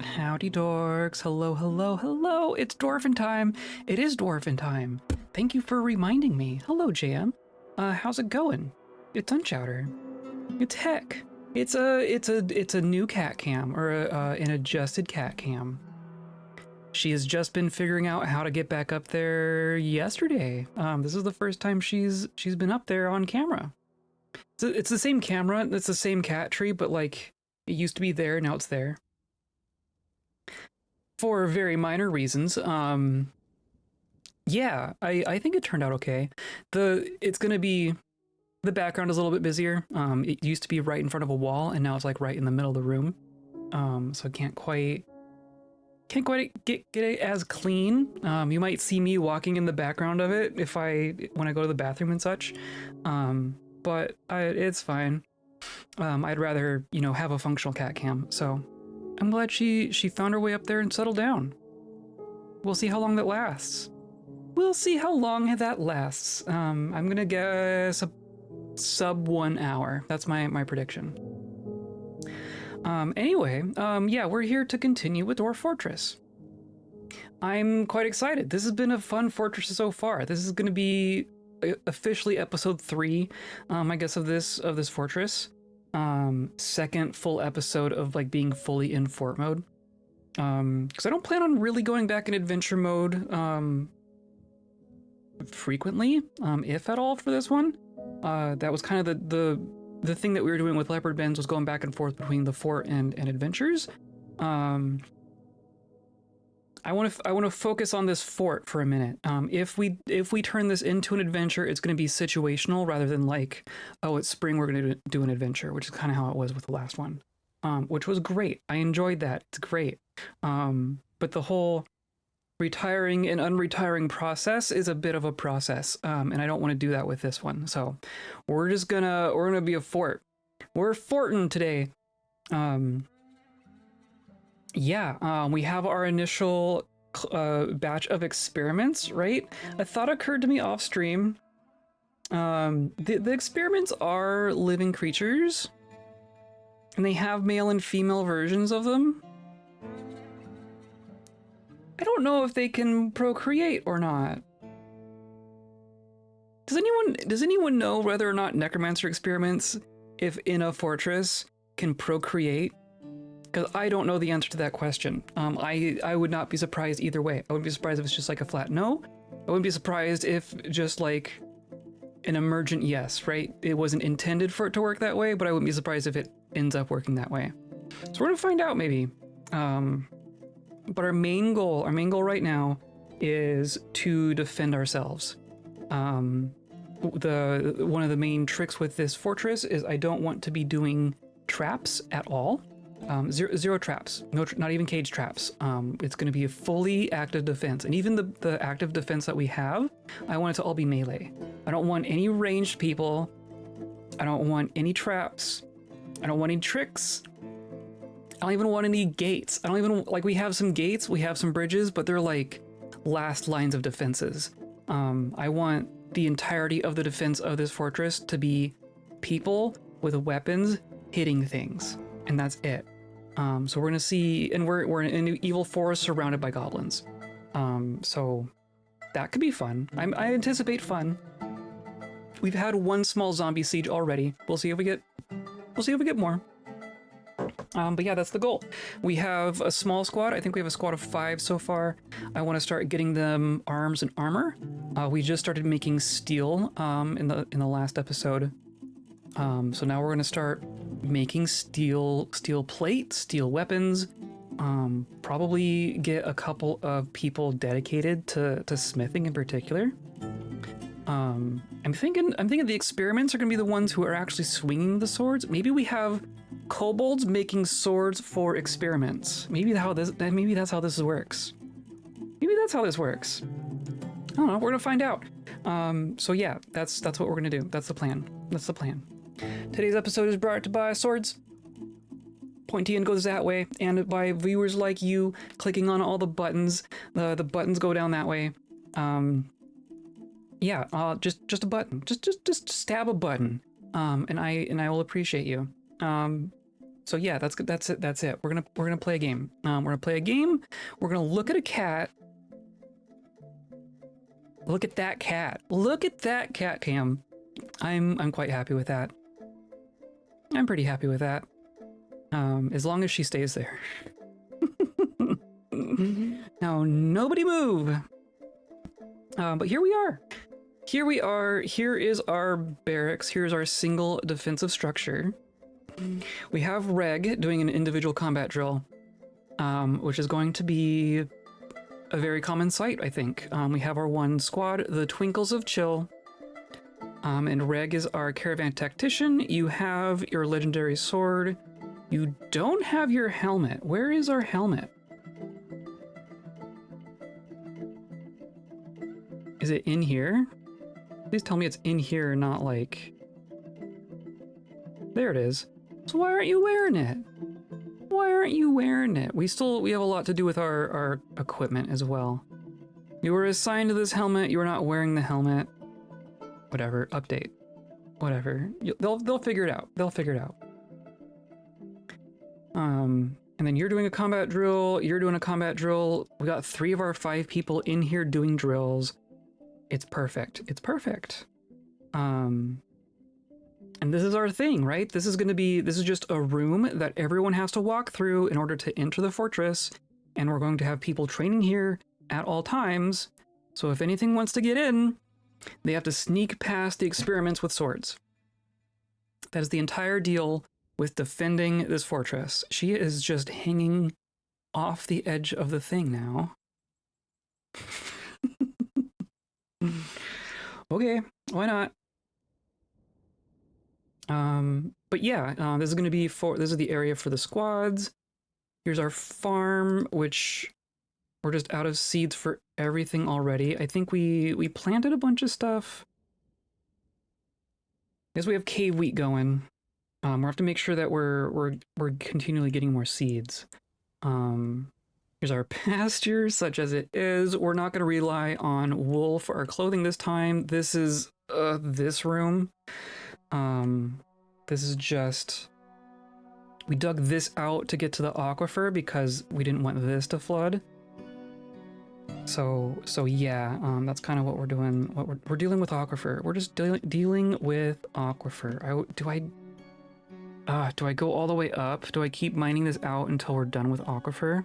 Howdy dorks, hello, hello, hello, it's Dwarfin time. It is Dwarfin time. Thank you for reminding me. Hello, JM. How's it going? It's Unchowder. It's Heck. It's a new cat cam, or an adjusted cat cam. She has just been figuring out how to get back up there yesterday. This is the first time she's been up there on camera. It's the same camera, it's the same cat tree, but like it used to be there, now it's there. For very minor reasons. Yeah, I think it turned out okay. It's gonna be, the background is a little bit busier. It used to be right in front of a wall, and now it's like right in the middle of the room. So I can't quite get it as clean. You might see me walking in the background of it when I go to the bathroom and such. But it's fine. I'd rather, have a functional cat cam. So I'm glad she found her way up there and settled down. We'll see how long that lasts. We'll see how long that lasts. I'm gonna guess a sub 1 hour. That's my prediction. Anyway, yeah, we're here to continue with Dwarf Fortress. I'm quite excited. This has been a fun fortress so far. This is going to be officially episode 3, I guess, of this fortress. Second full episode of like being fully in fort mode. Because I don't plan on really going back in adventure mode frequently, if at all, for this one. That was kind of the thing that we were doing with Leopardbends, was going back and forth between the fort and adventures. I want to focus on this fort for a minute. If we turn this into an adventure, it's going to be situational rather than like, oh, it's spring, we're going to do an adventure, which is kind of how it was with the last one, which was great. I enjoyed that. It's great. But the whole retiring and unretiring process is a bit of a process, and I don't want to do that with this one. So we're gonna be a fort. We're fortin' today. Yeah, we have our initial batch of experiments, right? A thought occurred to me off stream. The experiments are living creatures, and they have male and female versions of them. I don't know if they can procreate or not. Does anyone know whether or not necromancer experiments, if in a fortress, can procreate? Because I don't know the answer to that question. I would not be surprised either way. I wouldn't be surprised if it's just like a flat no. I wouldn't be surprised if just like an emergent yes, right? It wasn't intended for it to work that way, but I wouldn't be surprised if it ends up working that way. So we're gonna find out maybe. But our main goal right now is to defend ourselves. One of the main tricks with this fortress is I don't want to be doing traps at all. Zero traps, not even cage traps. It's going to be a fully active defense, and even the active defense that we have, I want it to all be melee. I don't want any ranged people. I don't want any traps. I don't want any tricks. I don't even want any gates. I don't even, like, we have some gates, we have some bridges, but they're like last lines of defenses. I want the entirety of the defense of this fortress to be people with weapons hitting things, and that's it. So we're gonna see, and we're in an evil forest surrounded by goblins. So that could be fun. I anticipate fun. We've had one small zombie siege already. We'll see if we get more. But yeah, that's the goal. We have a small squad. I think we have a squad of 5 so far. I want to start getting them arms and armor. We just started making steel in the last episode. So now we're going to start making steel plate, steel weapons. Probably get a couple of people dedicated to smithing in particular. I'm thinking the experiments are going to be the ones who are actually swinging the swords. Maybe we have kobolds making swords for experiments. Maybe that's how this works. Maybe that's how this works. I don't know. We're gonna find out. So yeah, that's what we're gonna do. That's the plan. Today's episode is brought to you by swords. Pointy end goes that way, and by viewers like you clicking on all the buttons. The buttons go down that way. Yeah, just a button. Just stab a button. And I will appreciate you. So yeah, that's it. That's it. We're gonna play a game. We're gonna play a game. We're gonna look at a cat. Look at that cat. Look at that cat cam. I'm quite happy with that. I'm pretty happy with that. As long as she stays there. Now nobody move. But here we are. Here we are. Here is our barracks. Here's our single defensive structure. We have Reg doing an individual combat drill, which is going to be a very common sight, I think. We have our one squad, the Twinkles of Chill, and Reg is our caravan tactician. You have your legendary sword. You don't have your helmet. Where is our helmet? Is it in here? Please tell me it's in here, not like... There it is. So why aren't you wearing it? Why aren't you wearing it? We have a lot to do with our equipment as well. You were assigned to this helmet. You were not wearing the helmet. Whatever. Update. Whatever. They'll figure it out. They'll figure it out. And then you're doing a combat drill. You're doing a combat drill. We got 3 of our 5 people in here doing drills. It's perfect. It's perfect. And this is our thing, right? This is just a room that everyone has to walk through in order to enter the fortress. And we're going to have people training here at all times. So if anything wants to get in, they have to sneak past the experiments with swords. That is the entire deal with defending this fortress. She is just hanging off the edge of the thing now. Okay, why not? But yeah, this is going to be this is the area for the squads. Here's our farm, which we're just out of seeds for everything already. I think we planted a bunch of stuff. I guess we have cave wheat going. We'll have to make sure that we're continually getting more seeds. Here's our pasture, such as it is. We're not going to rely on wool for our clothing this time. This is this room. This is just... We dug this out to get to the aquifer because we didn't want this to flood. So yeah, that's kind of what we're doing. We're dealing with aquifer. We're just dealing with aquifer. Do I go all the way up? Do I keep mining this out until we're done with aquifer?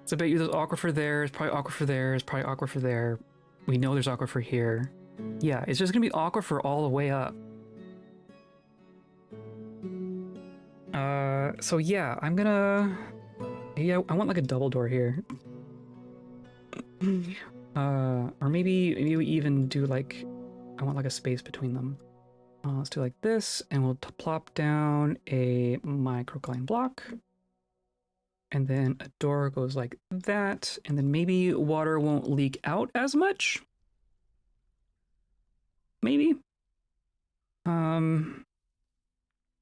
So I bet you there's aquifer there, there's probably aquifer there, there's probably aquifer there. We know there's aquifer here. Yeah, it's just gonna be aquifer all the way up. So yeah, I'm gonna... Yeah, I want like a double door here. Or maybe we even do like... I want like a space between them. Let's do like this, and we'll plop down a microcline block. And then a door goes like that, and then maybe water won't leak out as much. Maybe.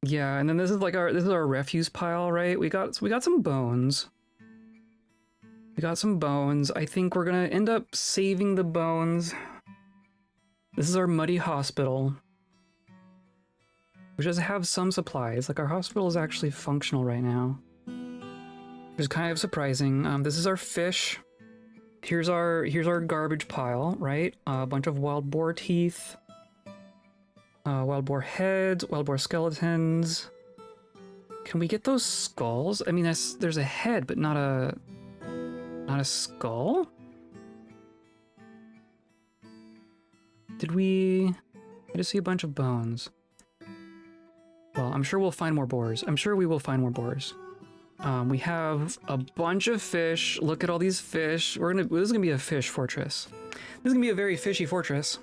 Yeah, and then this is our refuse pile, right? We got some bones. We got some bones. I think we're gonna end up saving the bones. This is our muddy hospital, which does have some supplies. Like, our hospital is actually functional right now, which is kind of surprising. This is our fish. Here's our garbage pile, right? A bunch of wild boar teeth, wild boar heads, wild boar skeletons. Can we get those skulls? I mean, there's a head, but not a skull. I just see a bunch of bones. Well, I'm sure we'll find more boars. I'm sure we will find more boars. We have a bunch of fish. Look at all these fish. This is gonna be a fish fortress. This is gonna be a very fishy fortress.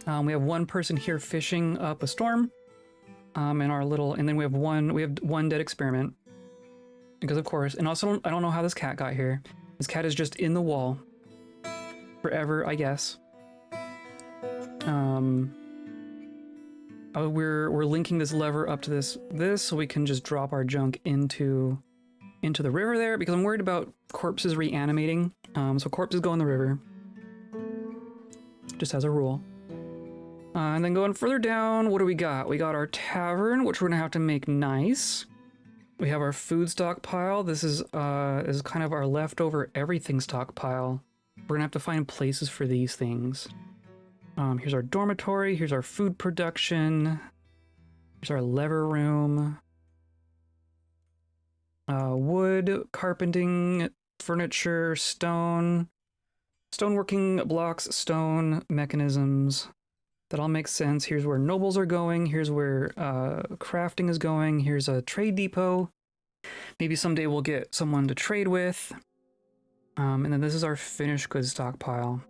We have one person here fishing up a storm. And then we have one dead experiment. Because of course, and also I don't know how this cat got here. This cat is just in the wall. Forever, I guess. We're linking this lever up to this so we can just drop our junk into the river there, because I'm worried about corpses reanimating. So corpses go in the river, just as a rule. And then going further down, what do we got? We got our tavern, which we're gonna have to make nice. We have our food stockpile. This is kind of our leftover everything stockpile. We're gonna have to find places for these things. Here's our dormitory. Here's our food production. Here's our lever room. Wood, carpenting, furniture, stone, stoneworking blocks, stone mechanisms. That all makes sense. Here's where nobles are going. Here's where crafting is going. Here's a trade depot. Maybe someday we'll get someone to trade with. And then this is our finished goods stockpile.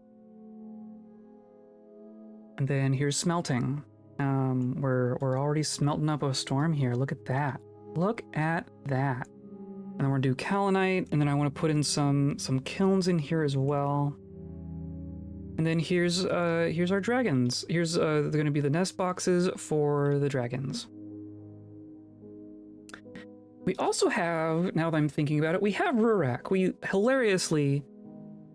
And then here's smelting. We're already smelting up a storm here. Look at that. Look at that. And then we're gonna do kaolinite, and then I want to put in some kilns in here as well. And then here's our dragons. Here's they're gonna be the nest boxes for the dragons. We also have, now that I'm thinking about it, we have Rurak. We hilariously,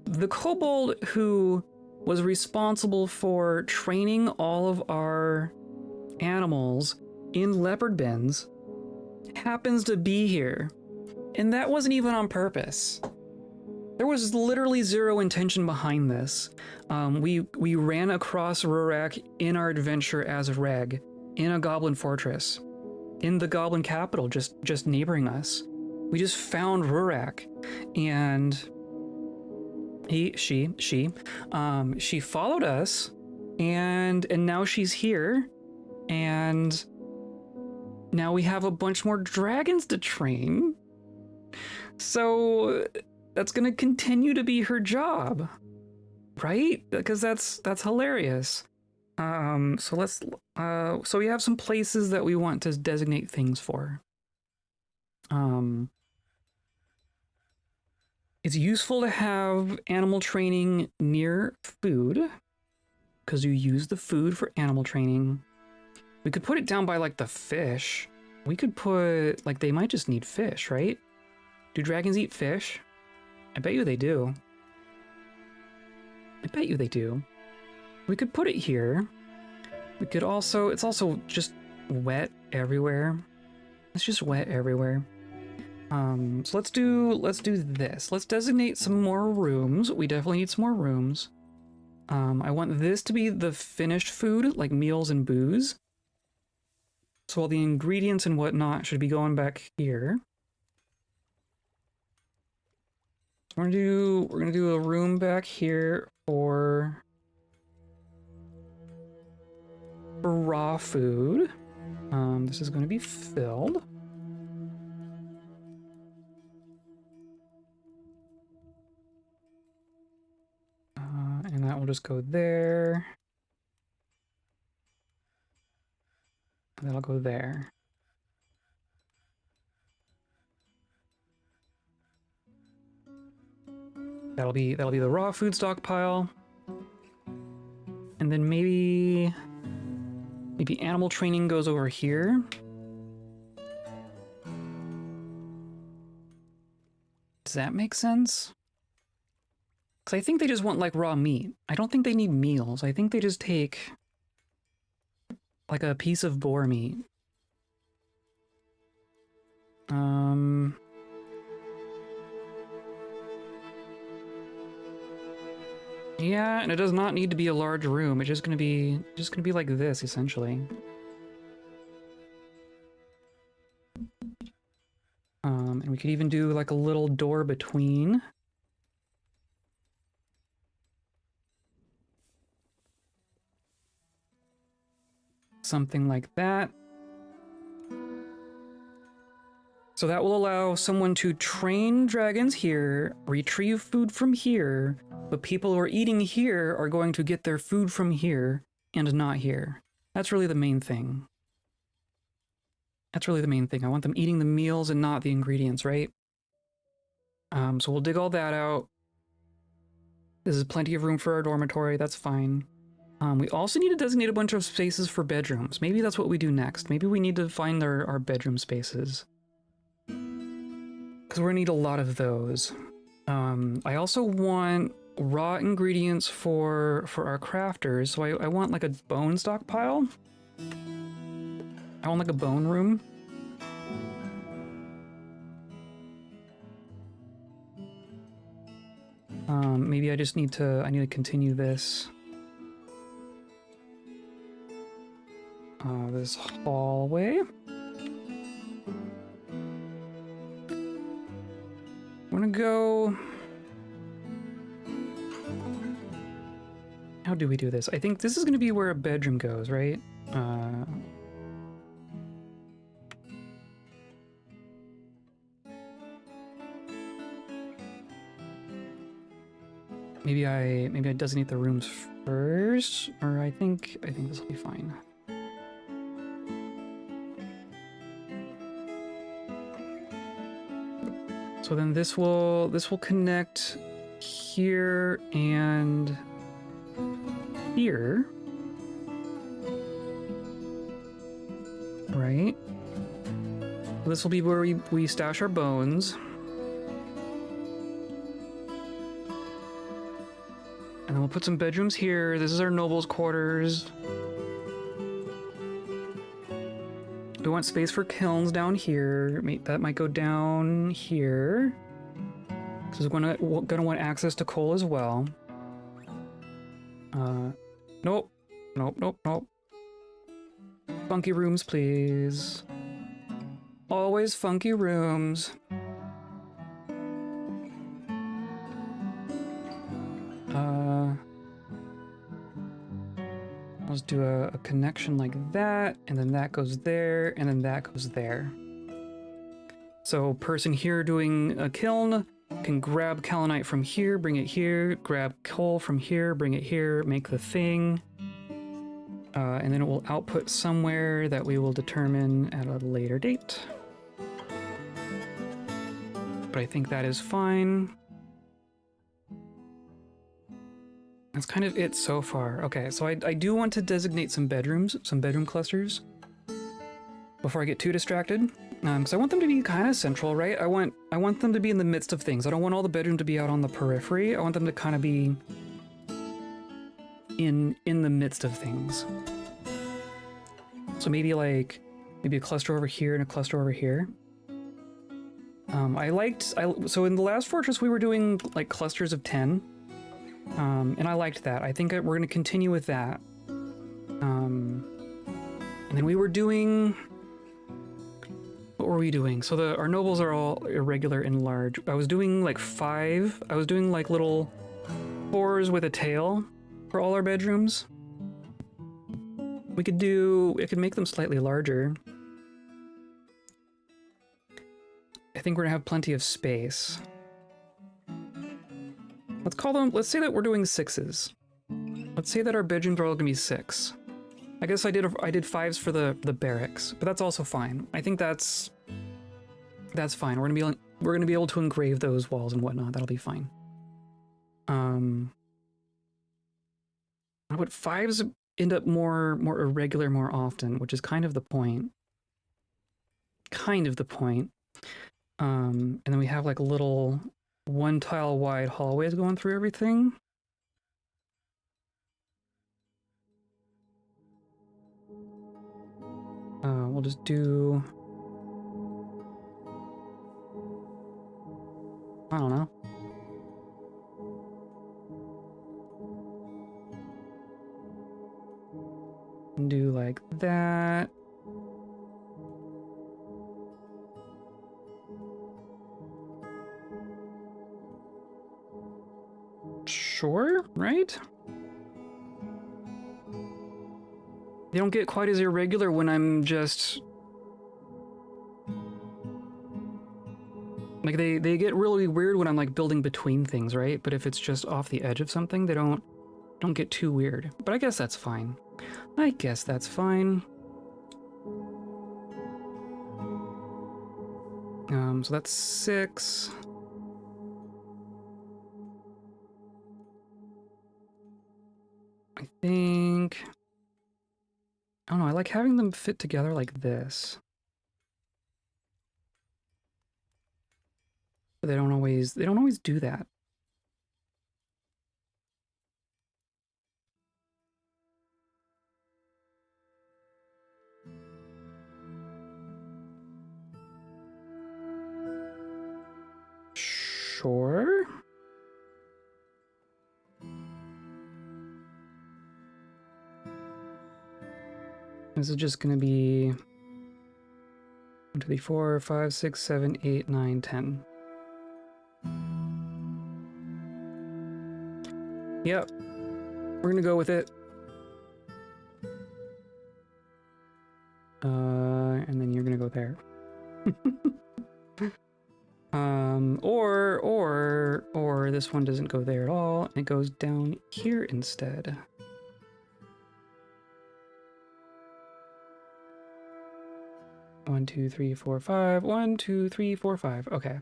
the kobold who was responsible for training all of our animals in Leopardbends happens to be here. And that wasn't even on purpose. There was literally zero intention behind this. We ran across Rurak in our adventure as Reg in a goblin fortress, in the goblin capital, just neighboring us. We just found Rurak, and she followed us, and now she's here, and now we have a bunch more dragons to train. So that's gonna continue to be her job, right? Because that's hilarious. So we have some places that we want to designate things for. It's useful to have animal training near food because you use the food for animal training. We could put it down by like the fish. We could put, like, they might just need fish, right? Do dragons eat fish? I bet you they do. I bet you they do. We could put it here. We could also, it's also just wet everywhere. It's just wet everywhere. So let's do this. Let's designate some more rooms. We definitely need some more rooms. I want this to be the finished food, like meals and booze. So all the ingredients and whatnot should be going back here. So we're gonna do a room back here for raw food. This is going to be filled. And that will just go there. And that'll go there. That'll be the raw food stockpile. And then maybe animal training goes over here. Does that make sense? Because I think they just want like raw meat. I don't think they need meals. I think they just take like a piece of boar meat. Yeah, and it does not need to be a large room. It's just gonna be like this essentially. And we could even do like a little door between. Something like that. So that will allow someone to train dragons here, retrieve food from here, but people who are eating here are going to get their food from here and not here. That's really the main thing. That's really the main thing. I want them eating the meals and not the ingredients, right? So we'll dig all that out. This is plenty of room for our dormitory. That's fine. We also need to designate a bunch of spaces for bedrooms. Maybe that's what we do next. Maybe we need to find our bedroom spaces. Because we're gonna need a lot of those. I also want raw ingredients for our crafters. So I want like a bone stockpile. I want like a bone room. Maybe I just need to continue this. This hallway. I'm gonna go. How do we do this? I think this is gonna be where a bedroom goes, right? Maybe I designate the rooms first, or I think this will be fine. So then this will connect here and here, right? This will be where we stash our bones. And then we'll put some bedrooms here. This is our nobles' quarters. We want space for kilns down here. That might go down here. Because we're gonna want access to coal as well. Nope. Nope. Funky rooms, please. Always funky rooms. Let's do a connection like that, and then that goes there, and then that goes there. So person here doing a kiln can grab kaolinite from here, bring it here, grab coal from here, bring it here, make the thing. And then it will output somewhere that we will determine at a later date. But I think that is fine. That's kind of it so far. Okay, so I do want to designate some bedrooms, some bedroom clusters before I get too distracted. Because I want them to be kind of central, right? I want them to be in the midst of things. I don't want all the bedroom to be out on the periphery. I want them to kind of be in the midst of things. So maybe a cluster over here and a cluster over here. So in the last fortress we were doing like clusters of 10. And I liked that. I think we're going to continue with that. And then we were doing... What were we doing? So our nobles are all irregular and large. I was doing like 5. I was doing like little boars with a tail for all our bedrooms. We could make them slightly larger. I think we're going to have plenty of space. Let's say that we're doing 6s. Let's say that our bedrooms are all gonna be 6. I guess I did 5s for the barracks, but that's also fine. I think that's fine. We're gonna be able to engrave those walls and whatnot. That'll be fine. But 5s end up more irregular more often, which is kind of the point. And then we have like little 1 tile wide hallways going through everything. We'll just do... I don't know. Do like that. Sure, right? They don't get quite as irregular when I'm just... Like, they get really weird when I'm, like, building between things, right? But if it's just off the edge of something, they don't get too weird. But I guess that's fine. So that's 6. I think... I don't know, I like having them fit together like this. But they don't always do that. Sure. This is just gonna be 1, 2, 3, 4, 5, 6, 7, 8, 9, 10. Yep. We're gonna go with it. And then you're gonna go there. Or this one doesn't go there at all, and it goes down here instead. One, two, three, four, five. 1, 2, 3, 4, 5. Okay.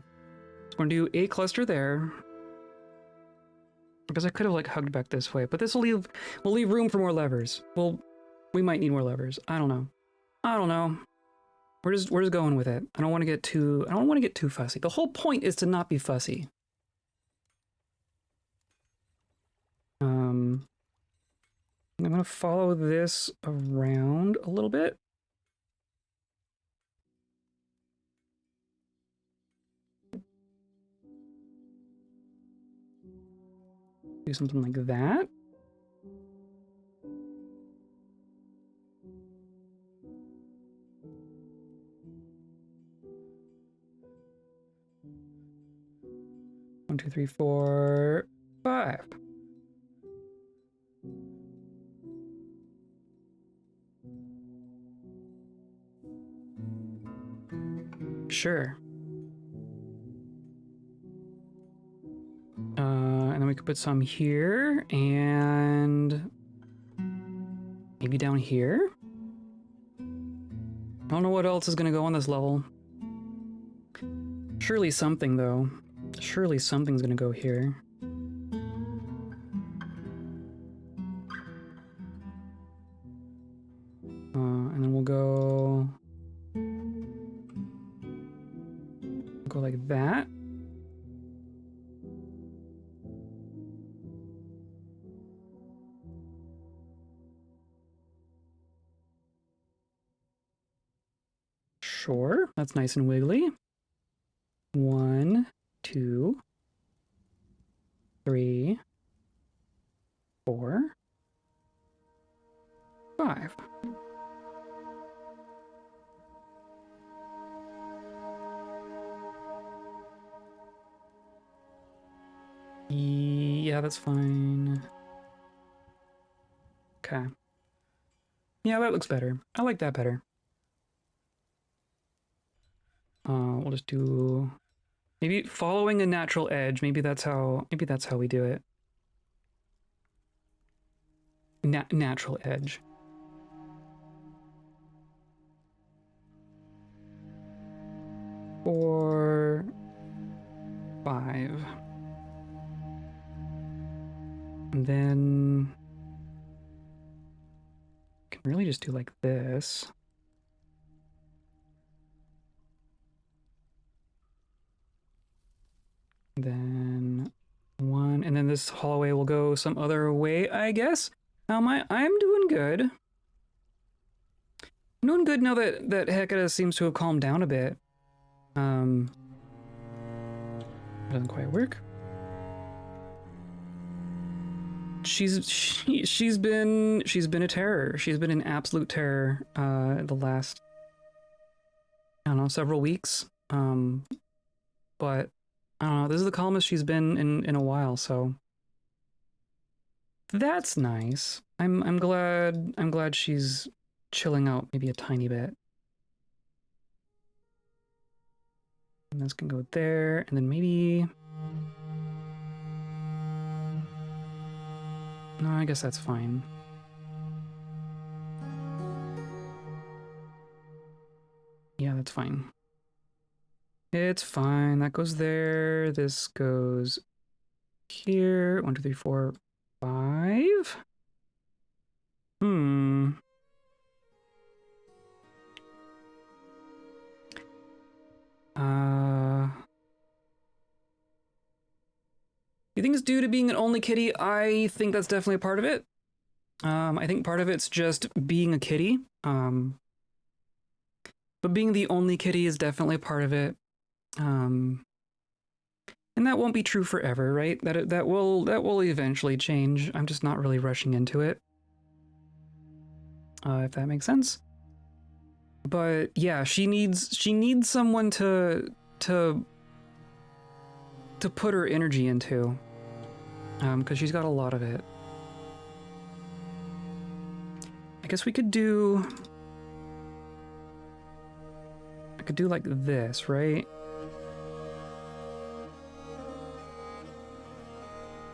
So we're gonna do a cluster there. Because I could have like hugged back this way, but this will leave room for more levers. We might need more levers. I don't know. We're just going with it. I don't want to get too fussy. The whole point is to not be fussy. I'm gonna follow this around a little bit. Do something like that. One, two, three, 4, 5. Sure. And then we could put some here and maybe down here. I don't know what else is going to go on this level. Surely something, though. Surely something's going to go here. And then we'll go like that. Sure, that's nice and wiggly. 1, 2, 3, 4, 5. Yeah, that's fine. Okay. Yeah, that looks better. I like that better. We'll just do maybe following a natural edge. Maybe that's how we do it. Natural edge. Four, 5. And then I can really just do like this. Then 1, and then this hallway will go some other way, I guess. I'm doing good. I'm doing good now that Hecate seems to have calmed down a bit. Doesn't quite work. She's been a terror. She's been an absolute terror the last, I don't know, several weeks. But I don't know, this is the calmest she's been in a while, so that's nice. I'm glad she's chilling out maybe a tiny bit. And this can go there, and then maybe no, I guess that's fine. Yeah, that's fine. It's fine. That goes there. This goes here. 1, 2, 3, 4, 5. You think it's due to being an only kitty? I think that's definitely a part of it. I think part of it's just being a kitty. But being the only kitty is definitely a part of it. And that won't be true forever, right? That will eventually change. I'm just not really rushing into it. If that makes sense. But yeah, she needs someone to put her energy into. Because she's got a lot of it. I guess we could do... I could do like this, right?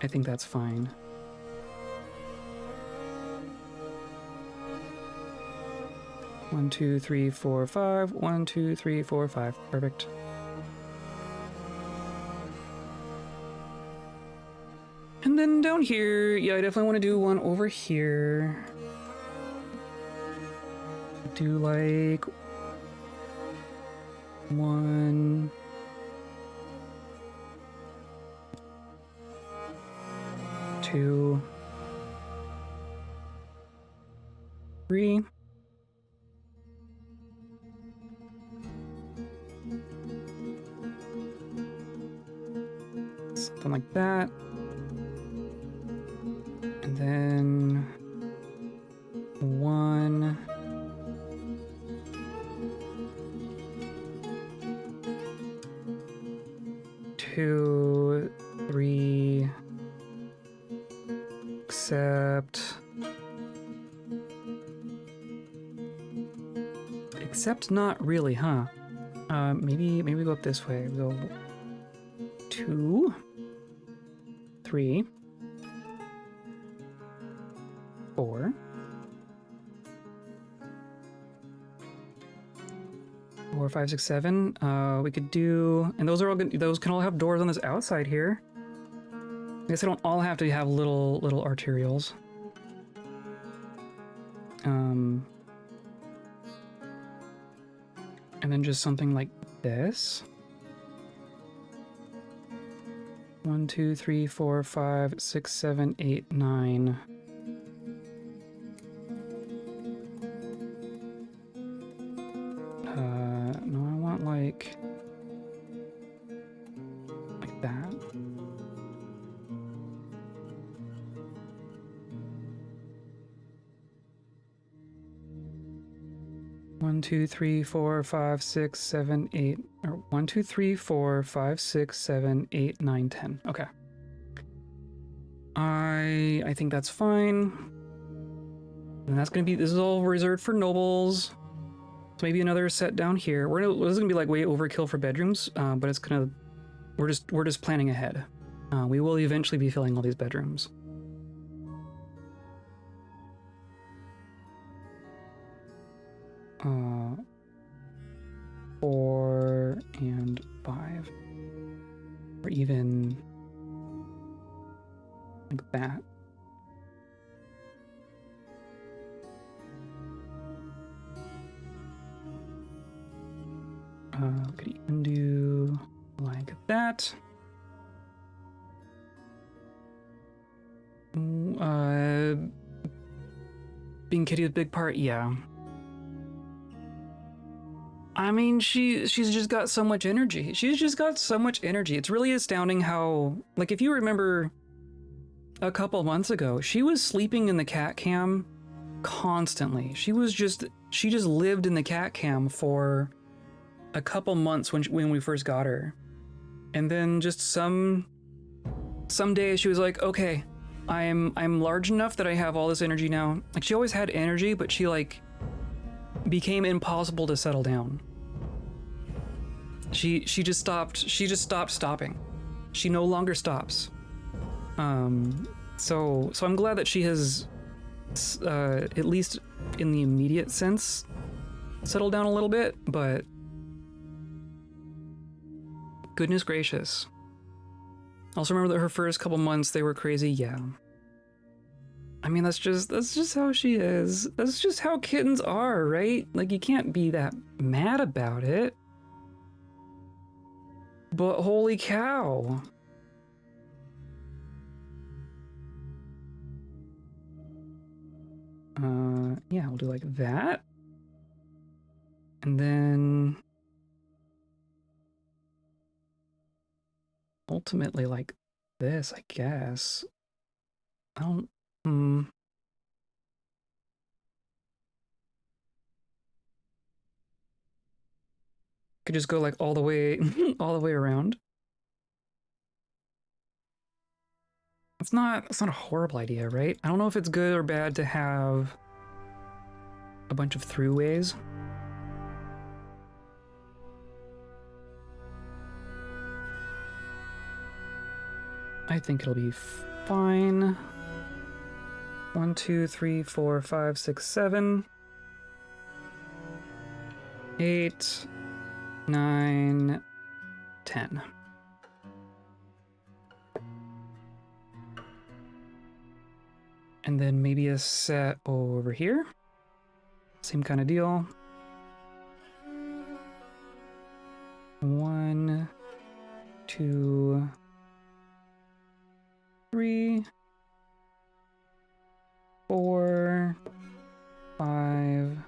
I think that's fine. One, two, three, four, five. 1, 2, 3, 4, 5. Perfect. And then down here, yeah, I definitely want to do one over here. Do like 1, 2, 3. Something like that. And then 1, 2, 3. Except not really, huh? Maybe we go up this way. We go 2, 3, 4, 4, 5, 6, 7. We could do, and those are all good. Those can all have doors on this outside here. I guess they don't all have to have little arterials. And then just something like this. 1, 2, 3, 4, 5, 6, 7, 8, 9. No, I want like that. One, 2, 3, 4, 5, 6, 7, 8. Or 1, 2, 3, 4, 5, 6, 7, 8, 9, 10. Okay. I think that's fine. And that's gonna be, this is all reserved for nobles. So maybe another set down here. This is gonna be like way overkill for bedrooms, but it's gonna, we're just planning ahead. We will eventually be filling all these bedrooms. Uh, 4 and 5. Or even like that. Could even do like that. Being Kitty the big part, yeah. I mean, she's just got so much energy. She's just got so much energy. It's really astounding how, like, if you remember a couple months ago, she was sleeping in the cat cam constantly. She just lived in the cat cam for a couple months when we first got her. And then just some day she was like, okay, I'm large enough that I have all this energy now. Like, she always had energy, but she like became impossible to settle down. She just stopped stopping. She no longer stops. So I'm glad that she has at least in the immediate sense settled down a little bit, but goodness gracious. Also remember that her first couple months, they were crazy. Yeah. I mean, that's just how she is. That's just how kittens are, right? Like, you can't be that mad about it. But holy cow. Yeah, we'll do like that. And then ultimately like this, I guess. I don't... Hmm. Could just go like all the way, all the way around. It's not a horrible idea, right? I don't know if it's good or bad to have a bunch of throughways. I think it'll be fine. 1, 2, 3, 4, 5, 6, 7, 8, 9, 10. And then maybe a set over here. Same kind of deal. 1, 2, 3, 4, 5,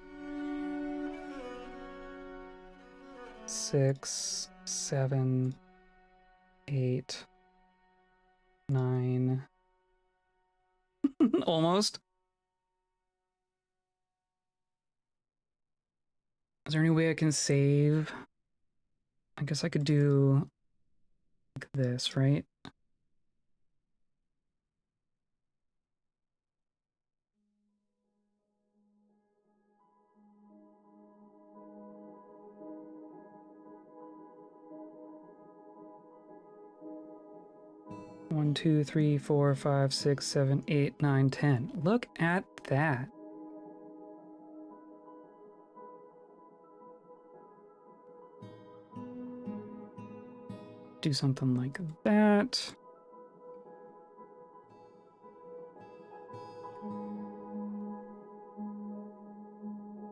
6, 7, 8, 9. Almost. Is there any way I can save? I guess I could do like this, right? One, 2, 3, 4, 5, 6, 7, 8, 9, 10. Look at that. Do something like that.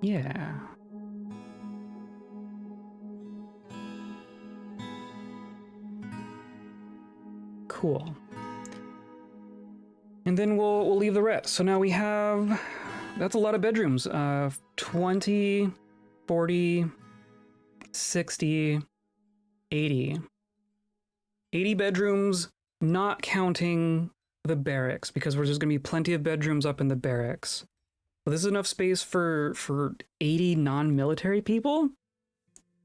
Yeah. Cool. And then we'll leave the rest. So now we have, that's a lot of bedrooms. 20, 40, 60, 80. 80 bedrooms, not counting the barracks, because there's going to be plenty of bedrooms up in the barracks. But this is enough space for 80 non-military people?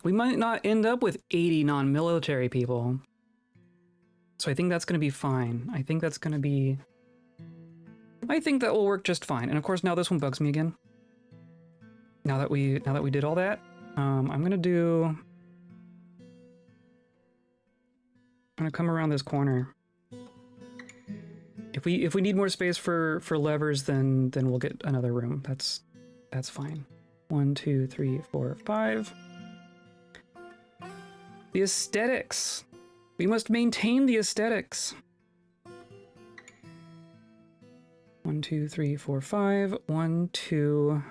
We might not end up with 80 non-military people. So I think that's going to be fine. I think that will work just fine. And of course, now this one bugs me again. Now that we did all that, I'm gonna come around this corner. If we need more space for levers, then we'll get another room. That's fine. 1, 2, 3, 4, 5. The aesthetics. We must maintain the aesthetics. 1, 2, 3, 4, 5. 1, 2.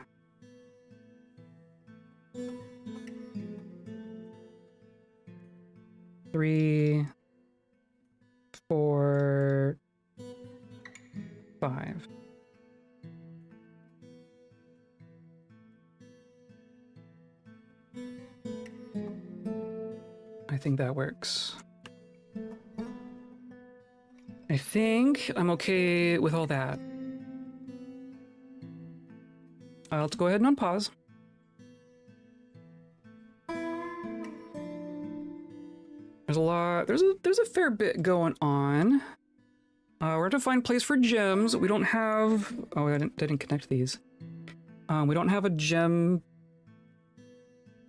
3, 4, 5. I think that works. I think I'm okay with all that. Let's go ahead and unpause. There's a lot. There's a fair bit going on. We're going to find a place for gems. We don't have. Oh, I didn't connect these. We don't have a gem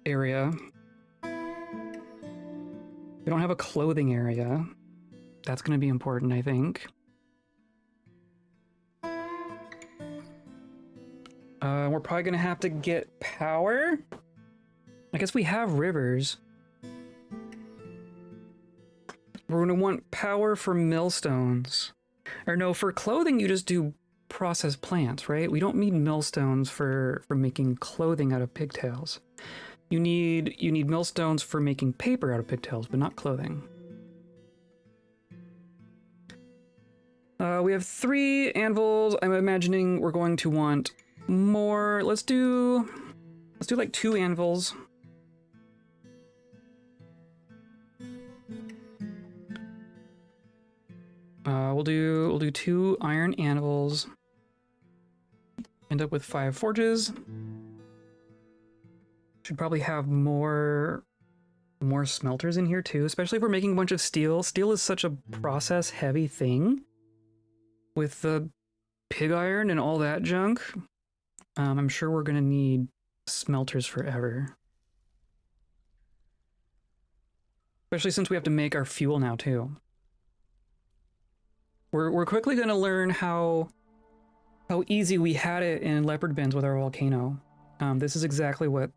area. We don't have a clothing area. That's going to be important, I think. We're probably going to have to get power. I guess we have rivers. We're going to want power for millstones. Or no, for clothing, you just do processed plants, right? We don't need millstones for making clothing out of pigtails. You need millstones for making paper out of pigtails, but not clothing. We have 3 anvils. I'm imagining we're going to want more. Let's do like 2 anvils. we'll do 2 iron anvils. End up with 5 forges. Should probably have more smelters in here too, especially if we're making a bunch of steel. Steel is such a process-heavy thing with the pig iron and all that junk. I'm sure we're gonna need smelters forever. Especially since we have to make our fuel now too. We're quickly gonna learn how easy we had it in Leopardbends with our volcano. This is exactly what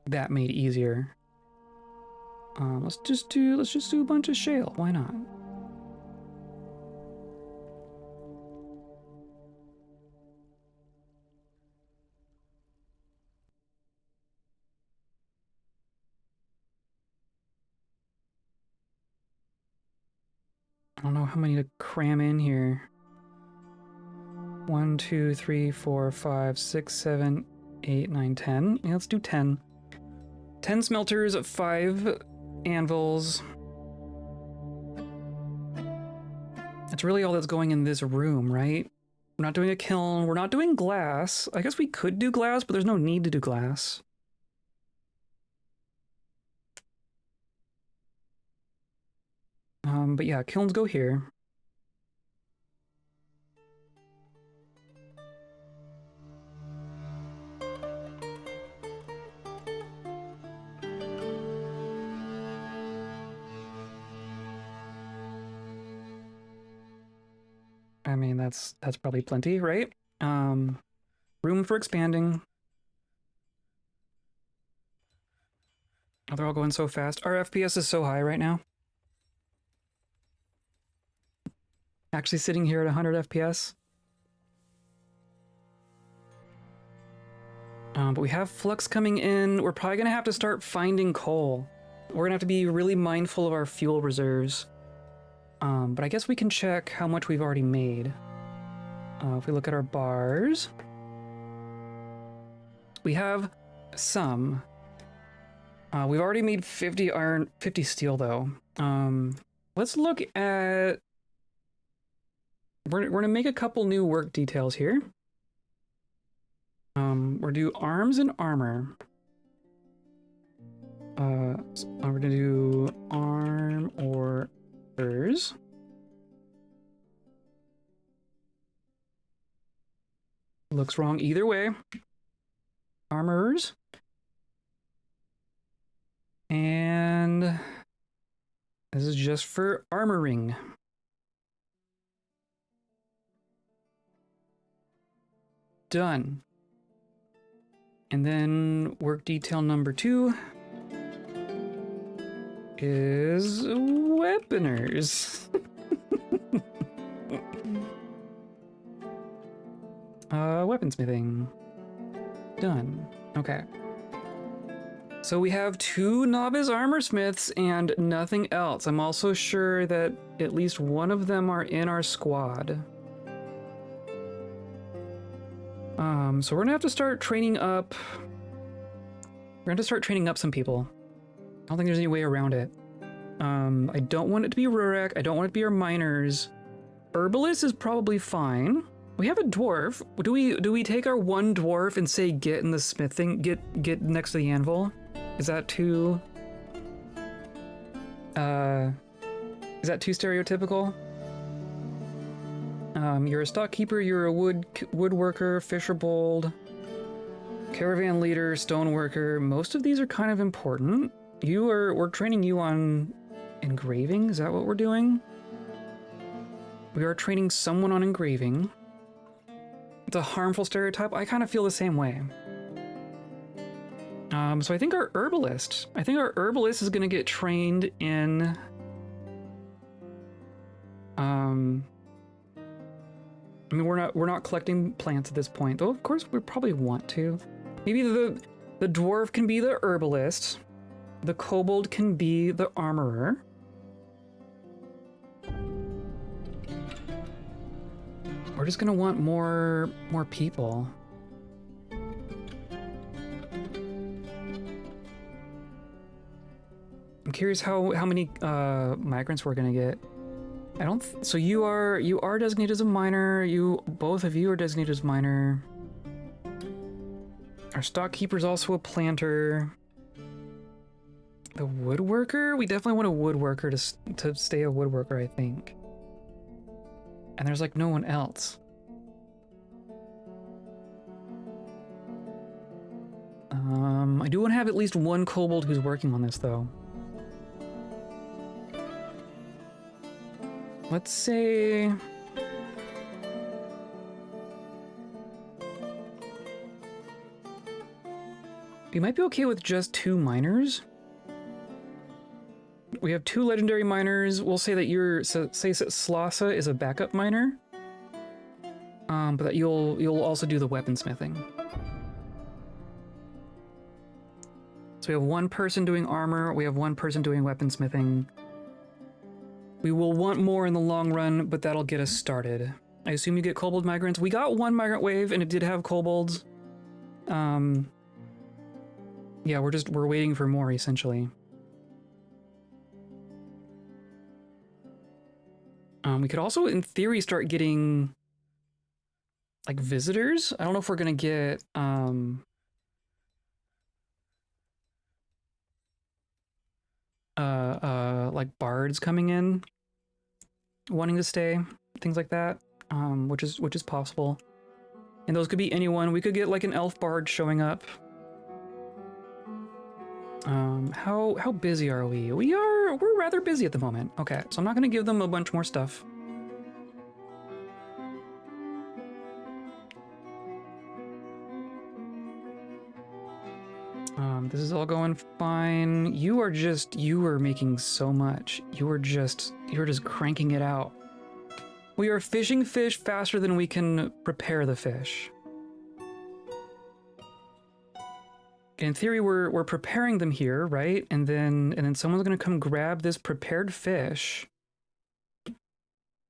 that made easier. Let's just do a bunch of shale. Why not? I don't know how many to cram in here. 1, 2, 3, 4, 5, 6, 7, 8, 9, 10. Yeah, let's do 10. 10 smelters, 5 anvils. That's really all that's going in this room, right? We're not doing a kiln. We're not doing glass. I guess we could do glass, but there's no need to do glass. But yeah, kilns go here. I mean, that's probably plenty, right? Room for expanding. Oh, they're all going so fast. Our FPS is so high right now. Actually sitting here at 100 FPS. But we have flux coming in. We're probably gonna have to start finding coal. We're gonna have to be really mindful of our fuel reserves. But I guess we can check how much we've already made. If we look at our bars, we have some. We've already made 50 iron, 50 steel though. Let's look at. We're gonna make a couple new work details here. We're do arms and armor. So we're gonna do arm or ers. Looks wrong either way. Armors. And this is just for armoring. Done. And then work detail number 2 is weaponers. Weaponsmithing. Done. Okay. So we have 2 novice armor smiths and nothing else. I'm also sure that at least one of them are in our squad. So we're gonna have to start training up. We're gonna have to start training up some people. I don't think there's any way around it. I don't want it to be Rurik. I don't want it to be our miners. Herbalist is probably fine. We have a dwarf. Do we take our 1 dwarf and say get in the smithing, get next to the anvil? Is that too stereotypical? You're a stockkeeper, you're a woodworker, fisher bold, caravan leader, stoneworker. Most of these are kind of important. We're training you on engraving. Is that what we're doing? We are training someone on engraving. It's a harmful stereotype. I kind of feel the same way. So I think our herbalist is gonna get trained in I mean, we're not collecting plants at this point, though. Of course, we probably want to. Maybe the dwarf can be the herbalist. The kobold can be the armorer. We're just gonna want more people. I'm curious how many migrants we're gonna get. I don't. So you are designated as a miner. Both of you are designated as miner. Our stockkeeper's also a planter. The woodworker? We definitely want a woodworker to stay a woodworker, I think. And there's like no one else. I do want to have at least one kobold who's working on this, though. Let's say... we might be okay with just 2 miners. We have 2 legendary miners. We'll say that say Slasa is a backup miner. But that you'll also do the weaponsmithing. So we have 1 person doing armor, we have 1 person doing weaponsmithing. We will want more in the long run, but that'll get us started. I assume you get kobold migrants. We got 1 migrant wave, and it did have kobolds. Yeah, we're waiting for more, essentially. We could also, in theory, start getting, like, visitors. I don't know if we're gonna get, like bards coming in, wanting to stay, things like that, which is possible. And those could be anyone. We could get like an elf bard showing up. How busy are we? We're rather busy at the moment. Okay, so I'm not gonna give them a bunch more stuff. This is all going fine. You are making so much. You're just cranking it out. We are fishing fish faster than we can prepare the fish. In theory, we're preparing them here, right? And then someone's gonna come grab this prepared fish. Is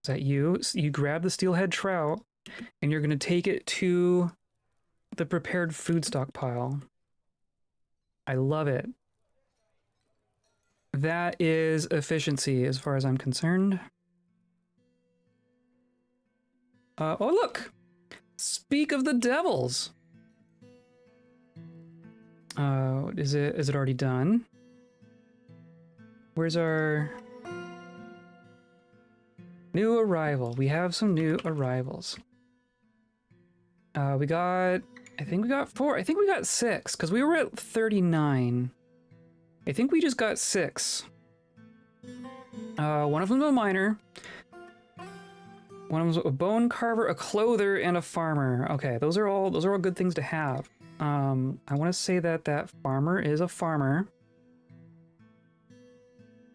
that you? You grab the steelhead trout, and you're gonna take it to the prepared food stockpile. I love it. That is efficiency as far as I'm concerned. Oh, look! Speak of the devils! Is it already done? Where's our new arrival? We have some new arrivals. I think we got 4. I think we got 6, because we were at 39. I think we just got 6. One of them's a miner. One of them's a bone carver, a clother, and a farmer. Okay, those are all good things to have. I want to say that farmer is a farmer.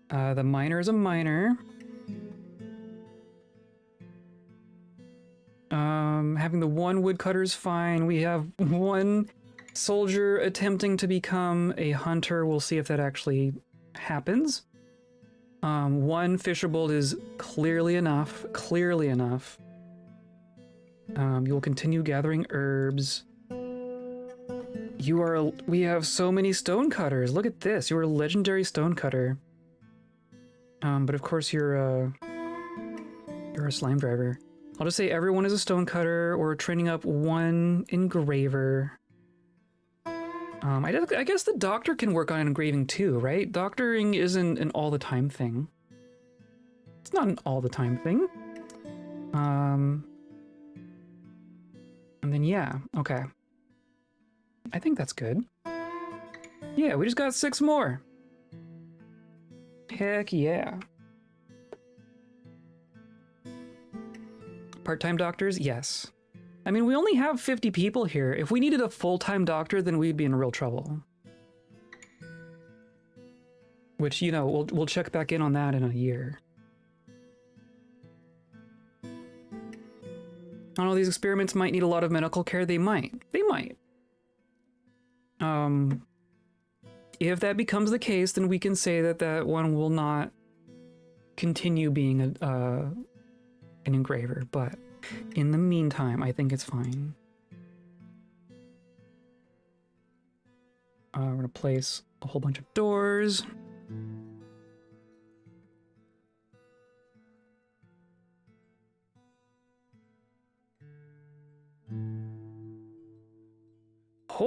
The miner is a miner. Having the 1 woodcutter is fine. We have 1 soldier attempting to become a hunter. We'll see if that actually happens. 1 fisherbold is clearly enough. Clearly enough. You will continue gathering herbs. We have so many stonecutters. Look at this. You're a legendary stonecutter. But of course you're a slime driver. I'll just say everyone is a stonecutter. We're training up 1 engraver. I guess the doctor can work on engraving too, right? Doctoring isn't an all-the-time thing. It's not an all-the-time thing. And then yeah, okay. I think that's good. Yeah, we just got 6 more. Heck yeah. Part-time doctors? Yes. I mean, we only have 50 people here. If we needed a full-time doctor, then we'd be in real trouble. Which, you know, we'll check back in on that in a year. I don't know, these experiments might need a lot of medical care. They might. They might. If that becomes the case, then we can say that one will not continue being an engraver, but in the meantime, I think it's fine. We're gonna place a whole bunch of doors.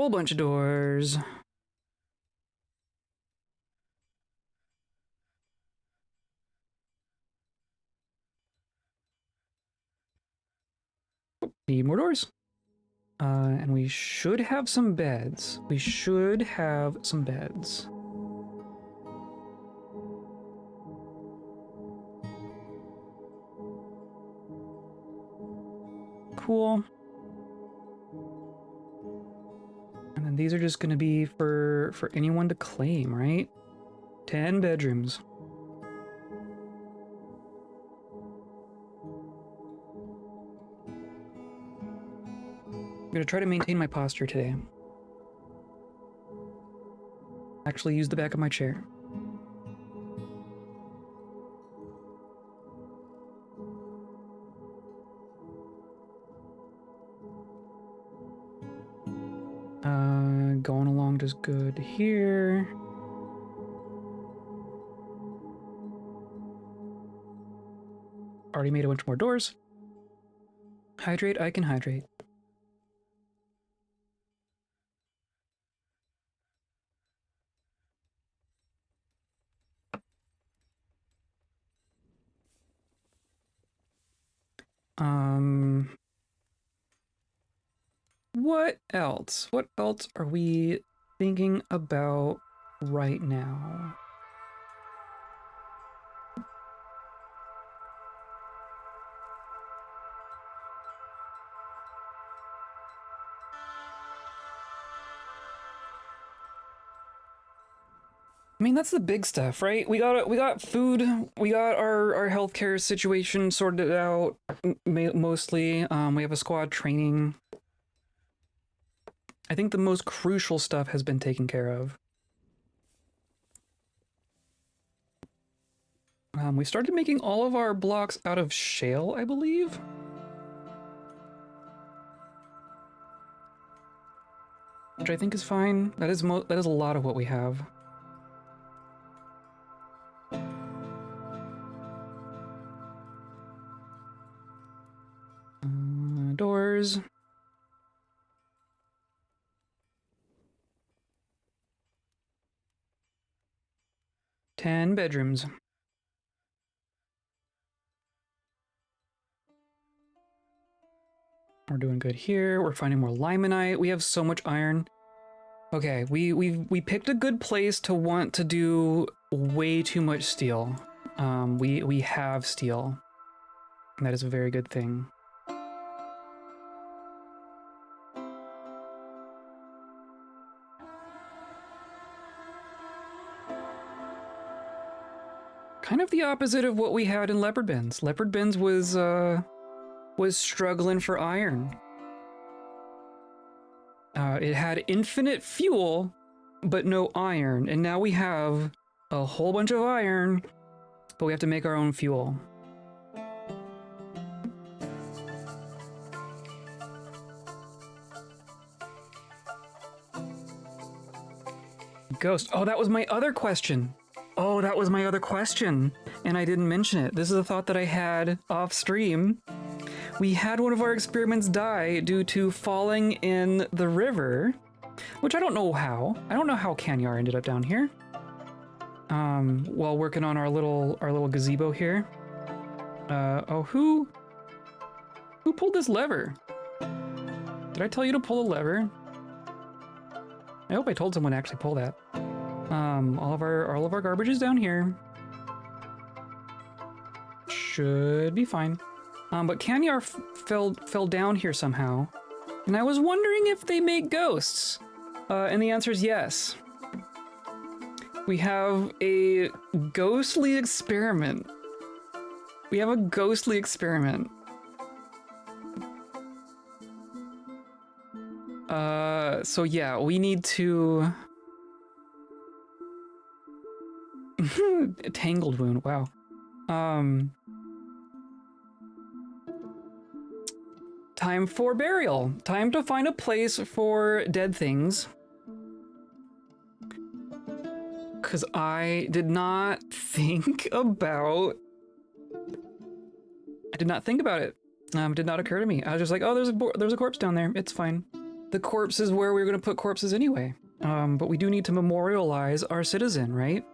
whole bunch of doors. Need more doors. And we should have some beds. We should have some beds. Cool. And then these are just going to be for anyone to claim, right? 10 bedrooms. I'm going to try to maintain my posture today. Actually use the back of my chair. Going along just good here. Already made a bunch more doors. Hydrate, I can hydrate. What else? What else are we thinking about right now? I mean, that's the big stuff, right? We got food, we got our healthcare situation sorted out mostly. We have a squad training. I think the most crucial stuff has been taken care of. We started making all of our blocks out of shale, I believe. Which I think is fine. That is a lot of what we have. Doors. Ten bedrooms. We're doing good here. We're finding more limonite. We have so much iron. Okay, we picked a good place to want to do way too much steel. We have steel. And that is a very good thing. Kind of the opposite of what we had in Leopardbends. Leopardbends was struggling for iron. It had infinite fuel, but no iron. And now we have a whole bunch of iron, but we have to make our own fuel. Ghost. Oh, that was my other question. Oh, that was my other question, and I didn't mention it. This is a thought that I had off stream. We had one of our experiments die due to falling in the river, which I don't know how. I don't know how Kanyar ended up down here. While working on our little gazebo here. Oh, who pulled this lever? Did I tell you to pull a lever? I hope I told someone to actually pull that. All of our garbage is down here. Should be fine. But Kanyar fell down here somehow. And I was wondering if they make ghosts. And the answer is yes. We have a ghostly experiment. We have a ghostly experiment. So yeah, we need to... Tangled wound, wow. Time for burial. Time to find a place for dead things. Because I did not think about... it. Did not occur to me. I was just like, oh, there's a corpse down there. It's fine. the corpse is where we were going to put corpses anyway. But we do need to memorialize our citizen, right?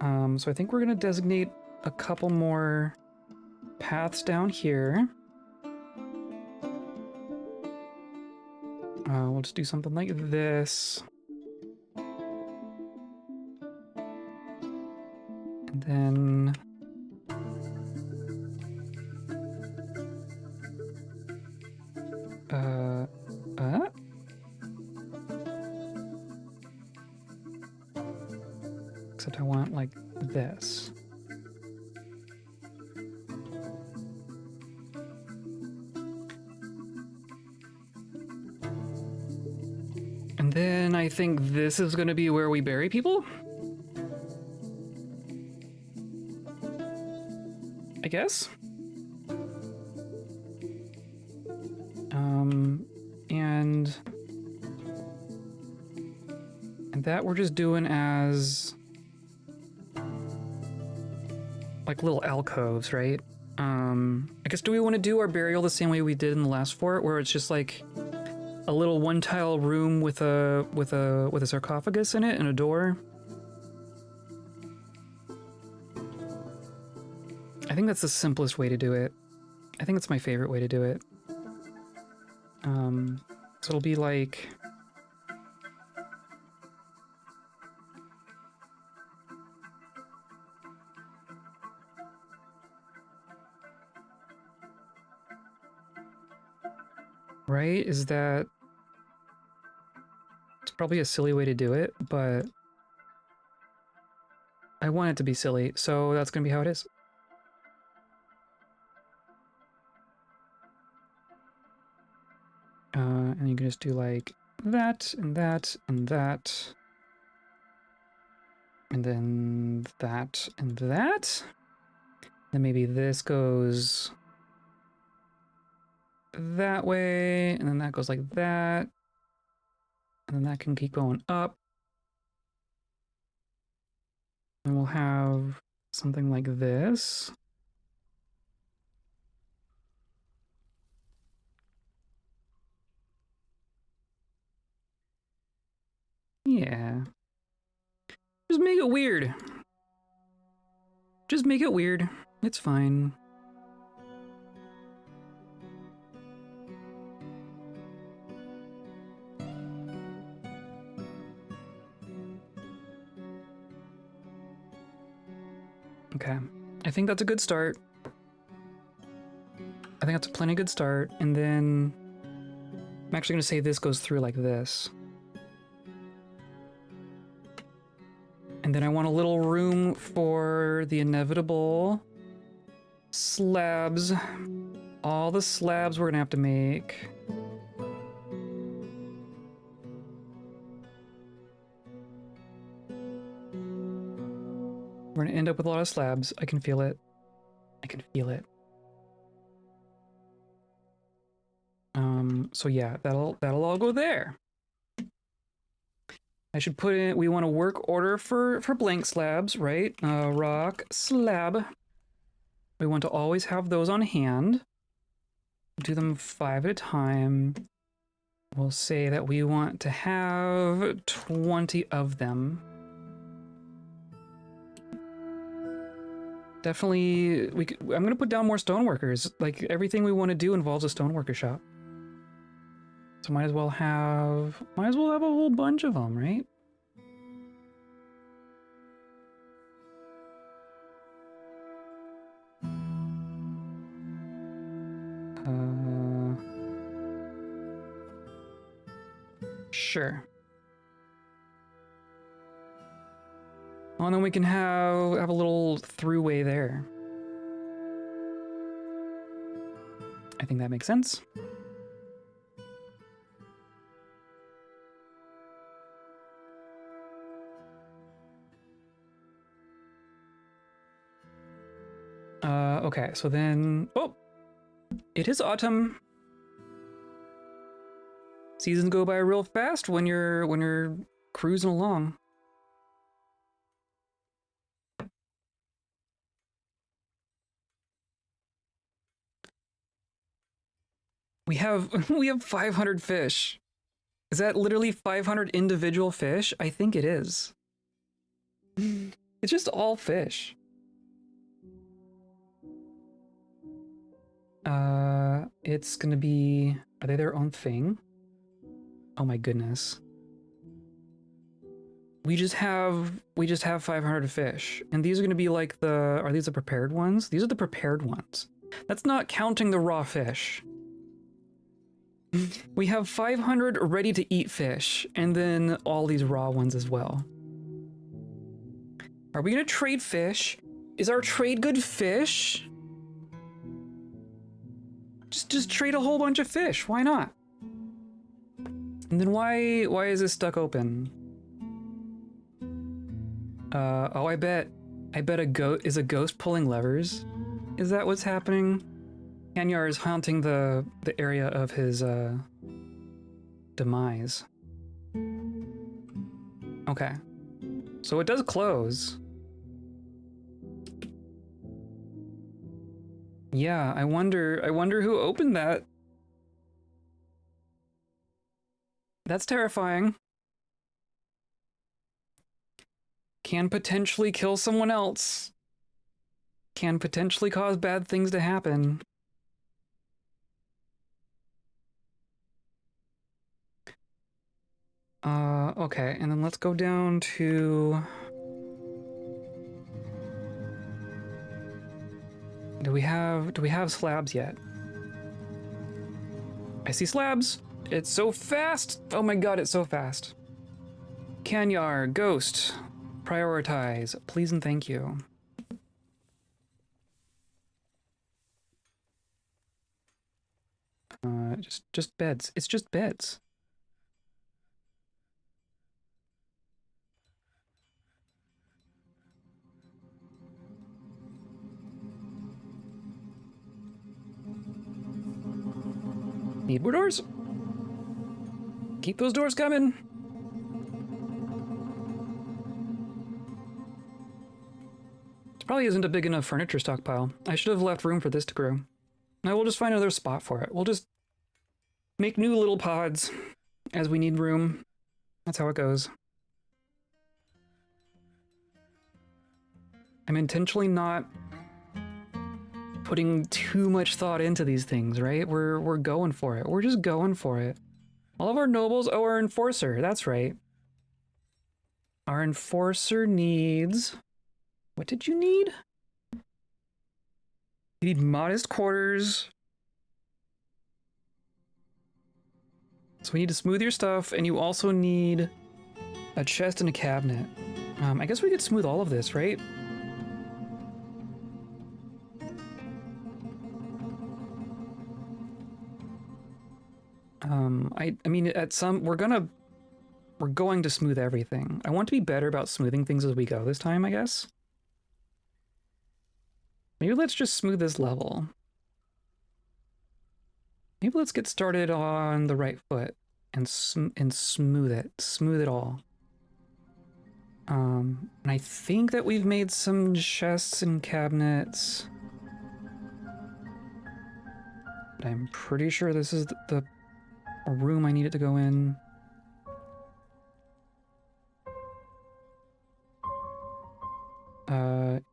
So I think we're going to designate a couple more paths down here. We'll just do something like this. And then... Except I want, like, this. And then I think this is going to be where we bury people? I guess? And that we're just doing as... like little alcoves, right? I guess, do we want to do our burial the same way we did in the last fort, where it's just like a little one-tile room with a sarcophagus in it and a door? I think that's the simplest way to do it. I think it's my favorite way to do it. So it'll be like... right? Is that... It's probably a silly way to do it, but I want it to be silly, so that's gonna be how it is. And you can just do like that, and that, and that. And then that, and that. Then maybe this goes that way, and then that goes like that. And then that can keep going up. And we'll have something like this. Yeah. Just make it weird. Just make it weird. It's fine. Okay. I think that's a good start. I think that's a plenty good start. And then I'm actually going to say this goes through like this. And then I want a little room for the inevitable slabs. All the slabs we're gonna have to make. We're gonna end up with a lot of slabs. I can feel it. I can feel it. So yeah, that'll all go there. I should put in, we want a work order for blank slabs, right? Rock slab. We want to always have those on hand. Do them 5 at a time. We'll say that we want to have 20 of them. Definitely, I'm gonna put down more stoneworkers. Like, everything we want to do involves a stoneworker shop. So might as well have a whole bunch of them, right? Sure. Oh, and then we can have a little throughway there. I think that makes sense. Okay, so then... Oh! It is autumn! Seasons go by real fast when you're cruising along. We have we have 500 fish. Is that literally 500 individual fish? I think it is. It's just all fish. It's gonna be... Are they their own thing? Oh my goodness. We just have 500 fish. And these are gonna be like the... Are these the prepared ones? These are the prepared ones. That's not counting the raw fish. We have 500 ready to eat fish, and then all these raw ones as well. Are we gonna trade fish? Is our trade good fish? Just trade a whole bunch of fish. Why not? And then why is this stuck open? Oh, I bet a goat is a ghost pulling levers. Is that what's happening? Kanyar is haunting the area of his demise. Okay. So it does close. Yeah, I wonder who opened that. That's terrifying. Can potentially kill someone else. Can potentially cause bad things to happen. Okay, and then let's go down to... Do we have slabs yet? I see slabs! It's so fast! Oh my god, it's so fast. Kanyar, Ghost, prioritize, please and thank you. Just beds. It's just beds. Need more doors? Keep those doors coming. This probably isn't a big enough furniture stockpile. I should have left room for this to grow. Now we'll just find another spot for it. We'll just make new little pods as we need room. That's how it goes. I'm intentionally not putting too much thought into these things, right? We're going for it. We're just going for it. All of our nobles, oh, our enforcer, that's right. Our enforcer needs... What did you need? You need modest quarters. So we need to smooth your stuff, and you also need a chest and a cabinet. I guess we could smooth all of this, right? I mean, at some, we're going to smooth everything. I want to be better about smoothing things as we go this time, I guess. Maybe let's just smooth this level. Maybe let's get started on the right foot and smooth it all. And I think that we've made some chests and cabinets. But I'm pretty sure this is the room I need it to go in.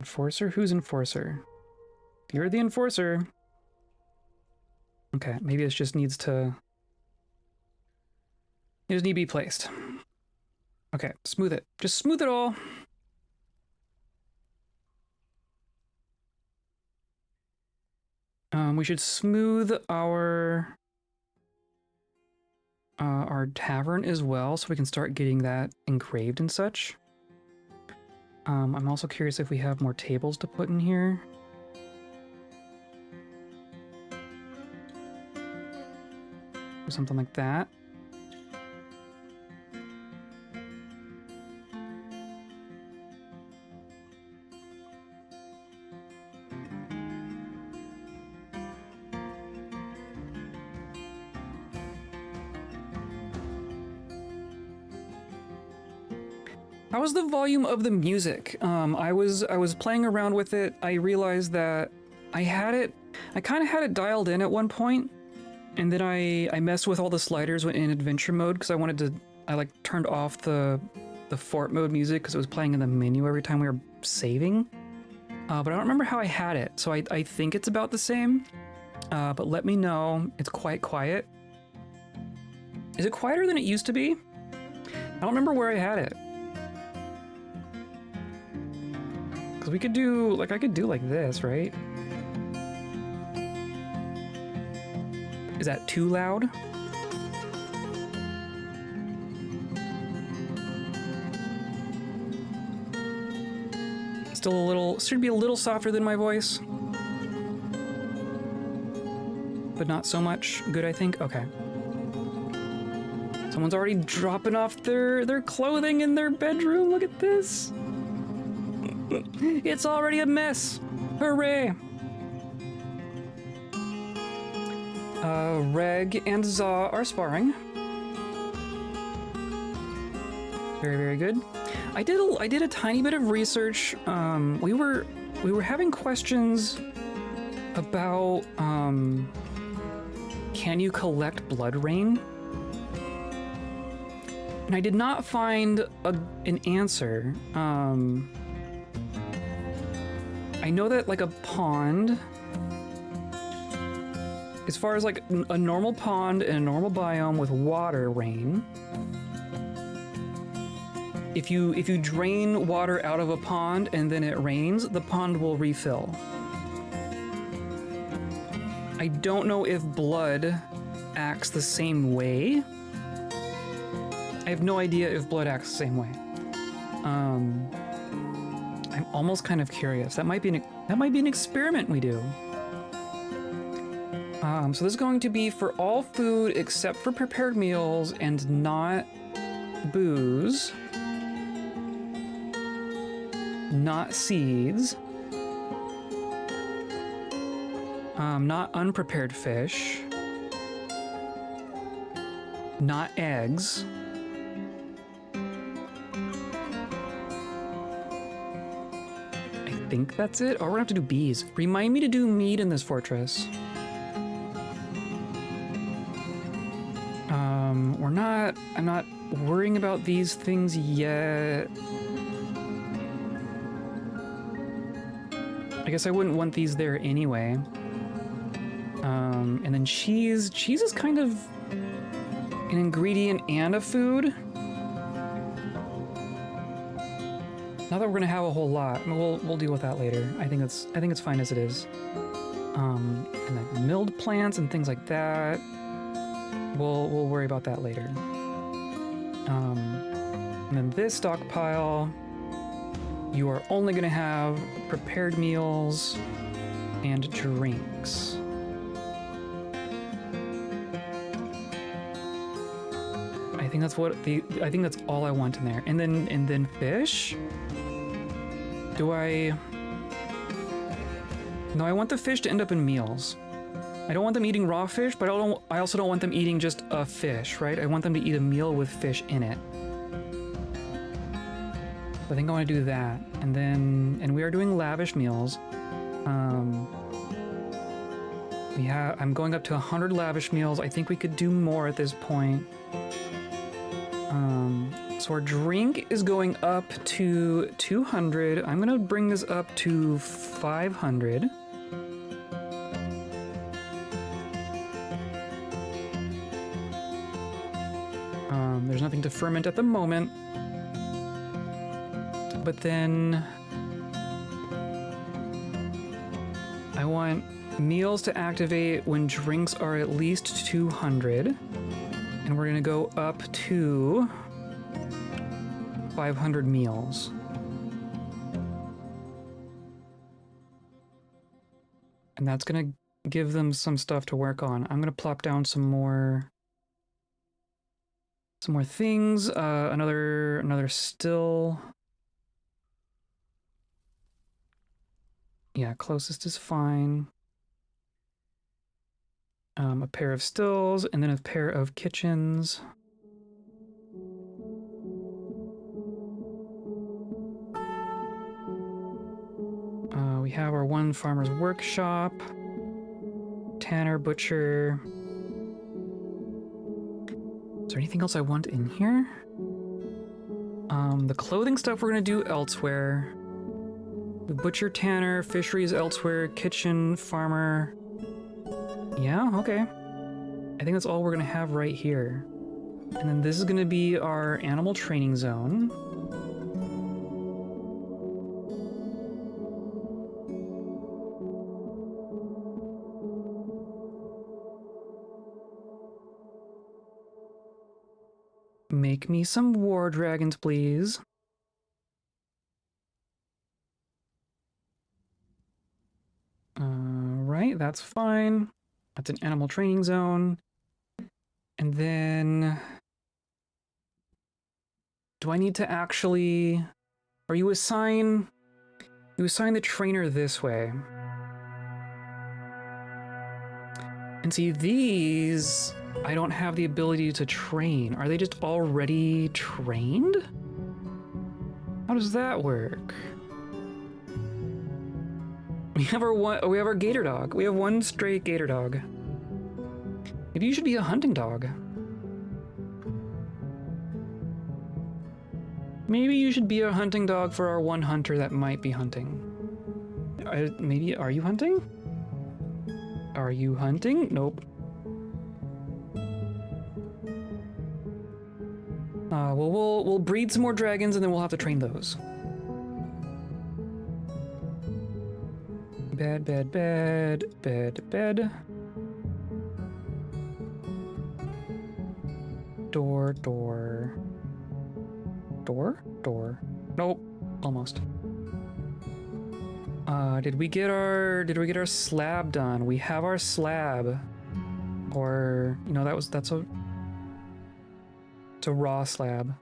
Enforcer? Who's enforcer? You're the enforcer. Okay, maybe this just needs to... It just need to be placed. Okay, smooth it. Just smooth it all. We should smooth our tavern as well, so we can start getting that engraved and such. I'm also curious if we have more tables to put in here. Or something like that. How's the volume of the music? I was playing around with it. I realized that I kind of had it dialed in at one point, And then I messed with all the sliders in adventure mode because I like turned off the fort mode music because it was playing in the menu every time we were saving. But I don't remember how I had it, so I think it's about the same. But let me know. It's quite quiet. Is it quieter than it used to be? I don't remember where I had it. Because we could do, like, I could do like this, right? Is that too loud? Still a little, should be a little softer than my voice. But not so much. Good, I think? Okay. Someone's already dropping off their clothing in their bedroom. Look at this. It's already a mess. Hooray. Reg and Za are sparring. Very, very good. I did a tiny bit of research. We were having questions about can you collect blood rain? And I did not find an answer. I know that like a pond, as far as like a normal pond in a normal biome with water rain, if you drain water out of a pond and then it rains, the pond will refill. I don't know if blood acts the same way. I have no idea if blood acts the same way. I'm almost kind of curious. That might be an experiment we do. So this is going to be for all food except for prepared meals and not booze, not seeds, not unprepared fish, not eggs. I think that's it. Oh, we're gonna have to do bees. Remind me to do meat in this fortress. I'm not worrying about these things yet. I guess I wouldn't want these there anyway. And then cheese. Cheese is kind of an ingredient and a food. Not that we're gonna have a whole lot. I mean, we'll deal with that later. I think it's fine as it is. And then milled plants and things like that. We'll worry about that later. And then this stockpile, you are only gonna have prepared meals and drinks. I think that's all I want in there. And then fish. No, I want the fish to end up in meals. I don't want them eating raw fish, but I also don't want them eating just a fish, right? I want them to eat a meal with fish in it. I think I want to do that. And we are doing lavish meals. I'm going up to 100 lavish meals. I think we could do more at this point. So our drink is going up to 200. I'm gonna bring this up to 500. There's nothing to ferment at the moment. But then I want meals to activate when drinks are at least 200. And we're gonna go up to 500 meals. And that's gonna give them some stuff to work on. I'm gonna plop down some more things. Another still. Yeah, closest is fine. A pair of stills, and then a pair of kitchens. We have our one farmer's workshop, tanner, butcher, there anything else I want in here? The clothing stuff we're gonna do elsewhere. The butcher, tanner, fisheries elsewhere, kitchen, farmer. Yeah, okay. I think that's all we're gonna have right here. And then this is gonna be our animal training zone. Make me some war dragons, please. Right, that's fine. That's an animal training zone. And then... do I need to actually... or you assign the trainer this way. And see, these... I don't have the ability to train. Are they just already trained? How does that work? We have our gator dog. We have one stray gator dog. Maybe you should be a hunting dog. Maybe you should be a hunting dog for our one hunter that might be hunting. Maybe, are you hunting? Are you hunting? Nope. Well, we'll breed some more dragons and then we'll have to train those. Bed, bed, bed, bed, bed. Door, door. Door? Door. Nope. Almost. Did we get our slab done? We have our slab. Or, you know, that's a raw slab.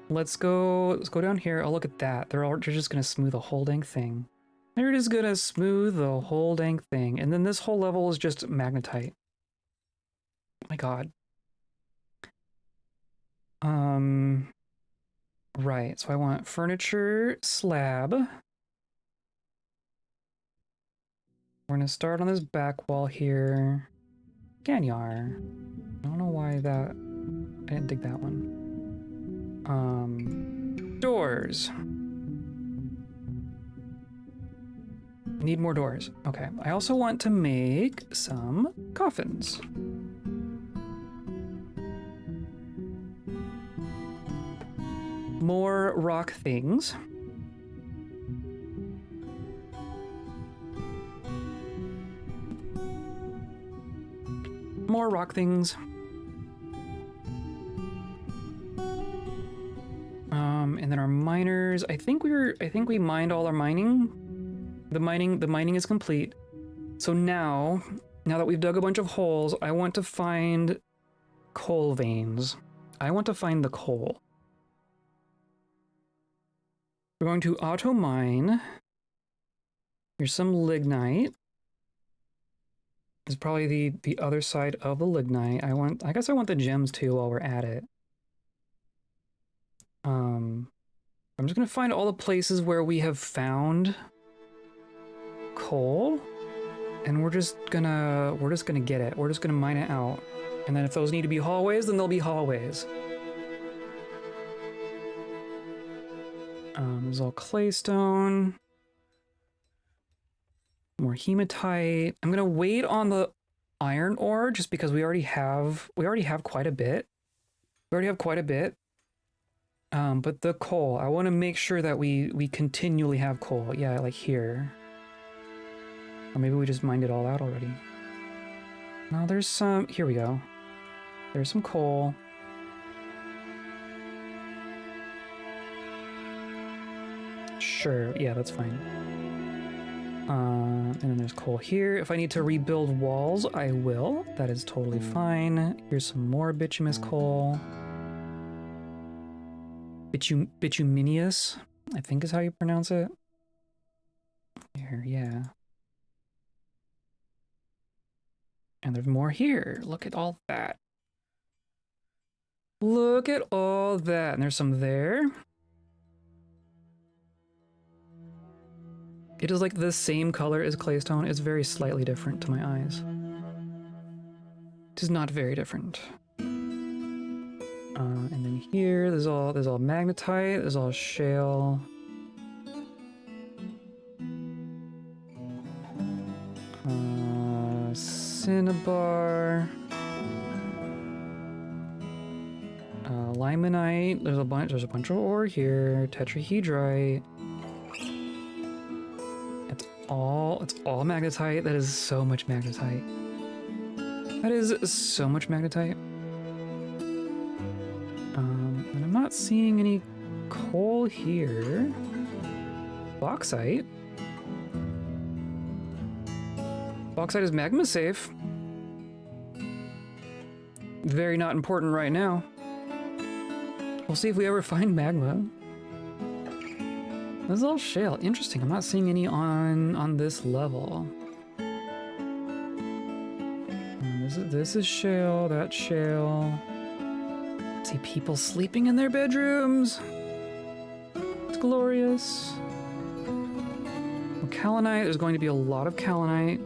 Let's go down here. Oh, look at that. They're just gonna smooth the whole dang thing. They're just gonna smooth the whole dang thing. And then this whole level is just magnetite. Oh my god. Right, so I want furniture, slab. We're gonna start on this back wall here. Ganyar. I don't know why that... I didn't dig that one. Doors. Need more doors. Okay. I also want to make some coffins. More rock things. More rock things. And then our miners. I think we mined all our mining. The mining is complete. So now that we've dug a bunch of holes, I want to find coal veins. I want to find the coal. We're going to auto mine. Here's some lignite. This is probably the other side of the lignite. I guess I want the gems too while we're at it. I'm just gonna find all the places where we have found coal, and we're just gonna get it. We're just gonna mine it out, and then if those need to be hallways, then they'll be hallways. There's all claystone, more hematite. I'm gonna wait on the iron ore just because we already have quite a bit. But the coal, I want to make sure that we continually have coal. Yeah, like here. Or maybe we just mined it all out already. No, there's some... Here we go. There's some coal. Sure, yeah, that's fine. And then there's coal here. If I need to rebuild walls, I will. That is totally fine. Here's some more bituminous coal. Bituminous, I think is how you pronounce it. Here, yeah. And there's more here. Look at all that. Look at all that. And there's some there. It is like the same color as claystone. It's very slightly different to my eyes. It is not very different. And then here, there's all magnetite, there's all shale. Cinnabar. Limonite. There's a bunch of ore here. Tetrahedrite. It's all magnetite. That is so much magnetite. That is so much magnetite. And I'm not seeing any coal here. Bauxite. Bauxite is magma safe. Very not important right now. We'll see if we ever find magma. This is all shale. Interesting. I'm not seeing any on this level. And this is shale. That's shale. See people sleeping in their bedrooms. It's glorious. Kaolinite. There's going to be a lot of kaolinite.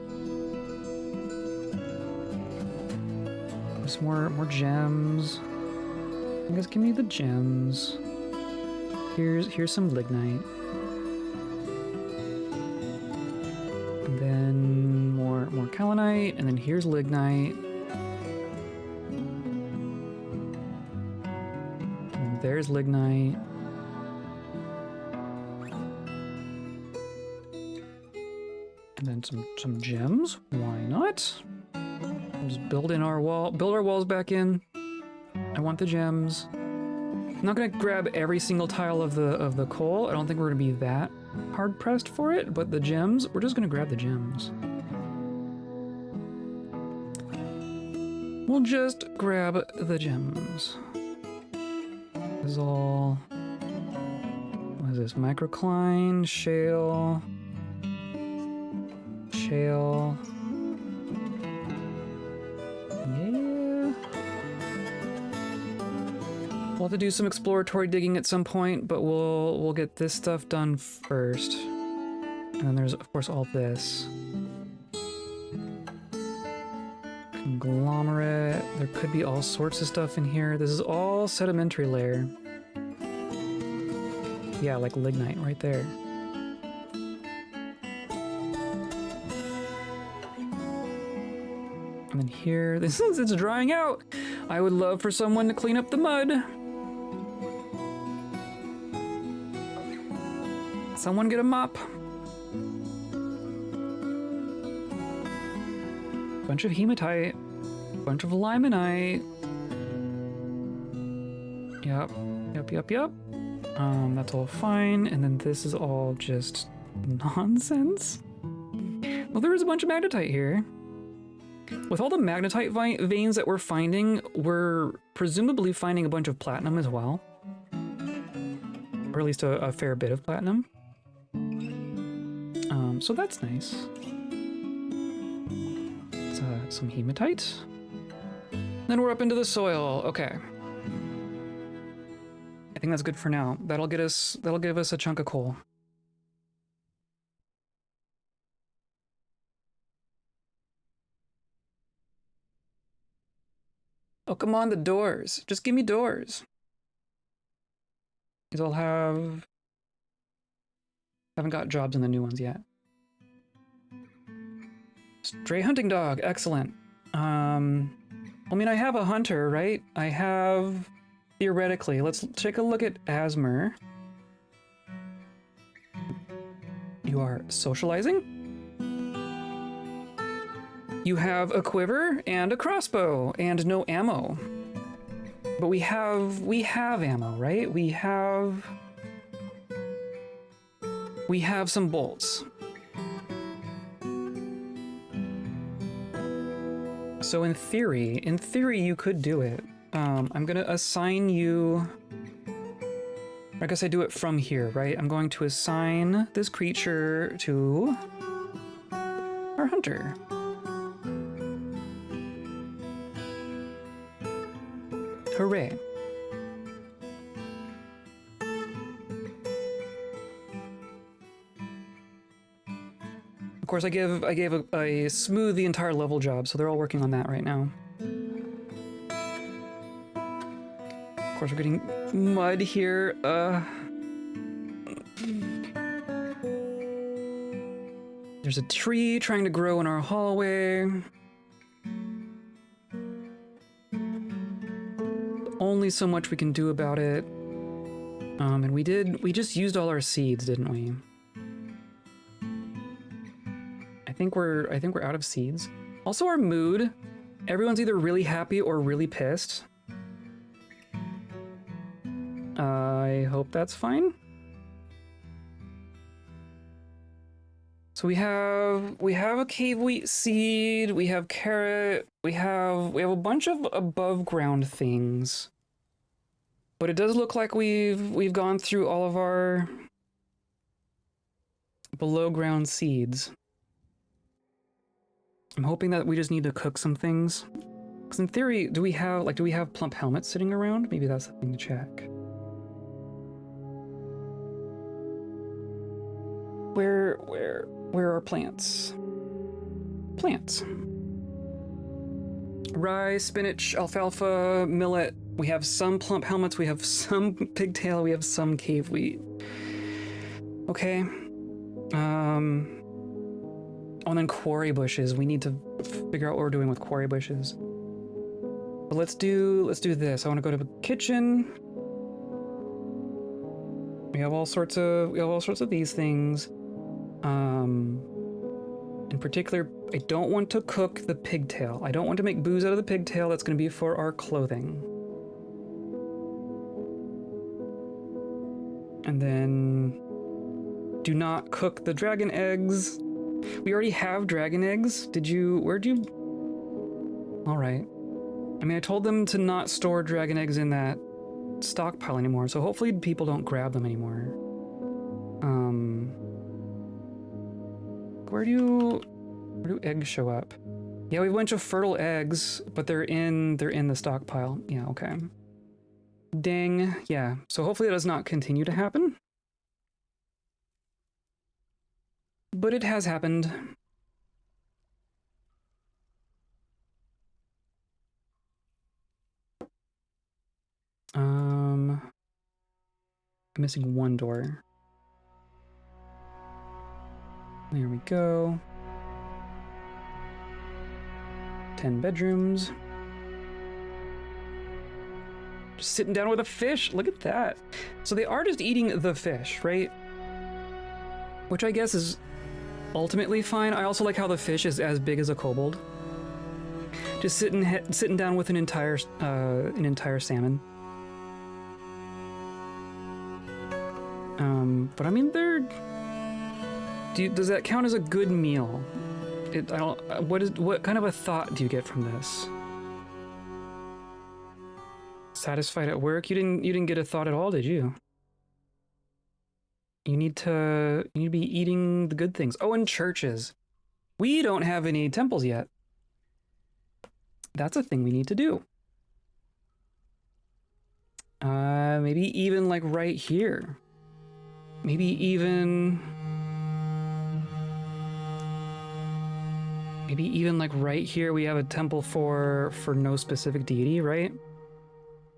There's more gems. I guess give me the gems. Here's some lignite. And then more kaolinite, and then here's lignite. And there's lignite. And then some gems. Why not? Just build our walls back in. I want the gems. I'm not gonna grab every single tile of the coal. I don't think we're gonna be that hard pressed for it, but the gems, we're just gonna grab the gems. We'll just grab the gems. This is all. What is this? Microcline, shale. Shale. We'll have to do some exploratory digging at some point, but we'll get this stuff done first. And then there's, of course, all this. Conglomerate. There could be all sorts of stuff in here. This is all sedimentary layer. Yeah, like lignite right there. And then here, it's drying out. I would love for someone to clean up the mud. Someone get a mop. Bunch of hematite. Bunch of limonite. Yep. That's all fine. And then this is all just nonsense. Well, there is a bunch of magnetite here. With all the magnetite veins that we're finding, we're presumably finding a bunch of platinum as well. Or at least a fair bit of platinum. So that's nice. Some hematite. Then we're up into the soil. Okay. I think that's good for now. That'll give us a chunk of coal. Oh, come on, the doors. Just give me doors. Because haven't got jobs in the new ones yet. Stray hunting dog, excellent. I mean, I have a hunter, right? I have, theoretically, let's take a look at Asmer. You are socializing. You have a quiver and a crossbow and no ammo. But we have ammo, right? We have some bolts. So in theory, you could do it. I'm gonna assign you. I guess I do it from here, right? I'm going to assign this creature to our hunter. Hooray. Of course, I gave a smooth the entire level job, so they're all working on that right now. course, we're getting mud here. There's a tree trying to grow in our hallway. Only so much we can do about it. And we just used all our seeds, didn't we? I think we're out of seeds. Also our mood. Everyone's either really happy or really pissed. I hope that's fine. So we have a cave wheat seed, we have carrot, we have a bunch of above ground things. But it does look like we've gone through all of our below ground seeds. I'm hoping that we just need to cook some things. Because in theory, do we have plump helmets sitting around? Maybe that's the thing to check. Where are plants? Plants. Rye, spinach, alfalfa, millet. We have some plump helmets, we have some pigtail, we have some cave wheat. Okay. Oh, and then quarry bushes. We need to figure out what we're doing with quarry bushes. But let's do this. I want to go to the kitchen. We have all sorts of these things. In particular, I don't want to cook the pigtail. I don't want to make booze out of the pigtail. That's going to be for our clothing. And then do not cook the dragon eggs. We already have dragon eggs. Where'd you? All right. I mean, I told them to not store dragon eggs in that stockpile anymore, so hopefully people don't grab them anymore. Where do eggs show up? Yeah, we have a bunch of fertile eggs, but they're in the stockpile. Yeah, okay. Dang, yeah. So hopefully that does not continue to happen. But it has happened. I'm missing one door. There we go. 10 bedrooms. Just sitting down with a fish. Look at that. So they are just eating the fish, right? Which I guess is ultimately fine. I also like how the fish is as big as a kobold. Just sitting down with an entire salmon. But I mean, does that count as a good meal? What kind of a thought do you get from this? Satisfied at work? You didn't get a thought at all, did you? You need to be eating the good things. Oh, and churches. We don't have any temples yet. That's a thing we need to do. Maybe even like right here. Maybe even like right here we have a temple for no specific deity, right?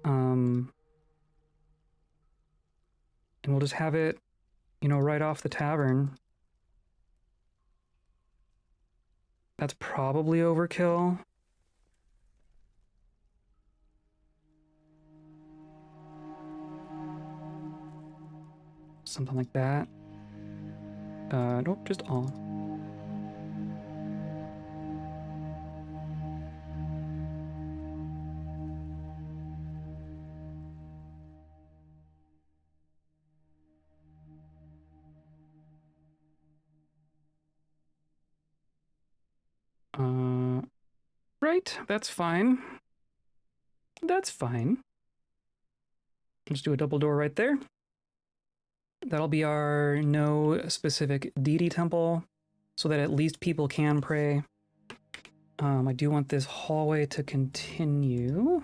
And we'll just have it, right off the tavern. That's probably overkill. Something like that. Nope, just all. Right, that's fine. That's fine. Let's do a double door right there. That'll be our no specific deity temple, so that at least people can pray. I do want this hallway to continue.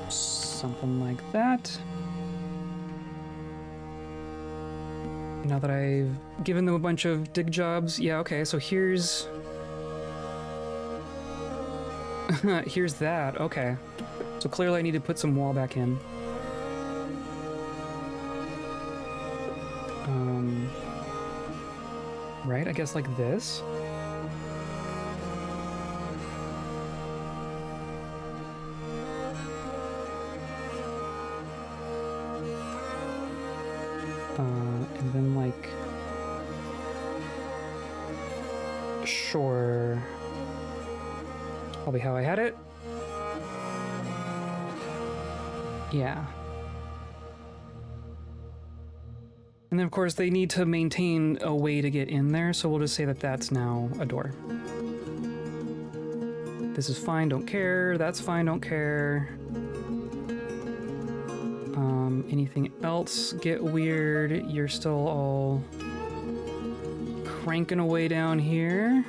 Something like that. Now that I've given them a bunch of dig jobs. Yeah, okay, so here's... here's that, okay. So clearly I need to put some wall back in. Right, I guess like this. And then like... Sure. Probably how I had it. Yeah. And then of course they need to maintain a way to get in there, so we'll just say that that's now a door. This is fine, don't care. That's fine, don't care. Anything else get weird? You're still all cranking away down here.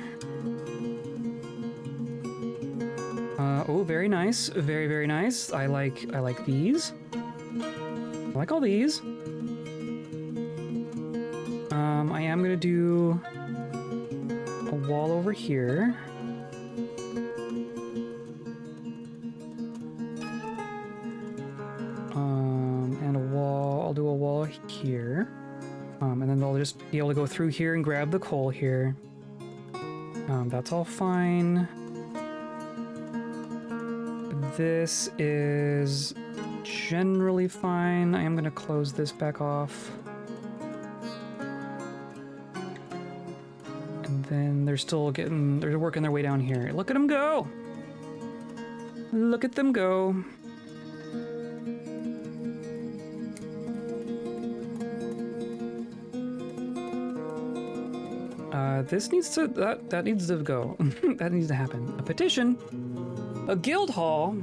Oh, very nice. Very, very nice. I like these. I like all these. I am gonna do a wall over here. And a wall, I'll do a wall here. And then they'll just be able to go through here and grab the coal here. That's all fine. This is generally fine. I am gonna close this back off. And then they're still they're working their way down here. Look at them go! Look at them go. This needs to, that needs to go. That needs to happen. A petition. A guild hall.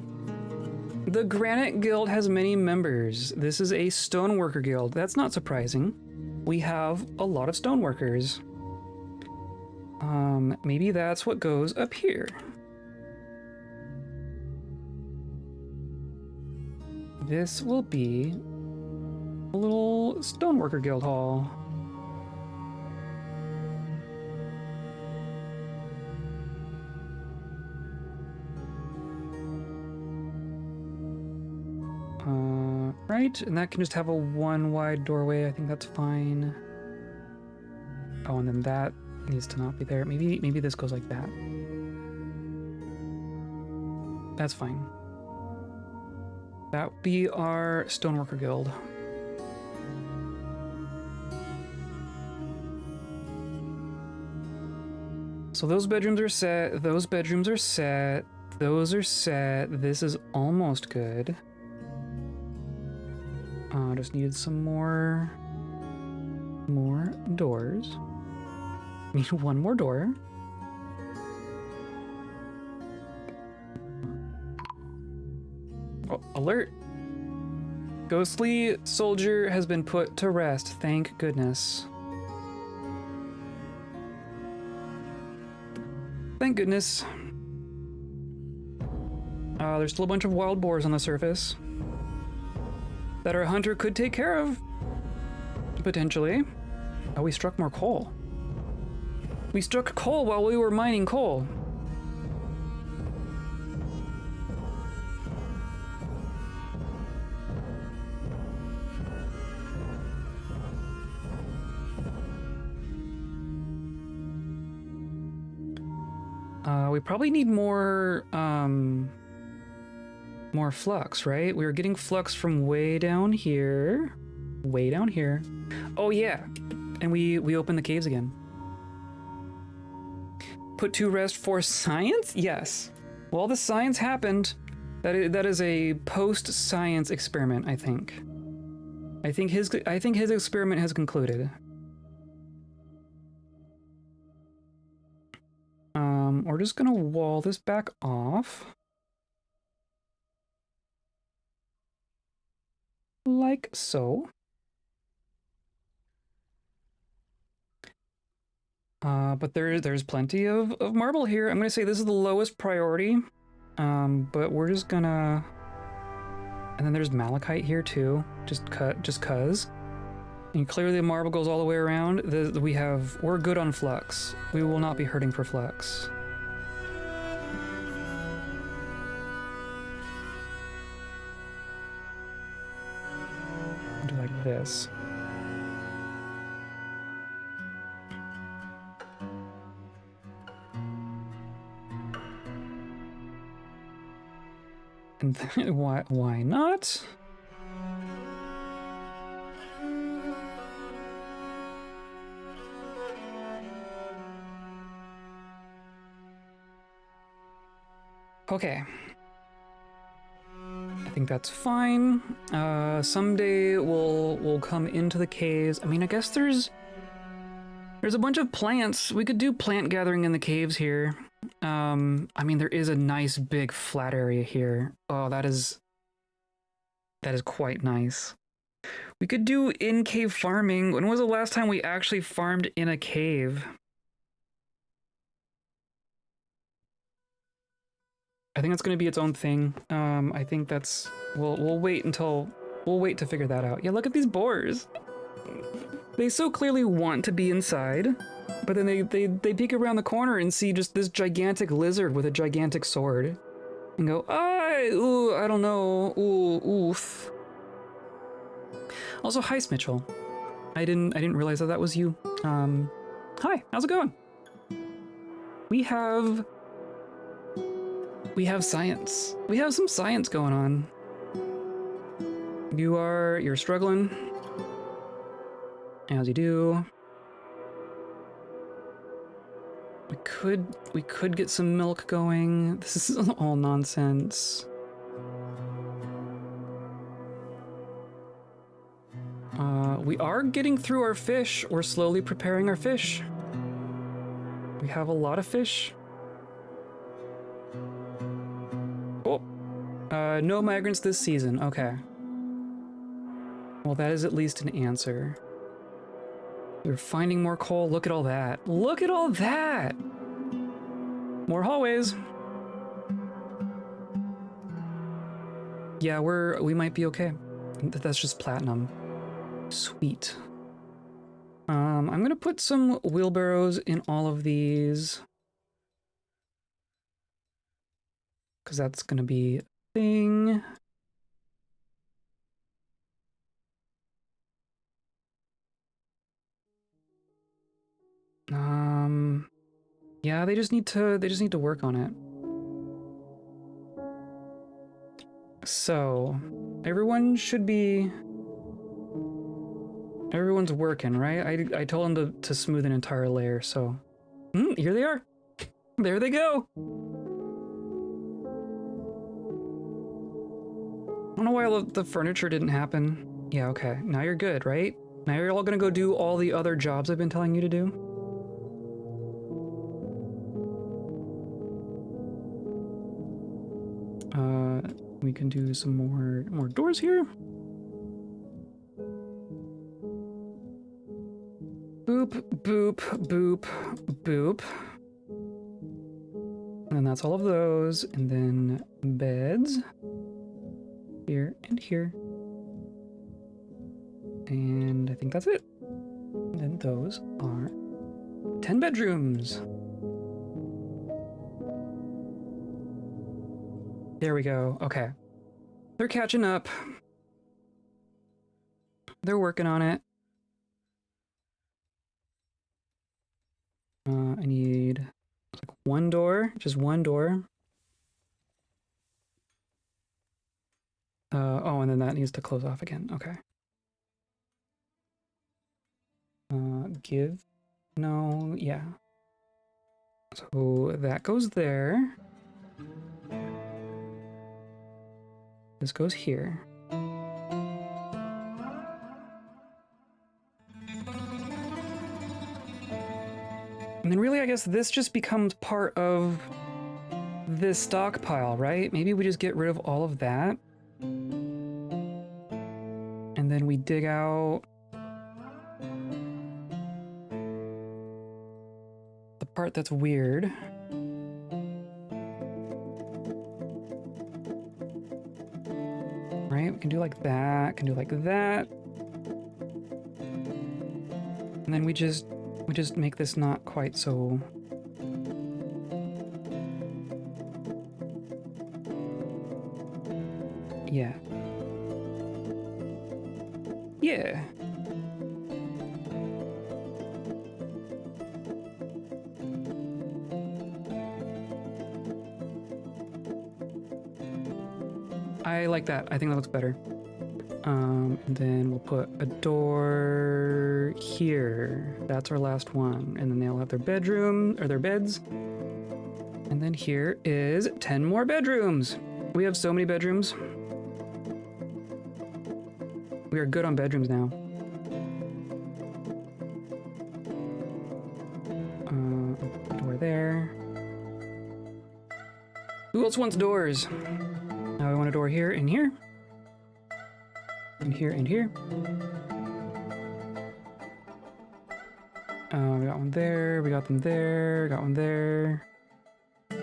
The Granite Guild has many members. This is a stoneworker guild. That's not surprising. We have a lot of stoneworkers. Maybe that's what goes up here. This will be a little stoneworker guild hall. Right, and that can just have a one wide doorway. I think that's fine. Oh, and then that needs to not be there. Maybe this goes like that. That's fine. That would be our stoneworker guild. So those bedrooms are set. Those bedrooms are set. Those are set. This is almost good. Just needed some more doors. Need one more door. Oh, alert! Ghastly soldier has been put to rest. Thank goodness. Thank goodness. There's still a bunch of wild boars on the surface that our hunter could take care of, potentially. Oh, we struck more coal. We struck coal while we were mining coal. We probably need more flux, right? We were getting flux from way down here. Way down here. Oh yeah, and we opened the caves again. Put to rest for science? Yes. Well, the science happened. That is a post-science experiment, I think. I think his experiment has concluded. We're just gonna wall this back off. Like so. But there's plenty of marble here. I'm gonna say this is the lowest priority. But we're just gonna... And then there's malachite here too. Just cuz. And clear the marble goes all the way around. We're good on flux. We will not be hurting for flux. Do like this. And then, why not? Okay. I think that's fine. Someday we'll come into the caves. I mean, I guess there's a bunch of plants. We could do plant gathering in the caves here. I mean, there is a nice big flat area here. Oh, that is quite nice. We could do in-cave farming. When was the last time we actually farmed in a cave? I think that's going to be its own thing. I think that's... We'll wait to figure that out. Yeah, look at these boars. They so clearly want to be inside, but then they peek around the corner and see just this gigantic lizard with a gigantic sword. And go, ooh, I don't know, ooh, oof. Also, hi, Smitchell. I didn't realize that was you. Hi, how's it going? We have science. We have some science going on. You're struggling. As you do. We could get some milk going. This is all nonsense. We are getting through our fish. We're slowly preparing our fish. We have a lot of fish. Oh, no migrants this season. Okay. Well, that is at least an answer. We're finding more coal. Look at all that. Look at all that! More hallways. Yeah, we might be okay. That's just platinum. Sweet. I'm gonna put some wheelbarrows in all of these. Because that's gonna be a thing. Yeah, they just need to work on it. So, everyone's working, right? I told them to smooth an entire layer, so... here they are! There they go! I don't know why the furniture didn't happen. Yeah, okay. Now you're good, right? Now you're all gonna go do all the other jobs I've been telling you to do? We can do some more doors here. Boop, boop, boop, boop. And that's all of those. And then beds. Here and here. And I think that's it. And then those are 10 bedrooms. There we go. Okay. They're catching up. They're working on it. I need like one door, just one door. Oh, and then that needs to close off again. Okay. Give. No, yeah. So that goes there. This goes here. And then really, I guess this just becomes part of this stockpile, right? Maybe we just get rid of all of that. And then we dig out the part that's weird. Right? We can do like that, can do like that. And then we just make this not quite so... Yeah. Yeah. I like that. I think that looks better. And then we'll put a door here. That's our last one. And then they'll have their bedroom, or their beds. And then here is 10 more bedrooms. We have so many bedrooms. We are good on bedrooms now. Door there. Who else wants doors? Now we want a door here and here. And here and here. We got one there, we got them there, we got one there. I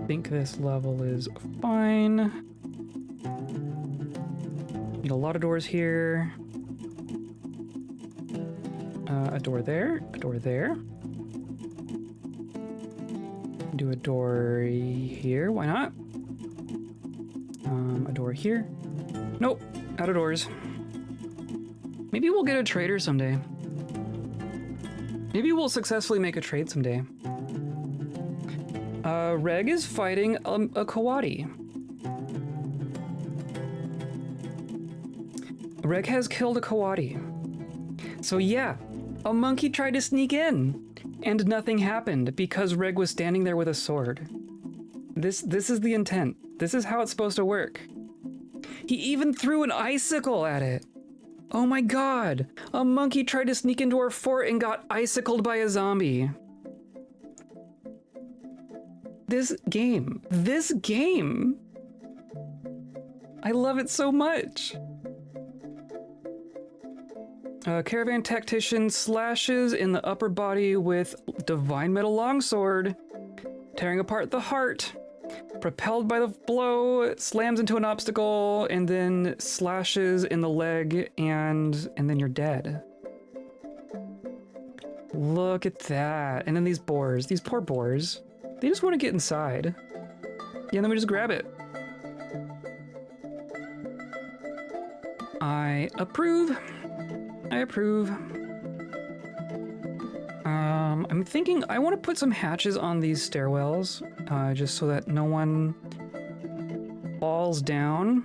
think this level is fine. Need a lot of doors here. A door there, a door there. Do a door here, why not? A door here. Nope, out of doors. Maybe we'll get a trader someday. Maybe we'll successfully make a trade someday. Reg is fighting a Kawadi. Reg has killed a Kawadi. So yeah, a monkey tried to sneak in, and nothing happened because Reg was standing there with a sword. This is the intent. This is how it's supposed to work. He even threw an icicle at it. Oh my god! A monkey tried to sneak into our fort and got icicled by a zombie. This game. I love it so much. Caravan tactician slashes in the upper body with divine metal longsword, tearing apart the heart. Propelled by the blow, slams into an obstacle, and then slashes in the leg, and then you're dead. Look at that. And then these boars, these poor boars, they just want to get inside. Yeah, and then we just grab it. I approve. I approve. I'm thinking I want to put some hatches on these stairwells, just so that no one falls down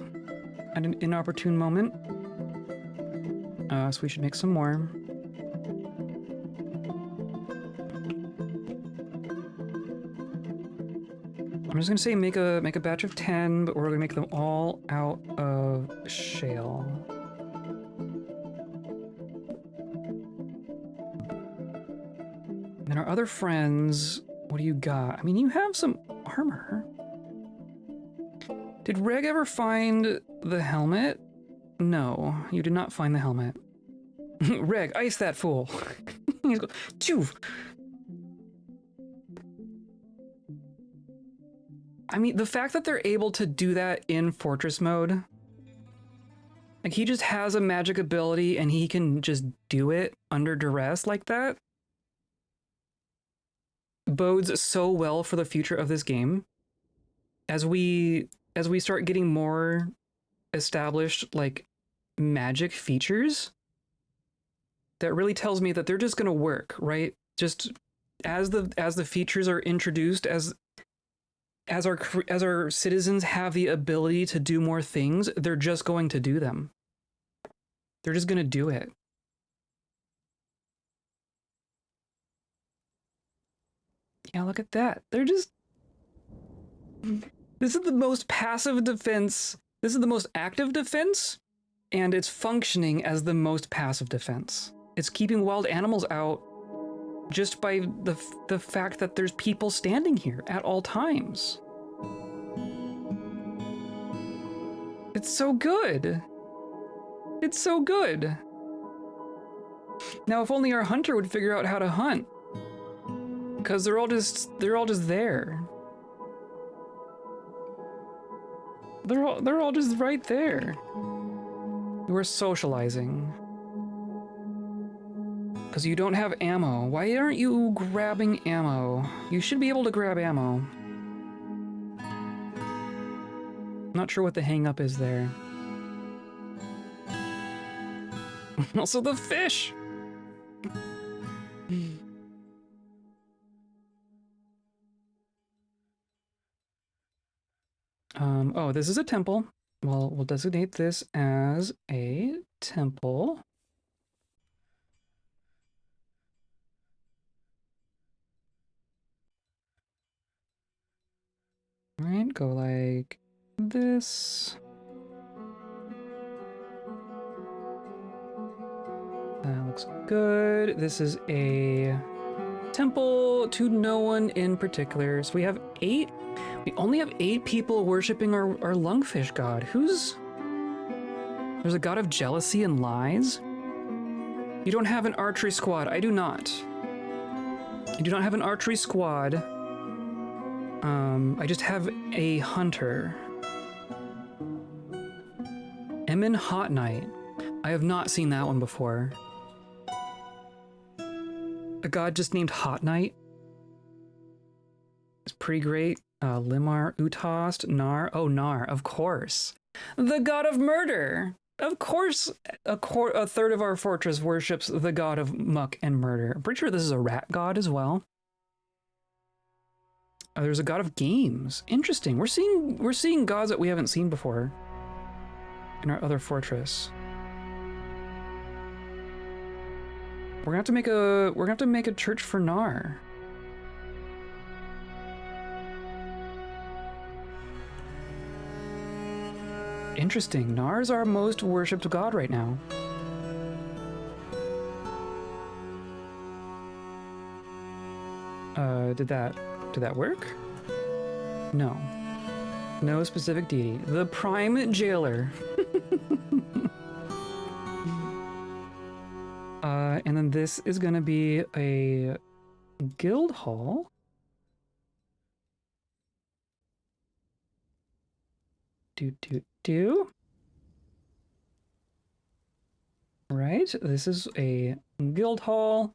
at an inopportune moment. So we should make some more. I'm just gonna say make a batch of 10, but we're gonna make them all out of shale. And our other friends, what do you got? I mean, you have some armor. Did Reg ever find the helmet? No, you did not find the helmet. Reg, ice that fool. He's going, Choo. I mean, the fact that they're able to do that in Fortress mode, like he just has a magic ability and he can just do it under duress like that, bodes so well for the future of this game. As we start getting more established like magic features, that really tells me that they're just going to work, right? Just as the features are introduced, as our citizens have the ability to do more things, they're just going to do them. They're just going to do it. Yeah, look at that. They're just... This is the most passive defense. This is the most active defense, and it's functioning as the most passive defense. It's keeping wild animals out just by the fact that there's people standing here at all times. It's so good. It's so good. Now, if only our hunter would figure out how to hunt. Because they're all just there. They're all just right there. We're socializing. Because you don't have ammo. Why aren't you grabbing ammo? You should be able to grab ammo. Not sure what the hang up is there. Also the fish! Oh, this is a temple. Well, we'll designate this as a temple. All right, go like this. That looks good. This is a temple to no one in particular. So we have 8. We only have 8 people worshiping our lungfish god. There's a god of jealousy and lies. You don't have an archery squad. I do not. I do not have an archery squad. I just have a hunter. Emin Hot Knight. I have not seen that one before. A god just named Hot Knight. It's pretty great. Limar, Utost, Nar. Oh, Nar, of course. The god of murder. Of course, a third of our fortress worships the god of muck and murder. I'm pretty sure this is a rat god as well. There's a god of games. Interesting. We're seeing gods that we haven't seen before in our other fortress. We're gonna have to make a church for Nar. Interesting. Nar is our most worshipped god right now. Did that work? No. No specific deity. The prime jailer. And then this is gonna be a guild hall. Right, this is a guild hall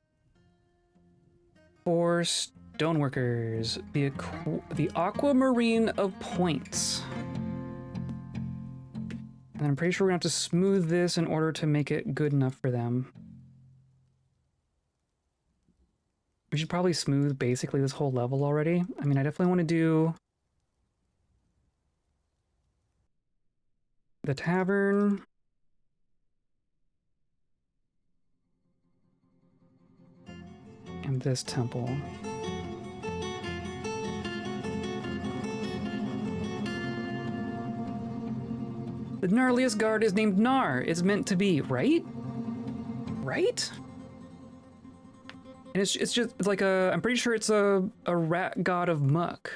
for stoneworkers. The aquamarine of points. And I'm pretty sure we're gonna have to smooth this in order to make it good enough for them. We should probably smooth basically this whole level already. I mean, I definitely want to do the tavern. And this temple. The gnarliest guard is named Nar. It's meant to be, right? Right? And it's like I'm pretty sure it's a rat god of muck.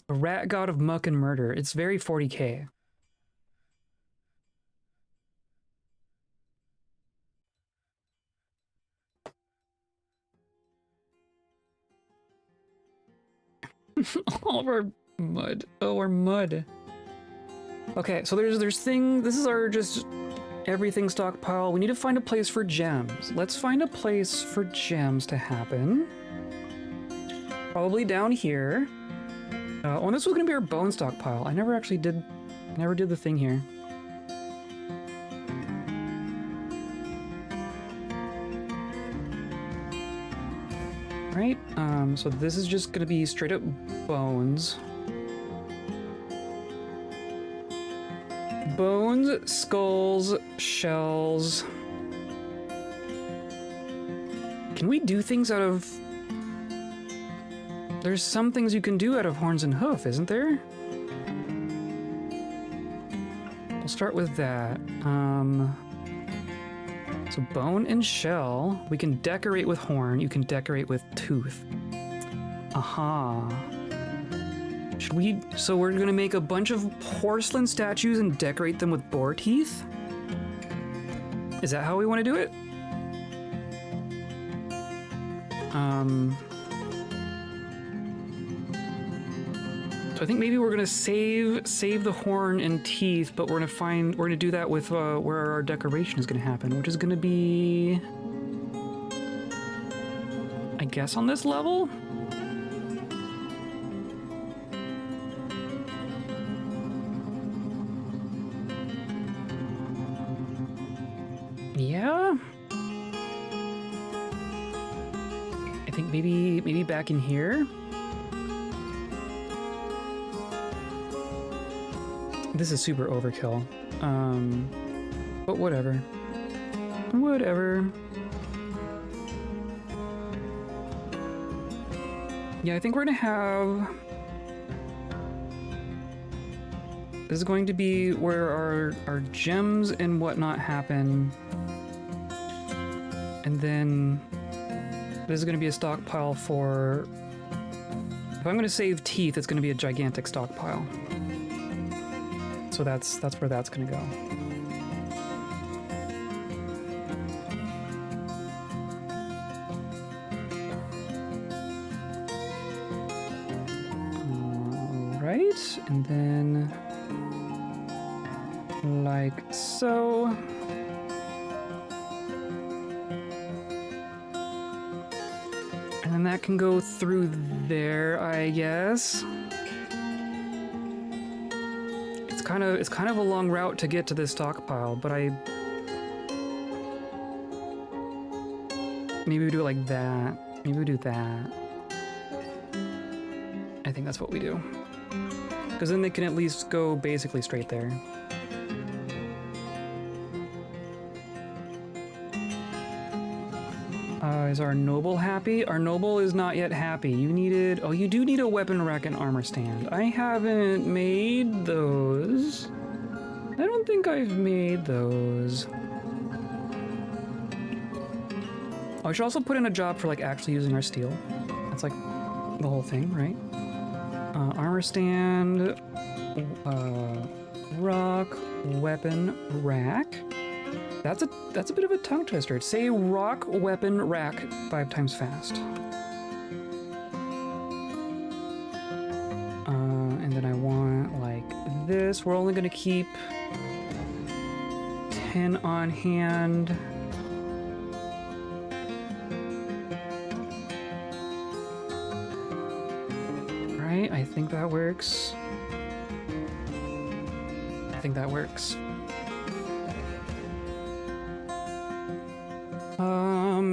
A rat god of muck and murder. It's very 40k. All of our mud. Oh, our mud. Okay, so there's thing. This is our just everything stockpile. We need to find a place for gems. Let's find a place for gems to happen. Probably down here. Oh, and this was gonna be our bone stockpile. I never did the thing here. Right, so this is just gonna be straight up bones. Bones, skulls, shells. Can we do things out of... There's some things you can do out of horns and hoof, isn't there? We'll start with that. So bone and shell. We can decorate with horn. You can decorate with tooth. Aha. Should we... So we're gonna make a bunch of porcelain statues and decorate them with boar teeth? Is that how we want to do it? So I think maybe we're gonna save the horn and teeth, but we're gonna do that with where our decoration is gonna happen, which is gonna be guess on this level? Yeah? I think maybe back in here? This is super overkill. But whatever. Whatever. Yeah, I think we're gonna have... This is going to be where our gems and whatnot happen. And then this is gonna be a stockpile for... If I'm gonna save teeth, it's gonna be a gigantic stockpile. So that's where that's gonna go. Alright, and then like so. And then that can go through there, I guess. It's kind of a long route to get to this stockpile, but maybe we do it like that. Maybe we do that. I think that's what we do. Because then they can at least go basically straight there. Is our noble happy? Our noble is not yet happy. You needed... Oh, you do need a weapon rack and armor stand. I haven't made those. I don't think I've made those. Oh, I should also put in a job for, like, actually using our steel. That's, like, the whole thing, right? Armor stand, rock, weapon rack. That's a bit of a tongue twister. Say rock, weapon, rack 5 times fast. And then I want, like, this. We're only gonna keep 10 on hand. Right, I think that works. I think that works.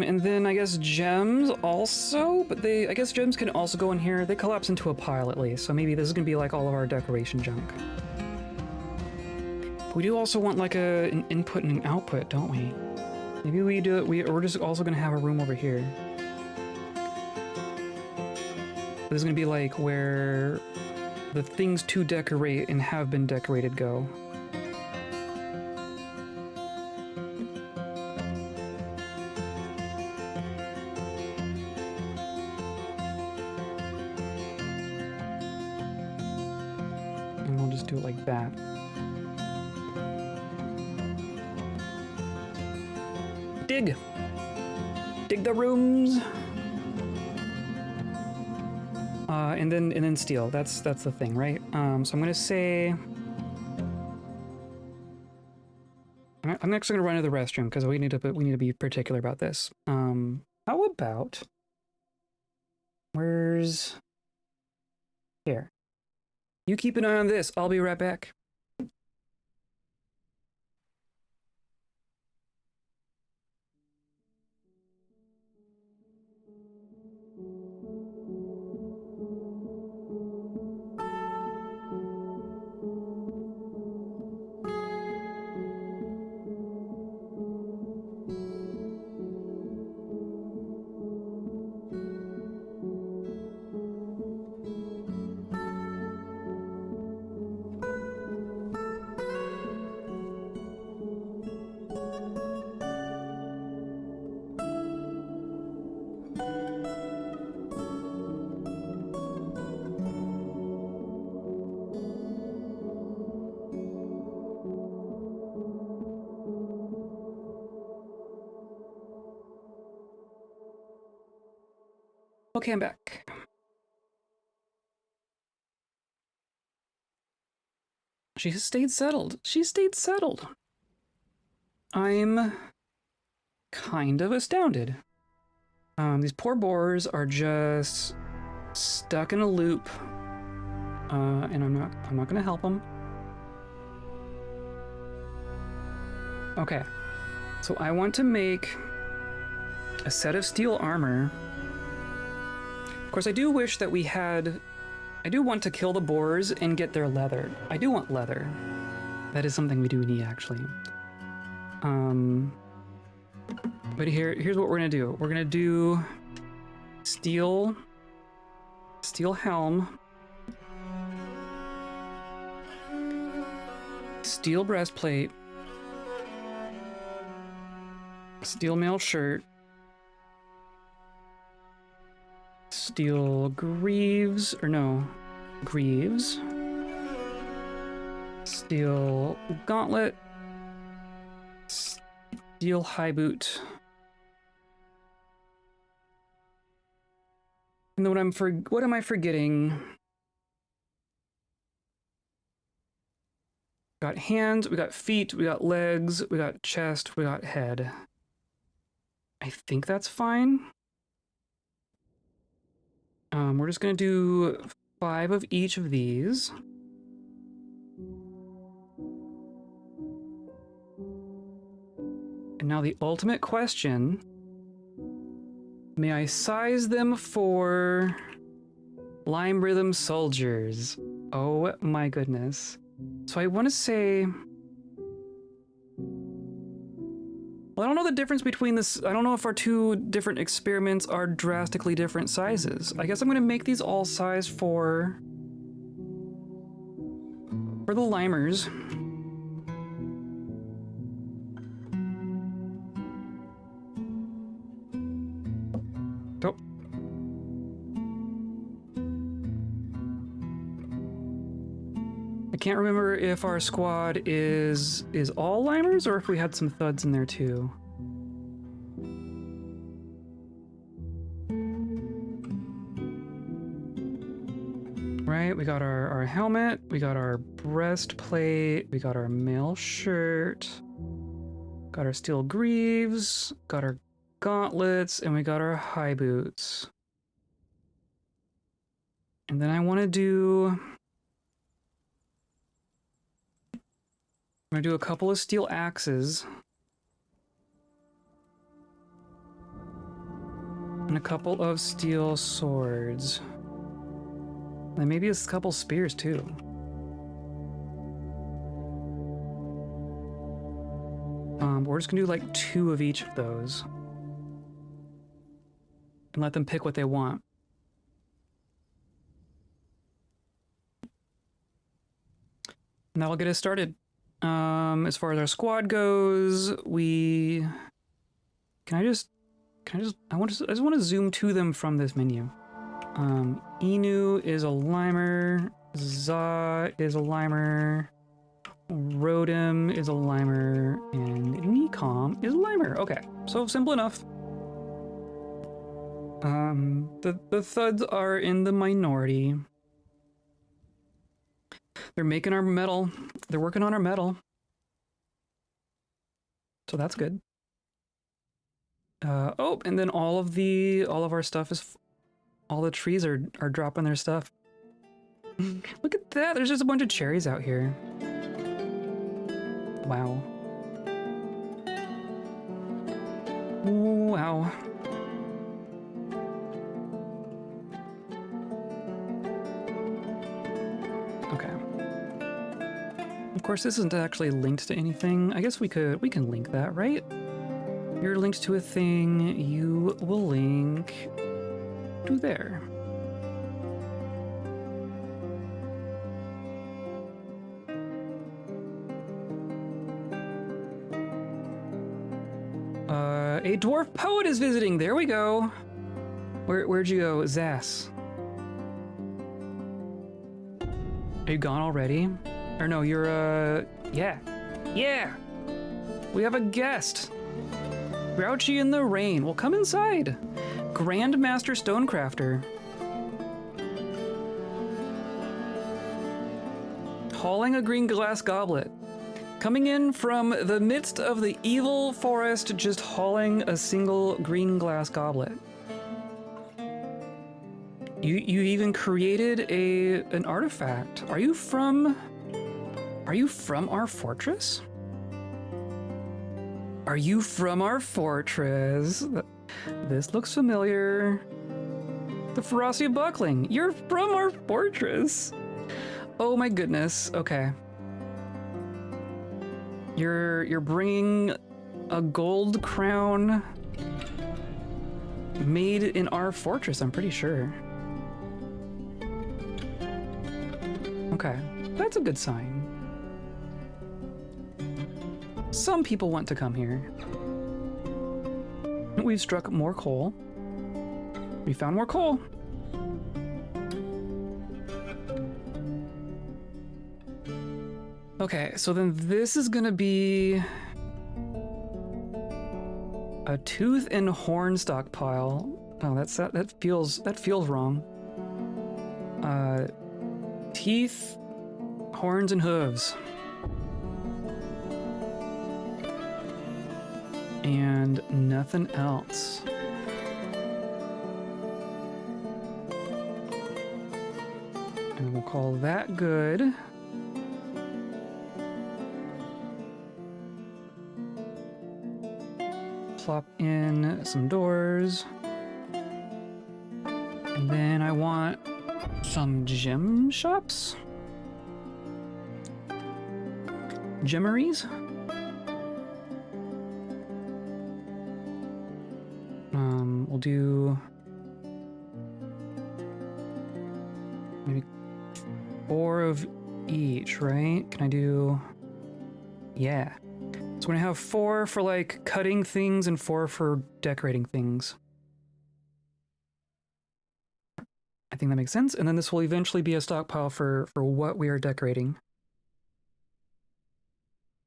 And then I guess gems also, but I guess gems can also go in here. They collapse into a pile at least, so maybe this is gonna be like all of our decoration junk. But we do also want like an input and an output, don't we? Maybe we do it, we're just also gonna have a room over here. This is gonna be like where the things to decorate and have been decorated go. Do it like that. Dig! Dig the rooms! And then steel. That's the thing, right? So I'm gonna say... I'm actually gonna run to the restroom because we need to be particular about this. How about... Where's... Here. You keep an eye on this. I'll be right back. Okay, I'm back. She has stayed settled. She stayed settled. I'm kind of astounded. These poor boars are just stuck in a loop, and I'm not gonna help them. Okay, so I want to make a set of steel armor. Of course, I do wish that we had. I do want to kill the boars and get their leather. I do want leather. That is something we do need, actually. But here's what we're gonna do. We're gonna do steel helm, steel breastplate, steel mail shirt, steel greaves, steel gauntlet, steel high boot. And then what am I forgetting? We got hands, we got feet, we got legs, we got chest, we got head. I think that's fine. We're just gonna do 5 of each of these. And now the ultimate question. May I size them for Lime Rhythm soldiers? Oh my goodness. So I want to say... Well, I don't know the difference between this. I don't know if our 2 different experiments are drastically different sizes. I guess I'm going to make these all sized for the limers. Oh. I can't remember if our squad is all limers or if we had some thuds in there too. Right, we got our helmet, we got our breastplate, we got our mail shirt, got our steel greaves, got our gauntlets, and we got our high boots. And then I'm gonna do a couple of steel axes. And a couple of steel swords. And maybe a couple spears too. We're just gonna do like 2 of each of those. And let them pick what they want. And that'll get us started. As far as our squad goes, I just want to zoom to them from this menu. Inu is a limer, Za is a limer, Rodim is a limer, and Nikom is a limer. Okay, so simple enough. The thuds are in the minority. They're making our metal. They're working on our metal. So that's good. Oh, and then all of our stuff is, all the trees are dropping their stuff. Look at that, there's just a bunch of cherries out here. Wow. Wow. Okay. Of course, this isn't actually linked to anything. I guess we can link that, right? You're linked to a thing, you will link to there. A dwarf poet is visiting. There we go. Where'd you go, Zass? Are you gone already? Or no, you're yeah. We have a guest. Grouchy in the rain. Well, come inside. Grandmaster Stonecrafter. Hauling a green glass goblet. Coming in from the midst of the evil forest, just hauling a single green glass goblet. You even created an artifact. Are you from our fortress? Are you from our fortress? This looks familiar. The ferocity of buckling. You're from our fortress. Oh my goodness. Okay. You're bringing a gold crown made in our fortress, I'm pretty sure. Okay, that's a good sign. Some people want to come here. We've struck more coal. We found more coal. Okay, so then this is gonna be a tooth and horn stockpile. Oh, that feels wrong. Teeth, horns, and hooves. And nothing else. And we'll call that good. Plop in some doors. And then I want some gem shops. Gemmeries. We'll do maybe 4 of each, right? Can I do? Yeah. So we're gonna have 4 for like cutting things and 4 for decorating things. I think that makes sense. And then this will eventually be a stockpile for what we are decorating.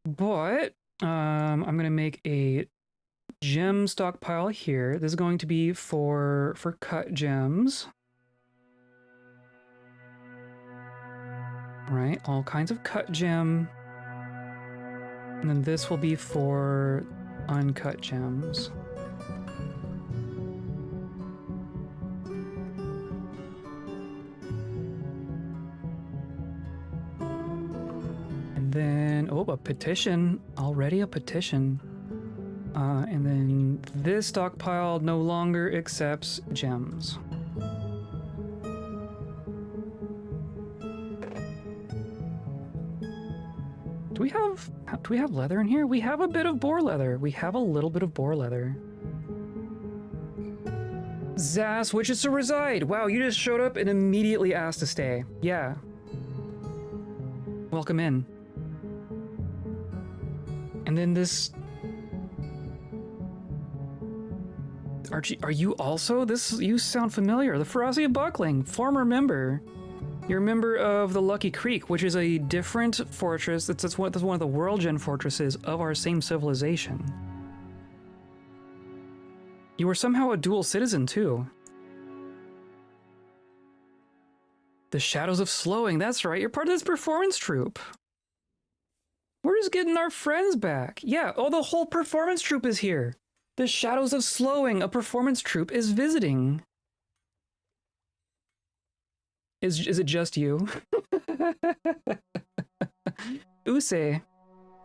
But I'm gonna make a gem stockpile here. This is going to be for cut gems. Right, all kinds of cut gem. And then this will be for uncut gems. And then, oh, a petition. Already a petition. And then this stockpile no longer accepts gems. Do we have leather in here? We have a bit of boar leather. We have a little bit of boar leather. Zas wishes to reside. Wow, you just showed up and immediately asked to stay. Yeah. Welcome in. And then this... Archie, are you also? You sound familiar. The Ferocity of Buckling, former member. You're a member of the Lucky Creek, which is a different fortress. That's one of the World Gen fortresses of our same civilization. You were somehow a dual citizen, too. The Shadows of Slowing, that's right. You're part of this performance troupe. We're just getting our friends back. Yeah, oh, the whole performance troupe is here. The Shadows of Slowing, a performance troupe, is visiting. Is it just you? Use, the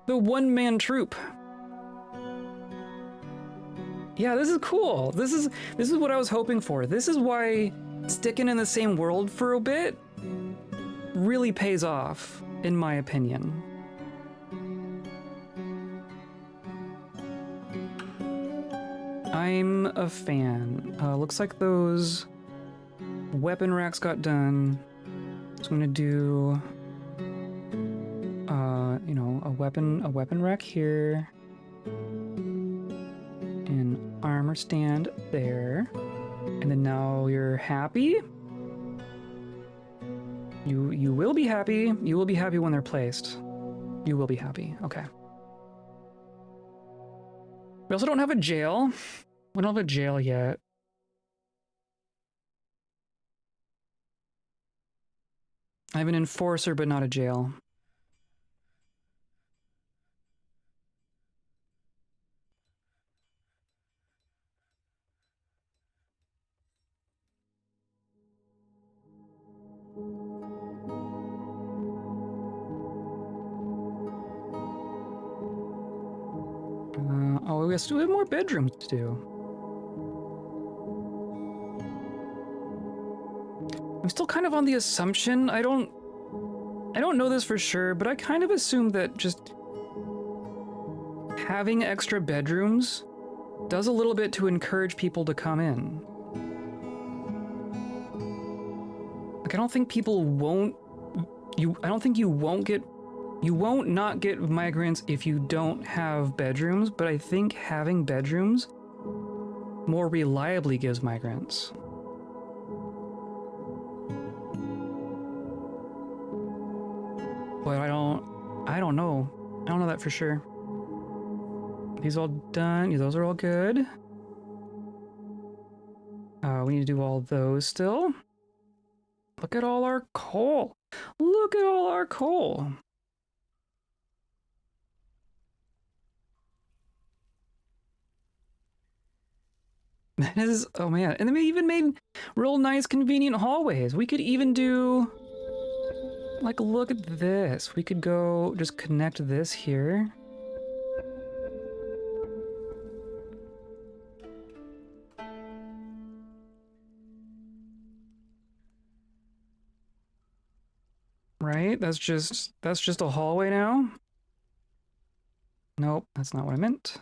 one-man troupe. Yeah, this is cool. This is what I was hoping for. This is why sticking in the same world for a bit really pays off, in my opinion. I'm a fan. Looks like those weapon racks got done. So I'm gonna do, you know, a weapon rack here, an armor stand there, and then now you're happy. You will be happy. You will be happy when they're placed. You will be happy. Okay. We also don't have a jail. We don't have a jail yet. I have an enforcer, but not a jail. Oh, we still have more bedrooms to do. I'm still kind of on the assumption, I don't know this for sure, but I kind of assume that just having extra bedrooms does a little bit to encourage people to come in. Like, I don't think people won't, I don't think you won't not get migrants if you don't have bedrooms, but I think having bedrooms more reliably gives migrants. But I don't know. I don't know that for sure. These all done. Yeah, those are all good. We need to do all those still. Look at all our coal. Look at all our coal. That is, oh man. And then we even made real nice, convenient hallways. We could even do, like, look at this. We could go just connect this here. Right? That's just a hallway now. Nope, that's not what I meant.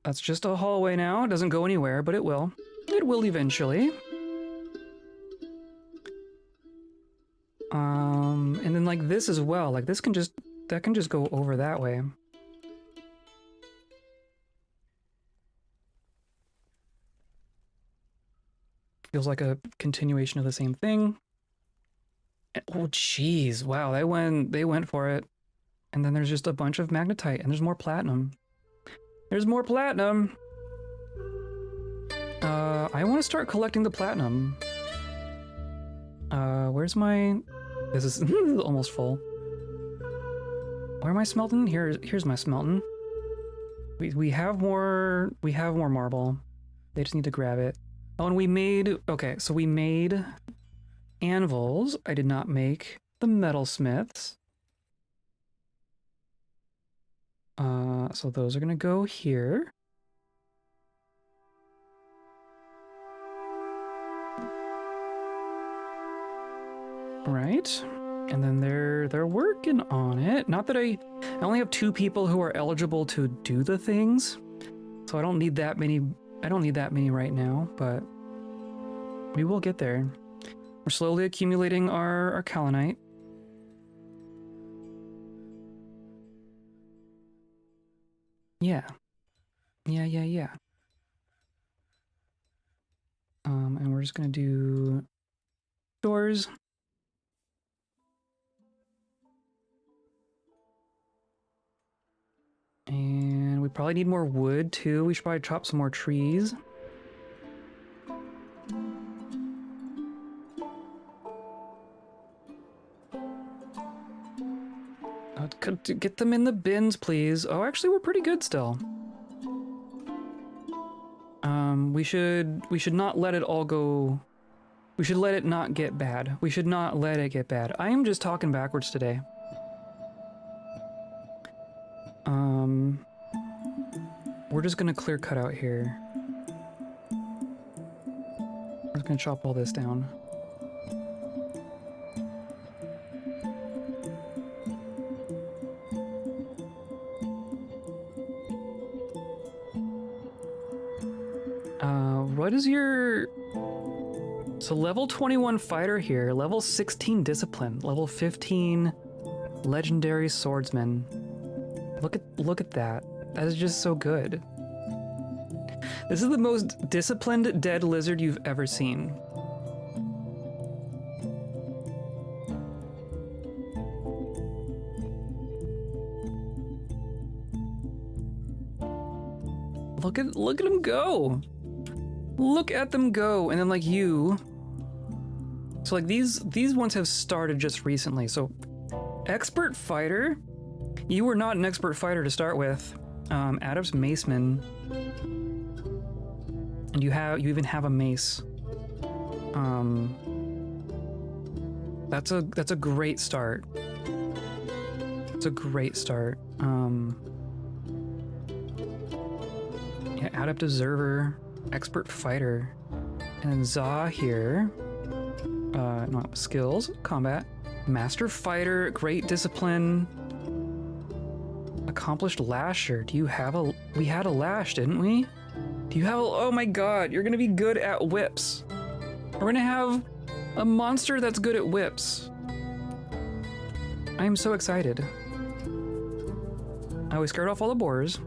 That's just a hallway now. It doesn't go anywhere, but it will. It will eventually. And then like this as well. Like this can just, that can just go over that way. Feels like a continuation of the same thing. Oh, jeez. Wow, they went for it. And then there's just a bunch of magnetite, and there's more platinum. There's more platinum. I want to start collecting the platinum. Where's my... This is almost full. Where am I smelting? Here's my smelting. We have more marble. They just need to grab it. Oh, and we made... Okay, so we made anvils. I did not make the metalsmiths. So those are gonna go here. Right, and then they're working on it. Not that I only have 2 people who are eligible to do the things, so I don't need that many. I don't need that many right now, but we will get there. We're slowly accumulating our kaolinite. Yeah. And we're just gonna do doors. And we probably need more wood too. We should probably chop some more trees. Get them in the bins, please. Oh, actually, we're pretty good still. We should not let it all go. We should let it not get bad. We should not let it get bad. I am just talking backwards today. We're just gonna clear cut out here. We're just gonna chop all this down. What is your... So level 21 fighter here, level 16 discipline, level 15 legendary swordsman. Look at that. That is just so good. This is the most disciplined dead lizard you've ever seen. Look at him go. Look at them go. And then like you. So like these ones have started just recently. So expert fighter. You were not an expert fighter to start with. Adam's maceman. And you even have a mace. That's a great start. a great start. Yeah, adept observer, expert fighter, and then Za here. No, skills, combat, master fighter, great discipline, accomplished lasher. Do you have a? We had a lash, didn't we? Do you have a? Oh my god, you're gonna be good at whips. We're gonna have a monster that's good at whips. I am so excited. Oh, we scared off all the boars.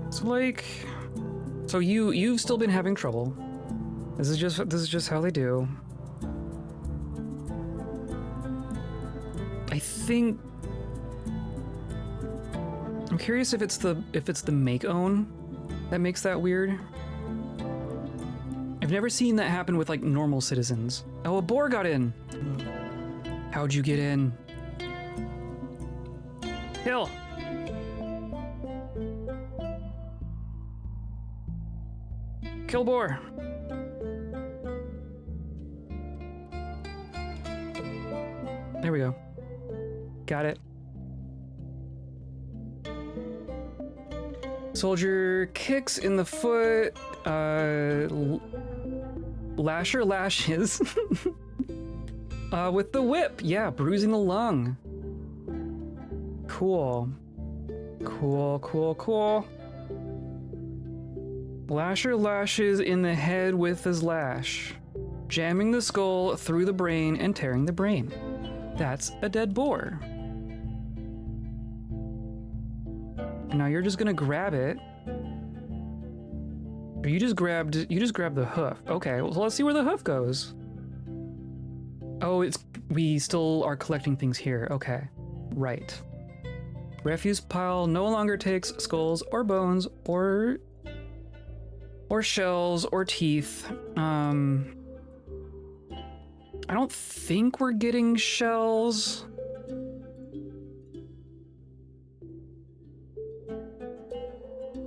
So like, so you've still been having trouble. This is just how they do. I think I'm curious if it's the make own that makes that weird. I've never seen that happen with like normal citizens. Oh, a boar got in. How'd you get in? Kill. Kill boar. There we go. Got it. Soldier kicks in the foot. Lasher lashes. With the whip. Yeah, bruising the lung. Cool. Cool. Lasher lashes in the head with his lash, jamming the skull through the brain and tearing the brain. That's a dead boar. And now you're just gonna grab it. Or you just grabbed the hoof. Okay, well, let's see where the hoof goes. Oh, we still are collecting things here. Okay, right. Refuse pile no longer takes skulls or bones or shells or teeth. I don't think we're getting shells.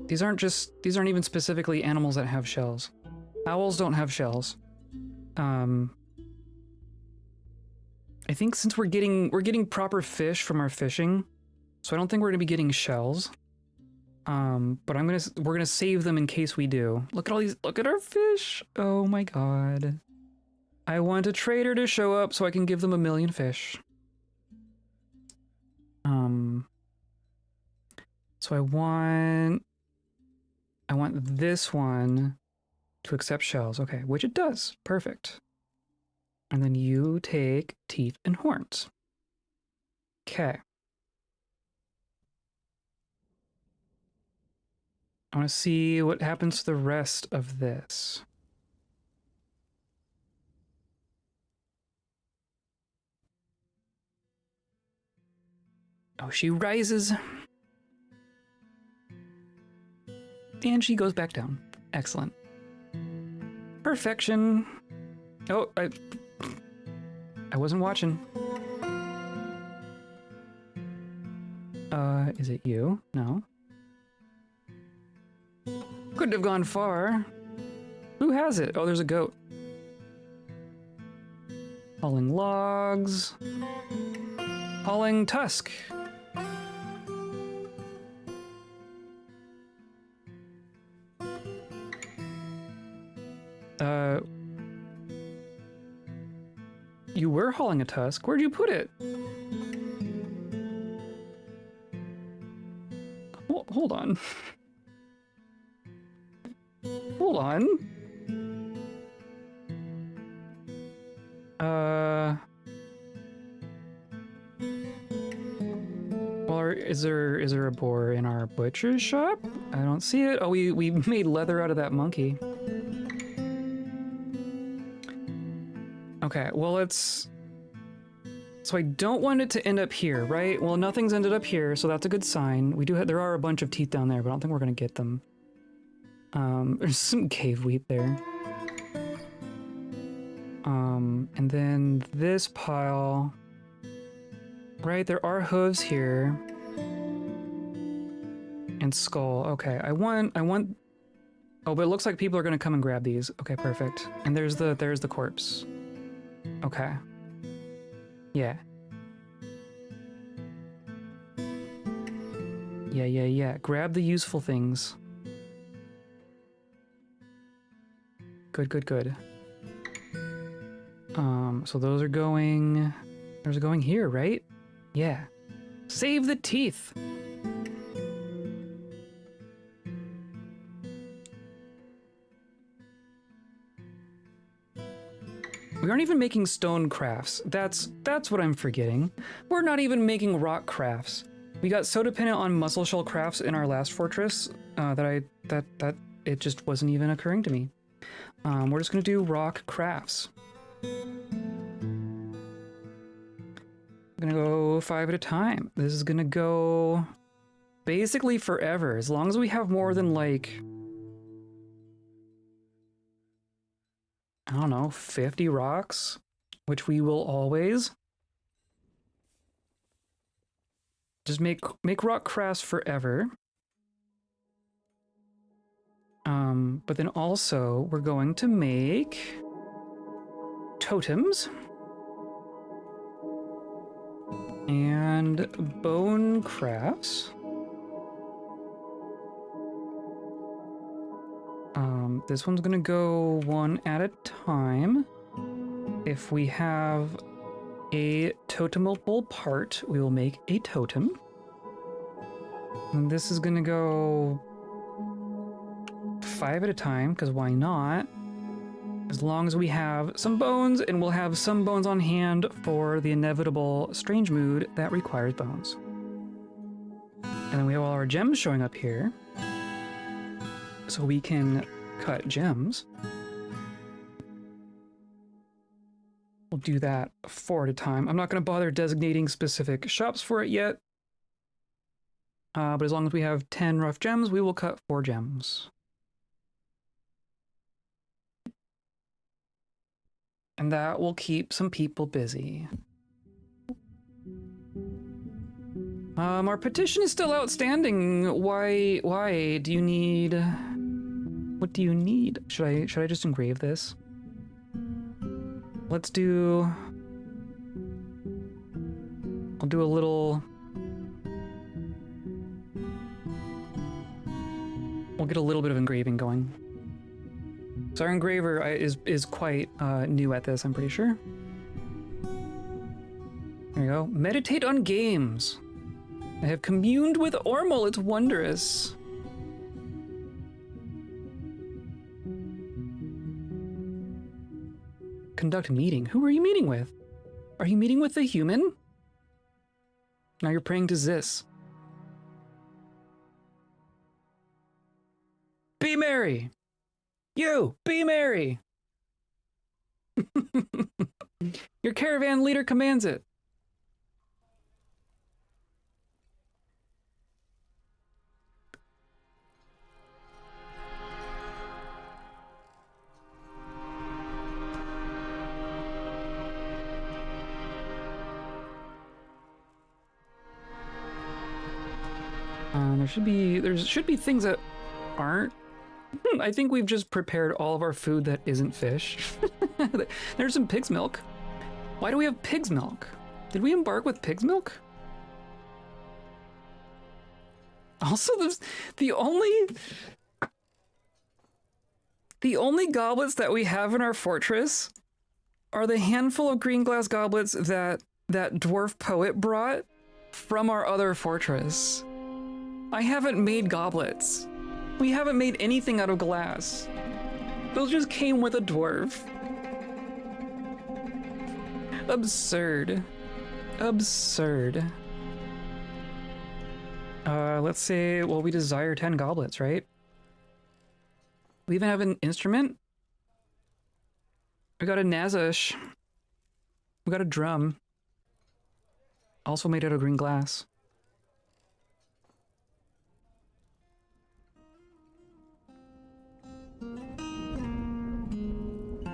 These aren't even specifically animals that have shells. Owls don't have shells. I think since we're getting proper fish from our fishing, so I don't think we're gonna be getting shells. But we're gonna save them in case we do. Look at all these, look at our fish. Oh my god. I want a trader to show up so I can give them 1,000,000 fish. So I want this one to accept shells. Okay, which it does. Perfect. And then you take teeth and horns. Okay. I want to see what happens to the rest of this. Oh, she rises. And she goes back down. Excellent. Perfection. Oh, I wasn't watching. Is it you? No. Couldn't have gone far. Who has it? Oh, there's a goat. Hauling logs. Hauling tusk. You were hauling a tusk. Where'd you put it? Hold on. Hold on. Well, is there a boar in our butcher's shop? I don't see it. Oh, we made leather out of that monkey. Okay, well, so I don't want it to end up here, right? Well, nothing's ended up here, so that's a good sign. There are a bunch of teeth down there, but I don't think we're gonna get them. There's some cave wheat there. And then this pile, right? There are hooves here. And skull. Okay, I want Oh, but it looks like people are gonna come and grab these. Okay, perfect. And there's the corpse. Okay. Yeah. Yeah. Grab the useful things. Good. So those are going here, right? Yeah. Save the teeth. We aren't even making stone crafts. That's what I'm forgetting. We're not even making rock crafts. We got so dependent on muscle shell crafts in our last fortress that it just wasn't even occurring to me. We're just gonna do rock crafts. I'm gonna go 5 at a time. This is gonna go basically forever, as long as we have more than like, I don't know, 50 rocks, which we will always. Just make rock crafts forever. But then also we're going to make totems and bone crafts. This one's gonna go 1 at a time. If we have a totemable part, we will make a totem. And this is gonna go 5 at a time, because why not? As long as we have some bones, and we'll have some bones on hand for the inevitable strange mood that requires bones. And then we have all our gems showing up here. So we can cut gems. We'll do that 4 at a time. I'm not going to bother designating specific shops for it yet. But as long as we have 10 rough gems, we will cut 4 gems. And that will keep some people busy. Our petition is still outstanding. Why do you need... What do you need? Should I just engrave this? Let's do... I'll do a little... We'll get a little bit of engraving going. So our engraver is quite new at this, I'm pretty sure. There you go. Meditate on games. I have communed with Ormel. It's wondrous. Conduct meeting. Who are you meeting with? Are you meeting with the human? Now you're praying to Zis. Be merry. You, be merry. Your caravan leader commands it. There should be things that aren't. I think we've just prepared all of our food that isn't fish. There's some pig's milk. Why do we have pig's milk? Did we embark with pig's milk? Also, the only goblets that we have in our fortress are the handful of green glass goblets that dwarf poet brought from our other fortress. I haven't made goblets. We haven't made anything out of glass. Those just came with a dwarf. Absurd. Absurd. Let's say, well, we desire 10 goblets, right? We even have an instrument. We got a nazush. We got a drum. Also made out of green glass.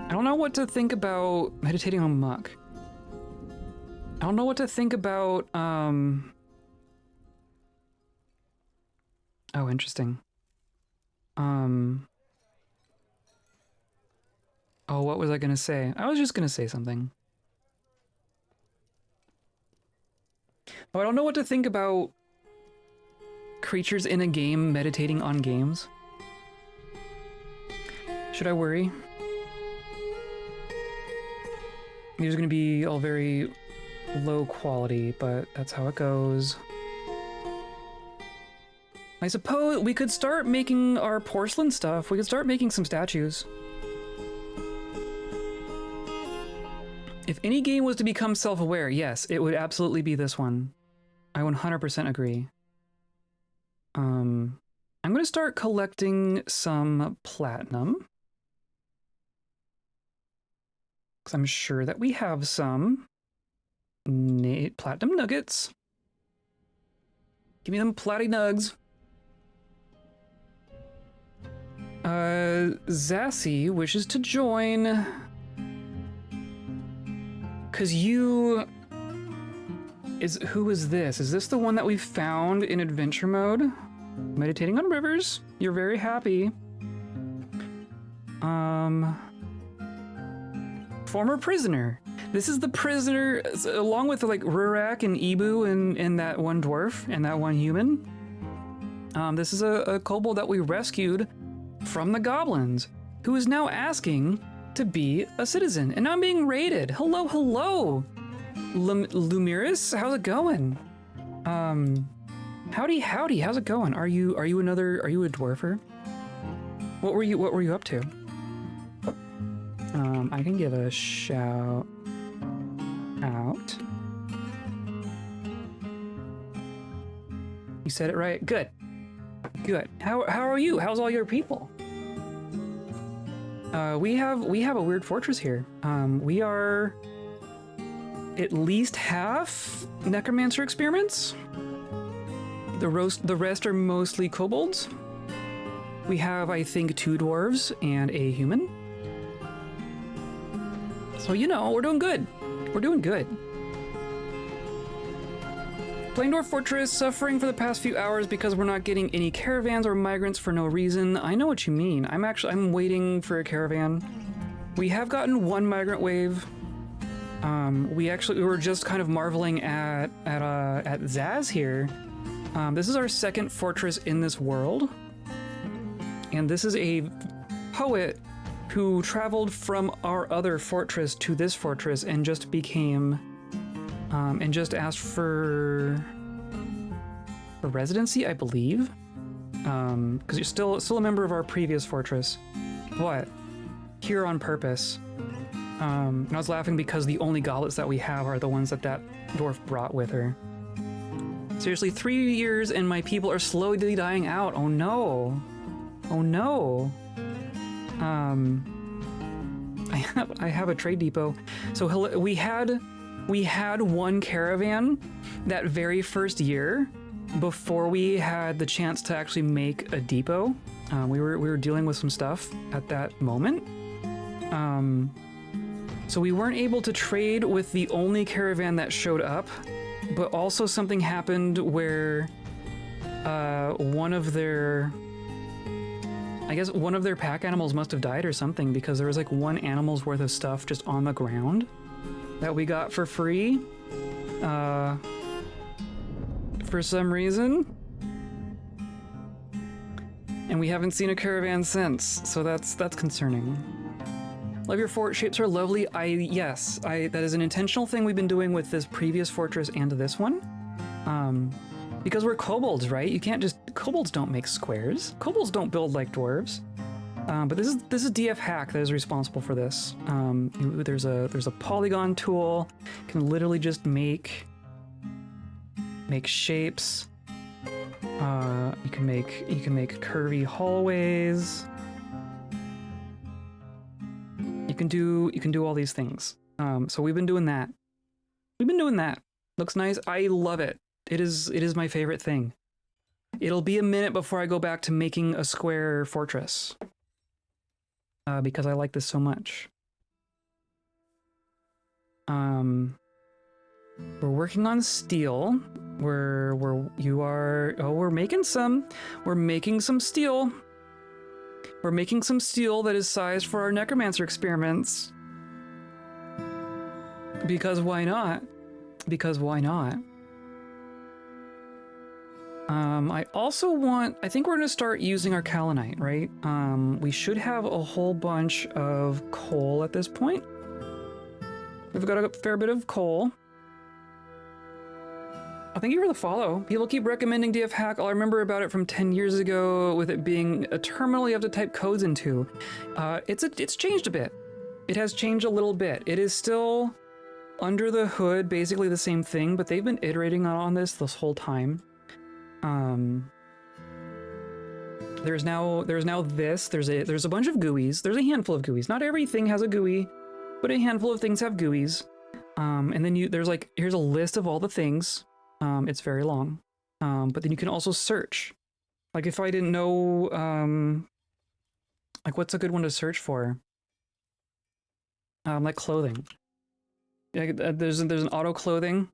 I don't know what to think about meditating on muck. I don't know what to think about, oh, interesting. Oh, what was I gonna say? I was just gonna say something. Oh, I don't know what to think about creatures in a game meditating on games. Should I worry? These are gonna be all very low quality, but that's how it goes. I suppose we could start making our porcelain stuff. We could start making some statues. If any game was to become self-aware, yes, it would absolutely be this one. I 100% agree. I'm gonna start collecting some platinum. Because I'm sure that we have some platinum nuggets. Give me them platty nugs. Zassy wishes to join. Cause who is this? Is this the one that we found in adventure mode? Meditating on rivers. You're very happy. Former prisoner. This is the prisoner, along with like Rurak and Ibu and that one dwarf and that one human. This is a kobold that we rescued from the goblins, who is now asking to be a citizen, and I'm being raided. Hello, hello, Lumiris, how's it going? Howdy, how's it going? Are you a dwarfer? What were you up to? I can give a shout out. You said it right. Good. How are you? How's all your people? We have a weird fortress here. We are at least half necromancer experiments. The rest are mostly kobolds. We have, I think, 2 dwarves and a human. So, you know, we're doing good. We're doing good. Playing Dwarf Fortress, suffering for the past few hours because we're not getting any caravans or migrants for no reason. I know what you mean. I'm waiting for a caravan. We have gotten 1 migrant wave. We were just kind of marveling at Zaz here. This is our 2nd fortress in this world. And this is a poet who traveled from our other fortress to this fortress and just became, and just asked for residency, I believe. Because you're still a member of our previous fortress. What? Here on purpose. And I was laughing because the only goblets that we have are the ones that dwarf brought with her. Seriously, 3 years and my people are slowly dying out. Oh no. Oh no. I have a trade depot. So we had 1 caravan that very first year before we had the chance to actually make a depot. We were dealing with some stuff at that moment. So we weren't able to trade with the only caravan that showed up, but also something happened where one of their pack animals must have died or something, because there was like 1 animal's worth of stuff just on the ground that we got for free for some reason. And we haven't seen a caravan since, so that's concerning. Love your fort, shapes are lovely. Yes, that is an intentional thing we've been doing with this previous fortress and this one. Because we're kobolds, right? You can't just... Kobolds don't make squares. Kobolds don't build like dwarves. But this is DF Hack that is responsible for this. There's a polygon tool. You can literally just make shapes. You can make curvy hallways. You can do all these things. So we've been doing that. Looks nice. I love it. It is my favorite thing. It'll be a minute before I go back to making a square fortress. Because I like this so much. We're working on steel. We're making some steel. We're making some steel that is sized for our necromancer experiments. Because why not? Because why not? I also want, I think we're going to start using our kaolinite, right? We should have a whole bunch of coal at this point. We've got a fair bit of coal. Oh, thank you for the follow. People keep recommending DF Hack. All I remember about it from 10 years ago with it being a terminal you have to type codes into. It's changed a bit. It has changed a little bit. It is still under the hood, basically the same thing, but they've been iterating on this whole time. There's now this. There's a bunch of GUIs. There's a handful of GUIs. Not everything has a GUI, but a handful of things have GUIs. And then there's like, here's a list of all the things. It's very long. But then you can also search. Like if I didn't know, like what's a good one to search for? Like clothing. There's an auto clothing.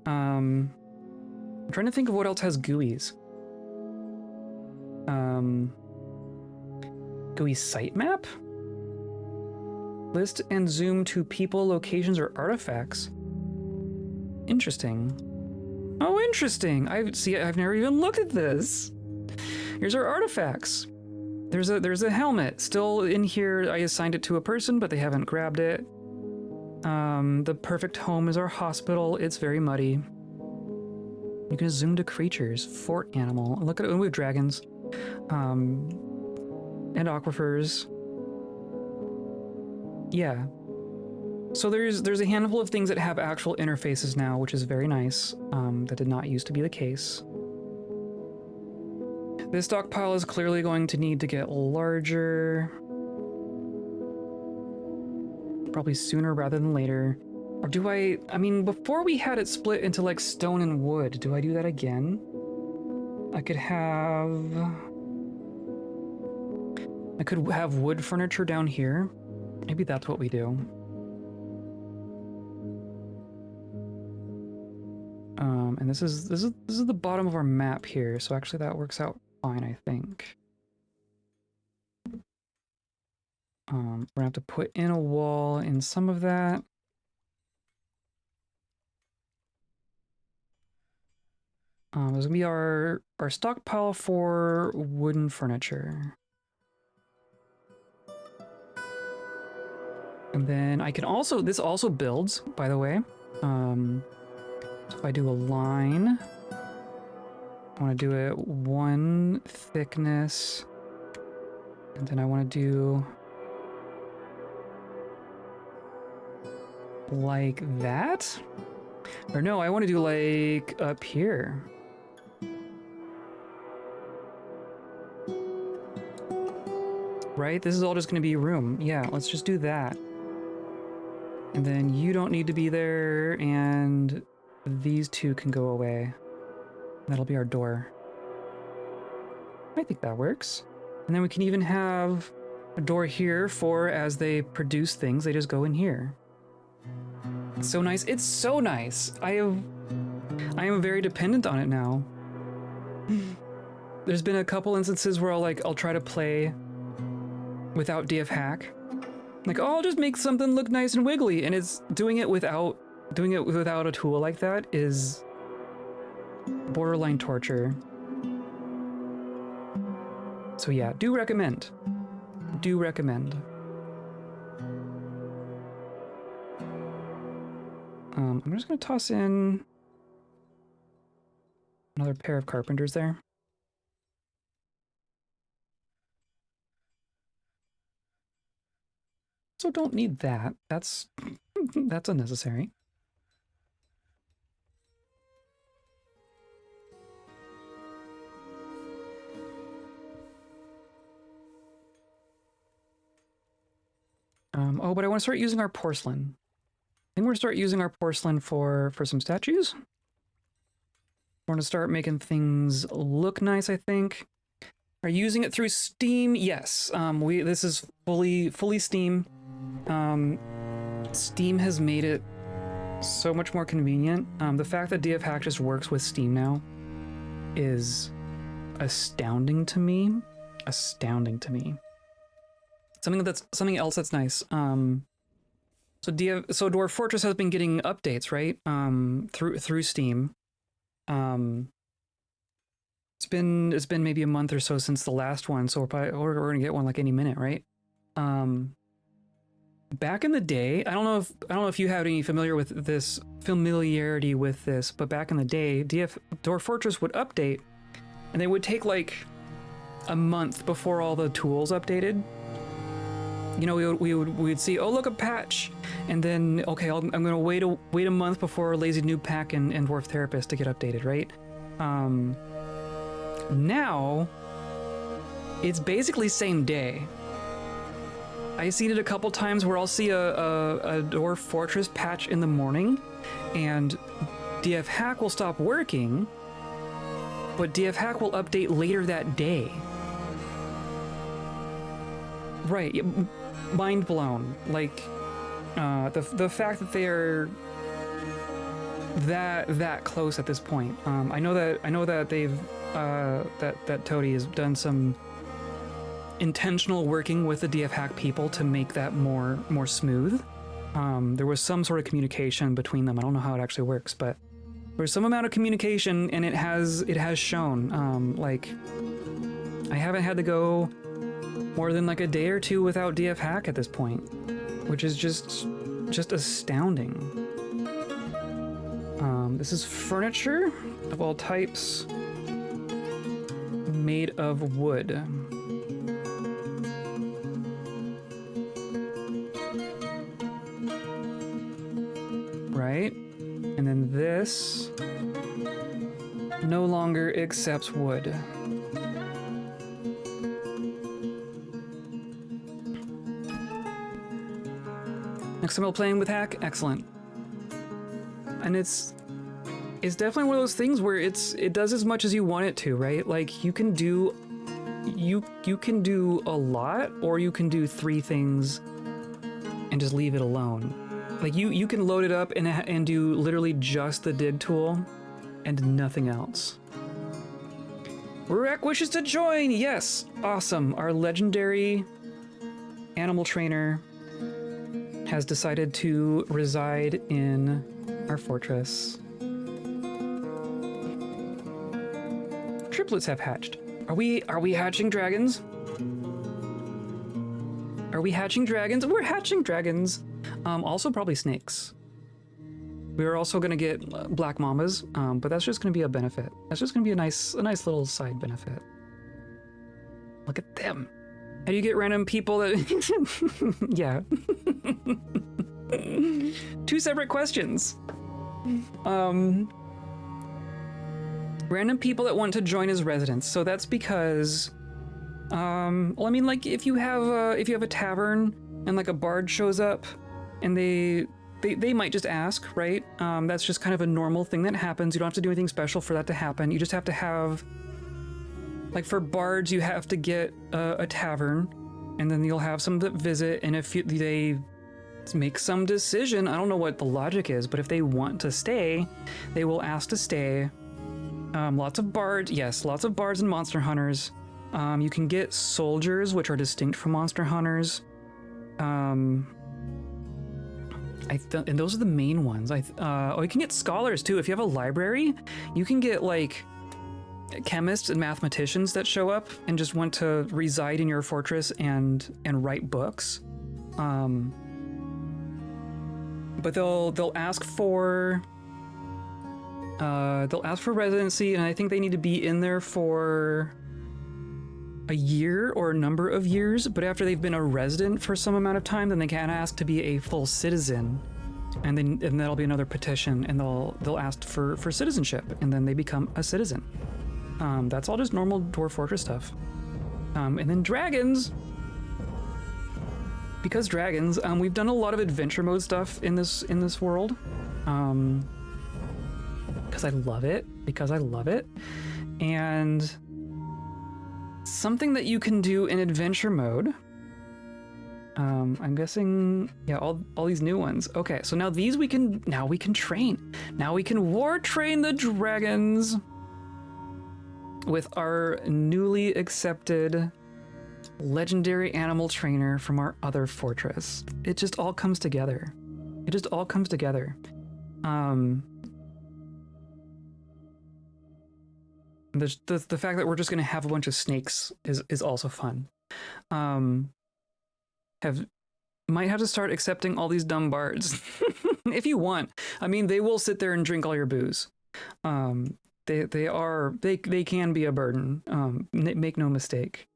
I'm trying to think of what else has GUIs. GUI sitemap? List and zoom to people, locations, or artifacts. Interesting. Oh, interesting. I've never even looked at this. Here's our artifacts. There's a helmet still in here. I assigned it to a person, but they haven't grabbed it. The perfect home is our hospital. It's very muddy. You can zoom to creatures. Fort animal. Look at it. We have dragons. And aquifers. Yeah. So there's a handful of things that have actual interfaces now, which is very nice. That did not used to be the case. This stockpile is clearly going to need to get larger. Probably sooner rather than later. Or do I mean, before we had it split into like stone and wood, do I do that again? I could have wood furniture down here. Maybe that's what we do. And this is the bottom of our map here, so actually that works out fine, I think. We're gonna have to put in a wall in some of that. There's gonna be our stockpile for wooden furniture. And then I can also, this also builds, by the way. So if I do a line, I want to do it one thickness, and then I want to do like that. Or no, I want to do like up here. Right? This is all just going to be room. Yeah, let's just do that. And then you don't need to be there, and these two can go away. That'll be our door. I think that works. And then we can even have a door here for as they produce things, they just go in here. It's so nice. It's so nice. I am very dependent on it now. There's been a couple instances where I'll try to play without DF Hack. Like, oh, I'll just make something look nice and wiggly, and it's doing it without a tool like that is borderline torture. So yeah, do recommend. Do recommend. I'm just gonna toss in another pair of carpenters there. So don't need that. That's unnecessary. Oh, but I want to start using our porcelain. I think we're going to start using our porcelain for some statues. We're going to start making things look nice, I think. Are you using it through Steam? Yes. This is fully Steam. Steam has made it so much more convenient. The fact that DF Hack just works with Steam now is astounding to me. astounding to me. Something else that's nice. So Dwarf Fortress has been getting updates, right? Through Steam. It's been maybe a month or so since the last one, so we're gonna get one like any minute, right? Back in the day, I don't know if you have any familiarity with this, but back in the day, Dwarf Fortress would update, and they would take like a month before all the tools updated. You know, we'd see, oh look, a patch, and then okay, I'm gonna wait a month before Lazy Noob Pack and Dwarf Therapist to get updated, right? Now it's basically same day. I've seen it a couple times where I'll see a Dwarf Fortress patch in the morning, and DF Hack will stop working, but DF Hack will update later that day. Right, mind blown. Like, the fact that they are that close at this point. I know that they've that Toady has done some intentional working with the DF Hack people to make that more smooth. There was some sort of communication between them. I don't know how it actually works, but there's some amount of communication, and it has shown. Like, I haven't had to go more than like a day or two without DF Hack at this point, which is just astounding. This is furniture of all types made of wood. Right? And then this no longer accepts wood. Next time while playing with Hack, excellent. And it's definitely one of those things where it does as much as you want it to, right? Like, you can do a lot, or you can do 3 things and just leave it alone. Like, you can load it up and do literally just the dig tool and nothing else. Rurak wishes to join! Yes! Awesome! Our legendary animal trainer has decided to reside in our fortress. Triplets have hatched. Are we hatching dragons? Are we hatching dragons? We're hatching dragons. Also probably snakes. We're also gonna get black mamas, but that's just gonna be a benefit. That's just gonna be a nice little side benefit. Look at them. How do you get random people that... Yeah. 2 separate questions. Random people that want to join as residents. So that's because, well, I mean, like, if you have a tavern and like a bard shows up, and they might just ask, right? That's just kind of a normal thing that happens. You don't have to do anything special for that to happen. You just have to have, like, for bards, you have to get a tavern, and then you'll have some that visit, and if they make some decision, I don't know what the logic is, but if they want to stay, they will ask to stay. Lots of bards, yes, lots of bards and monster hunters. You can get soldiers, which are distinct from monster hunters. And those are the main ones. Oh, you can get scholars too. If you have a library, you can get like chemists and mathematicians that show up and just want to reside in your fortress and write books. But they'll ask for residency, and I think they need to be in there for a year or a number of years. But after they've been a resident for some amount of time, then they can ask to be a full citizen, and that'll be another petition, and they'll ask for citizenship, and then they become a citizen. That's all just normal Dwarf Fortress stuff. And then dragons. Because dragons, we've done a lot of adventure mode stuff in this world. Because I love it. And something that you can do in adventure mode. I'm guessing, yeah, all these new ones. Okay, so now these we can train. Now we can war train the dragons with our newly accepted legendary animal trainer from our other fortress. It just all comes together. It just all comes together. The fact that we're just gonna have a bunch of snakes is also fun. Might have to start accepting all these dumb bards if you want. I mean, they will sit there and drink all your booze. They can be a burden. Make no mistake.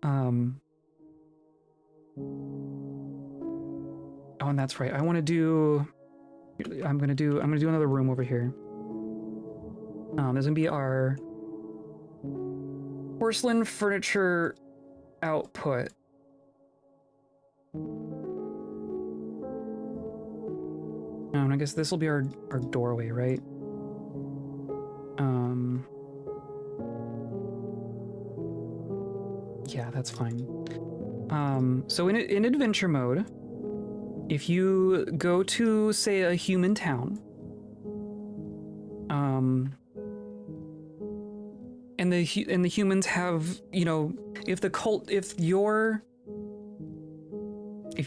Oh, and that's right. I'm gonna do another room over here. There's gonna be our porcelain furniture output. And I guess this will be our doorway, right? Yeah, that's fine. So in adventure mode, if you go to, say, a human town, and the humans have, you know, if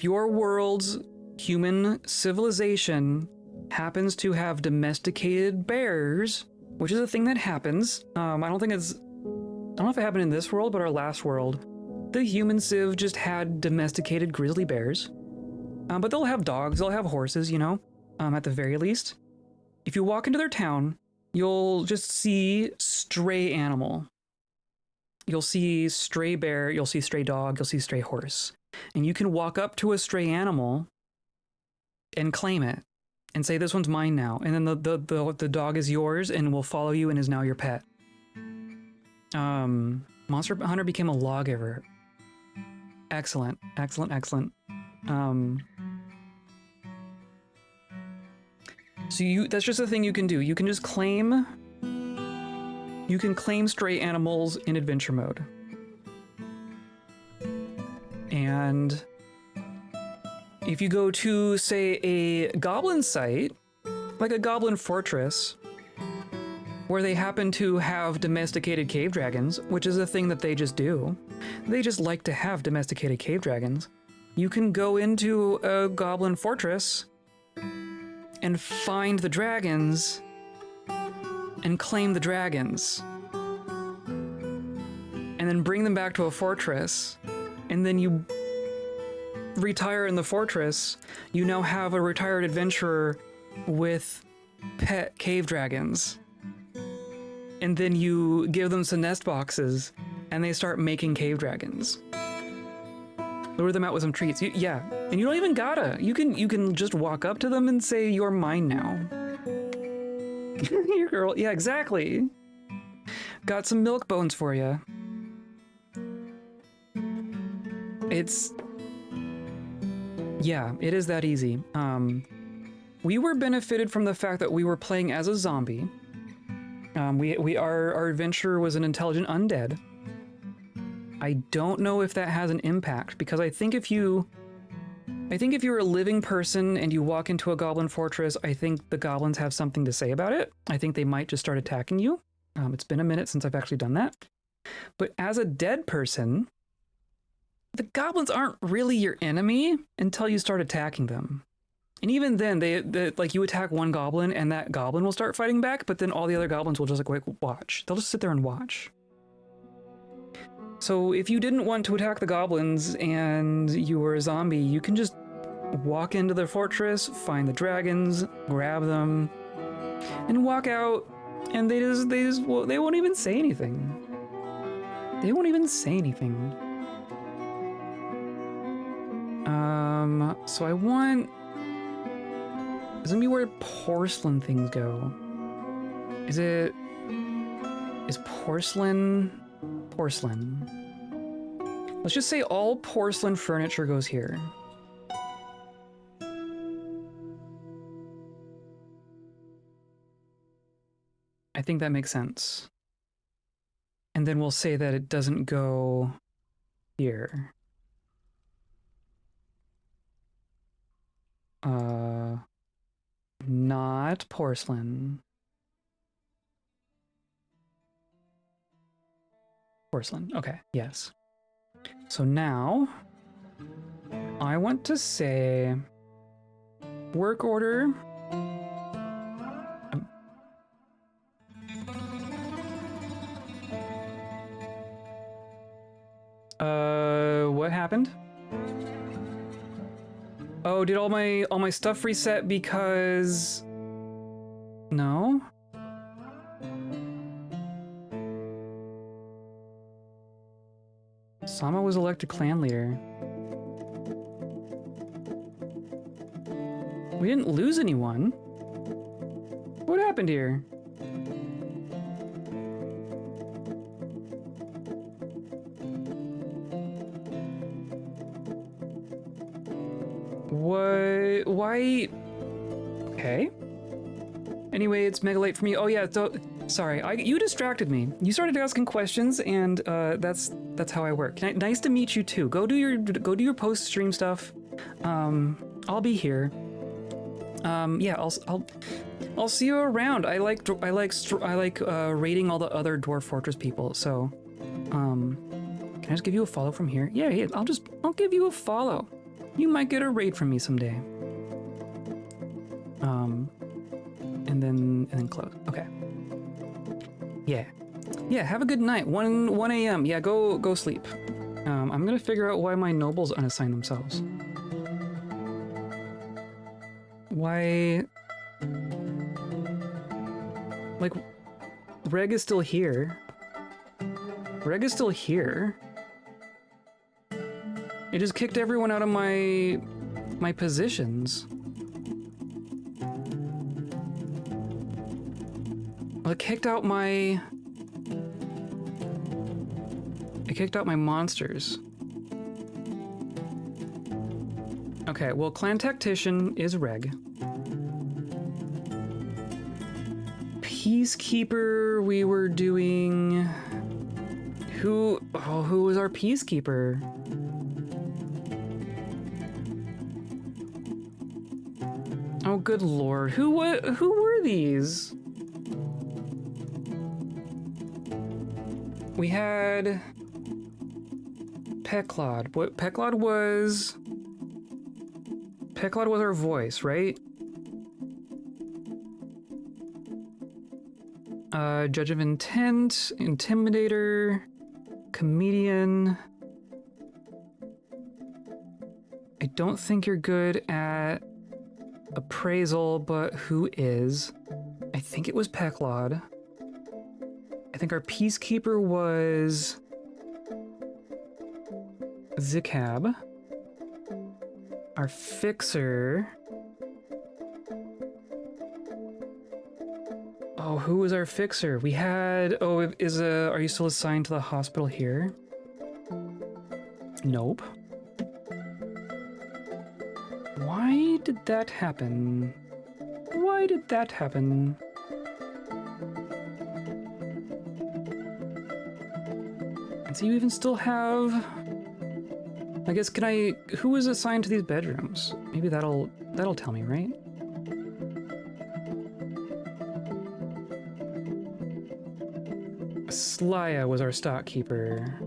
your world's human civilization happens to have domesticated bears, which is a thing that happens. I don't know if it happened in this world, but our last world, the human civ just had domesticated grizzly bears. But they'll have dogs, they'll have horses, you know, at the very least. If you walk into their town, you'll just see stray animal. You'll see stray bear, you'll see stray dog, you'll see stray horse. And you can walk up to a stray animal and claim it and say, this one's mine now. And then the dog is yours and will follow you and is now your pet. Monster Hunter became a lawgiver. Excellent, excellent, excellent. So that's just a thing you can do. You can just claim stray animals in adventure mode. And if you go to, say, a goblin site, like a goblin fortress, where they happen to have domesticated cave dragons, which is a thing that they just do. They just like to have domesticated cave dragons. You can go into a goblin fortress and find the dragons and claim the dragons. And then bring them back to a fortress. And then you retire in the fortress. You now have a retired adventurer with pet cave dragons. And then you give them some nest boxes and they start making cave dragons. Lure them out with some treats. Yeah, and you don't even gotta. You can just walk up to them and say, "You're mine now." Your girl. Yeah, exactly. Got some milk bones for you. Yeah, it is that easy. We were benefited from the fact that we were playing as a zombie. Our adventurer was an intelligent undead. I don't know if that has an impact, because I think if you're a living person and you walk into a goblin fortress, I think the goblins have something to say about it. I think they might just start attacking you. It's been a minute since I've actually done that. But as a dead person, the goblins aren't really your enemy until you start attacking them. And even then, they like, you attack one goblin and that goblin will start fighting back, but then all the other goblins will just like watch. They'll just sit there and watch. So if you didn't want to attack the goblins and you were a zombie, you can just walk into the fortress, find the dragons, grab them, and walk out, and they won't even say anything. They won't even say anything. So I want... This is gonna be where porcelain things go. Is porcelain? Porcelain. Let's just say all porcelain furniture goes here. I think that makes sense. And then we'll say that it doesn't go here. Not porcelain. Porcelain, okay, yes. So now I want to say work order. What happened? Oh, did all my stuff reset because no? Sama was elected clan leader. We didn't lose anyone. What happened here? What? Why? Okay. Anyway, it's mega late for me. Oh yeah, sorry. You distracted me. You started asking questions, and that's how I work. Nice to meet you too. Go do your post stream stuff. I'll be here. Yeah, I'll see you around. I like raiding all the other Dwarf Fortress people. So, can I just give you a follow from here? Yeah. I'll give you a follow. You might get a raid from me someday. And then close. Okay. Yeah. Have a good night. 1 a.m. Yeah, go sleep. I'm gonna figure out why my nobles unassign themselves. Why? Like, Reg is still here. It just kicked everyone out of my positions. Well, it kicked out my monsters. Okay, well, clan tactician is Reg. Peacekeeper, we were doing... Who was our peacekeeper? Oh, good lord. Who were these? We had Peklod. Peklod was our voice, right? Judge of intent, intimidator, comedian. I don't think you're good at appraisal, but who is? I think it was Peklod. I think our peacekeeper was Zikab. Our fixer... Oh, who was our fixer? We had... Oh, are you still assigned to the hospital here? Nope. Why did that happen? And so you even still have... I guess, who was assigned to these bedrooms? Maybe that'll tell me, right? Slaya was our stockkeeper.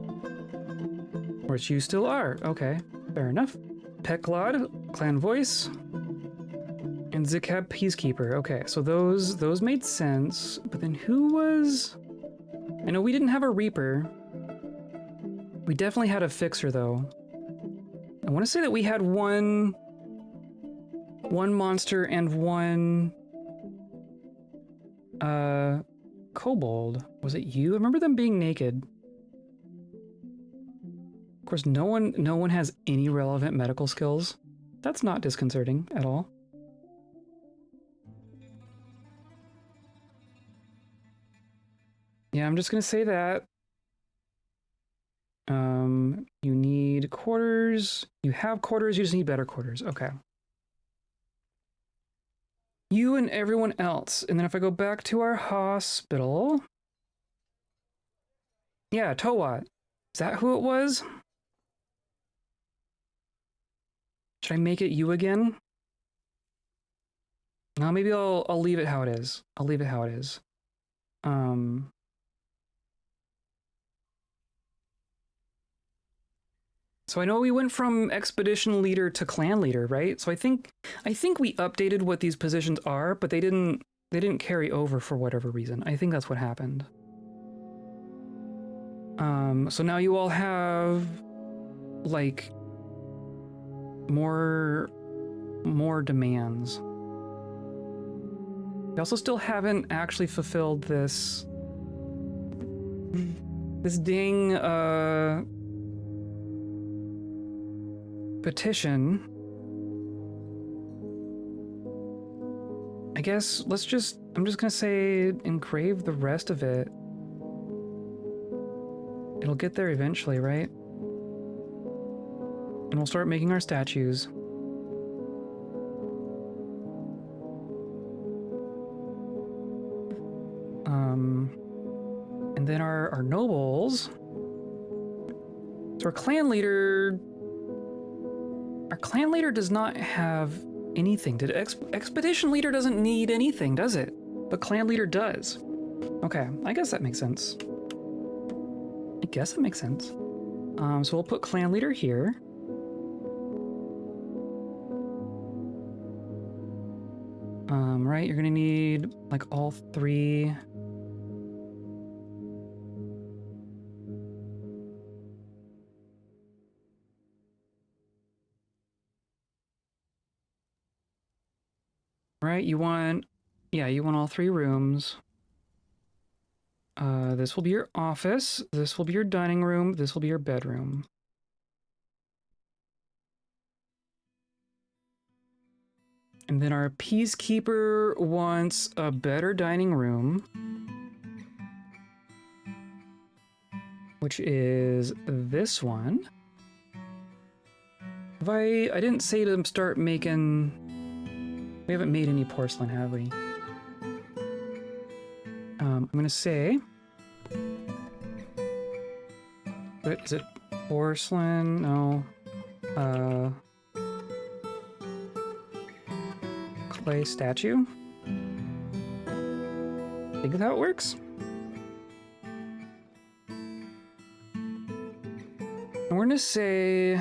Which you still are. Okay, fair enough. Peklod, clan voice. And Zikab, peacekeeper. Okay, so those made sense. But then who was... I know we didn't have a reaper. We definitely had a fixer, though. I want to say that we had one monster and one kobold. Was it you? I remember them being naked. Of course, no one has any relevant medical skills. That's not disconcerting at all. Yeah, I'm just gonna say that. You need quarters. You have quarters, you just need better quarters. Okay. You and everyone else. And then if I go back to our hospital... Yeah, Towat. Is that who it was? Should I make it you again? No, maybe I'll leave it how it is. I'll leave it how it is. So I know we went from expedition leader to clan leader, right? So I think we updated what these positions are, but they didn't carry over for whatever reason. I think that's what happened. So now you all have like more demands. We also still haven't actually fulfilled this ding petition. I guess I'm just gonna say engrave the rest of it. It'll get there eventually, right? And we'll start making our statues. And then our nobles. So our clan leader does not have anything. Expedition leader doesn't need anything, does it? But clan leader does. Okay, I guess that makes sense. So we'll put clan leader here. Right, you're gonna need like all three. Right, you want all three rooms. This will be your office, this will be your dining room, this will be your bedroom. And then our peacekeeper wants a better dining room, which is this one. I didn't say to start making... We haven't made any porcelain, have we? I'm gonna say... What is it? Porcelain? No. Clay statue? Think of how it works? We're gonna say...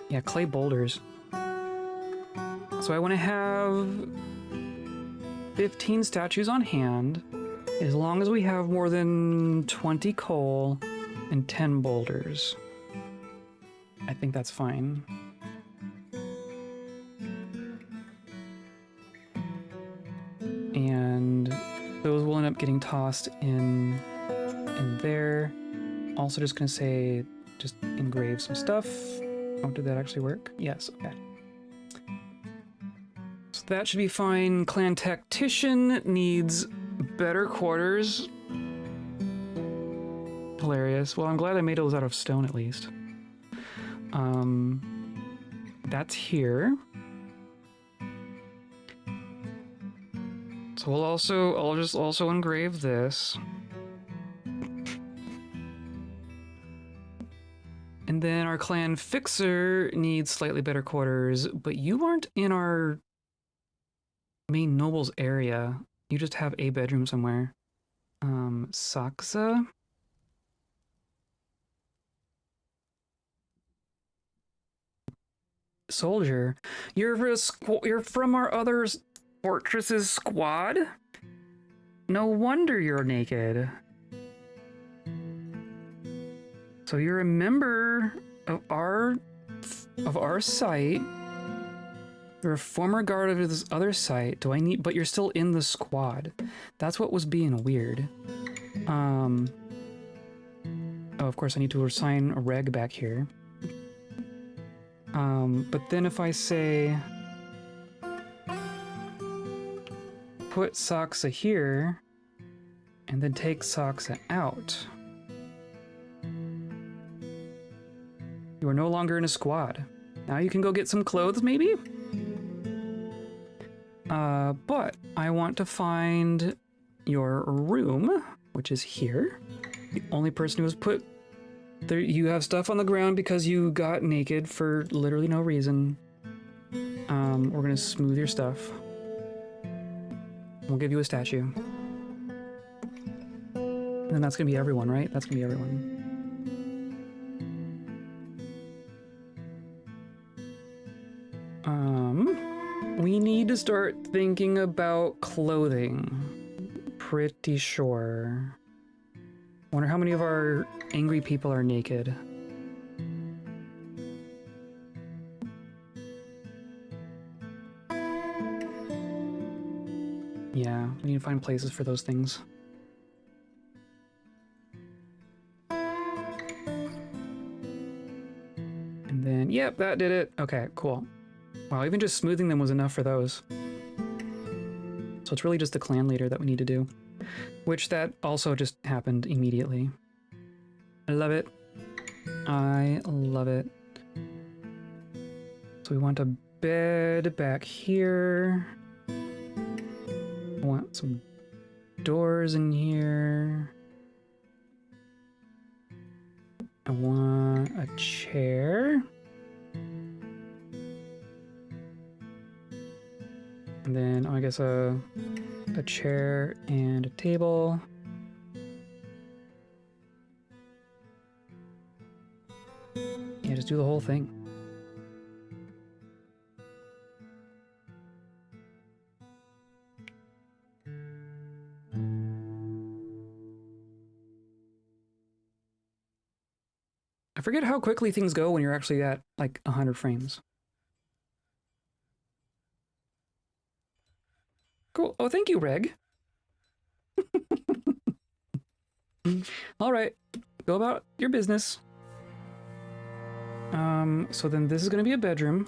Yeah, clay boulders. So I want to have 15 statues on hand, as long as we have more than 20 coal and 10 boulders. I think that's fine. And those will end up getting tossed in there. Also just gonna say, just engrave some stuff. Oh, did that actually work? Yes, okay. So that should be fine. Clan Tactician needs better quarters. Hilarious. Well, I'm glad I made those out of stone at least. That's here. So I'll just also engrave this. And then our clan fixer needs slightly better quarters, but you aren't in our main nobles area. You just have a bedroom somewhere. Saksa? Soldier. You're from our other fortress's squad? No wonder you're naked. So you're a member of our site. You're a former guard of this other site. But you're still in the squad. That's what was being weird. Oh, of course I need to assign a reg back here. But then if I say put Saksa here and then take Saksa out, you are no longer in a squad. Now you can go get some clothes, maybe? But I want to find your room, which is here. The only person who has put... There, you have stuff on the ground because you got naked for literally no reason. We're gonna smooth your stuff. We'll give you a statue. And that's gonna be everyone, right? That's gonna be everyone. to start thinking about clothing. Pretty sure. Wonder how many of our angry people are naked. Yeah, we need to find places for those things. And then, yep, that did it. Okay, cool. Wow, even just smoothing them was enough for those. So it's really just the clan leader that we need to do. Which that also just happened immediately. I love it. I love it. So we want a bed back here. I want some doors in here. I want a chair. And then, I guess a chair and a table. Yeah, just do the whole thing. I forget how quickly things go when you're actually at, like, 100 frames. Cool. Oh, thank you, Reg. All right. Go about your business. So then this is going to be a bedroom.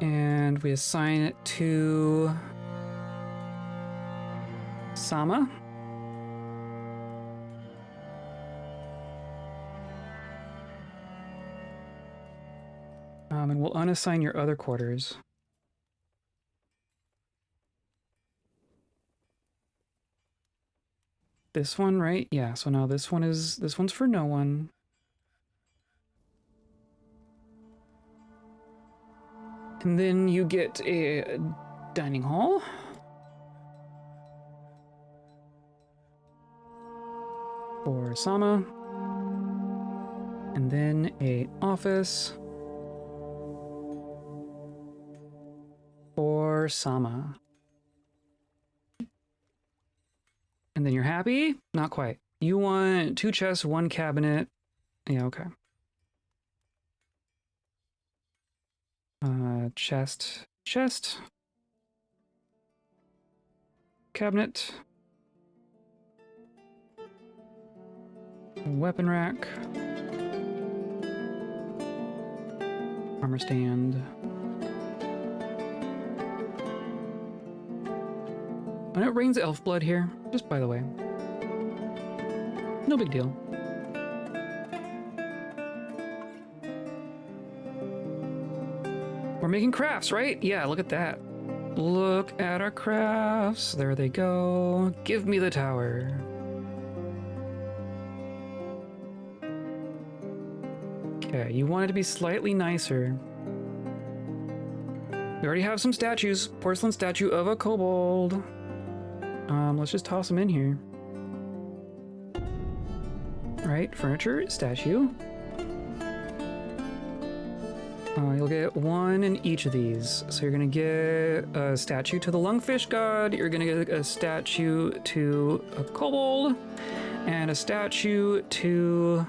And we assign it to Sama. And we'll unassign your other quarters. This one, right? Yeah, so now this one's for no one. And then you get a dining hall. For Sama. And then a office. For Sama. And then you're happy? Not quite. You want 2 chests, 1 cabinet. Yeah, okay. Chest. Cabinet. Weapon rack. Armor stand. And it rains elf blood here, just by the way. No big deal. We're making crafts, right? Yeah, look at that. Look at our crafts. There they go. Give me the tower. Okay, you want it to be slightly nicer. We already have some statues. Porcelain statue of a kobold. Let's just toss them in here. Right, furniture, statue. You'll get 1 in each of these. So you're gonna get a statue to the lungfish god, you're gonna get a statue to a kobold, and a statue to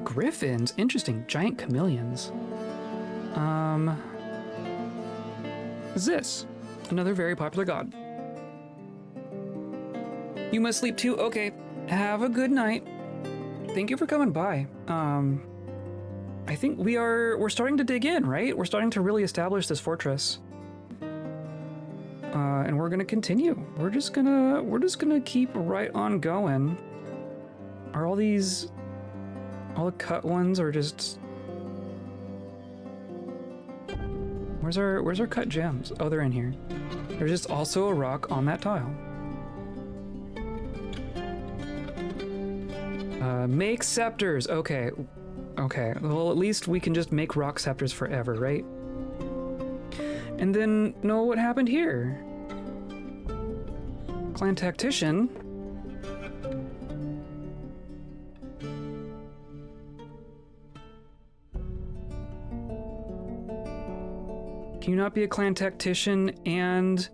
griffins. Interesting, giant chameleons. Is this another very popular god? You must sleep too? Okay. Have a good night. Thank you for coming by. I think we're starting to dig in, right? We're starting to really establish this fortress. And we're gonna continue. We're just gonna keep right on going. Are all the cut ones are just... Where's our cut gems? Oh, they're in here. There's just also a rock on that tile. Make scepters. Okay. Okay. Well, at least we can just make rock scepters forever, right? And then, no, what happened here? Clan tactician. Can you not be a clan tactician and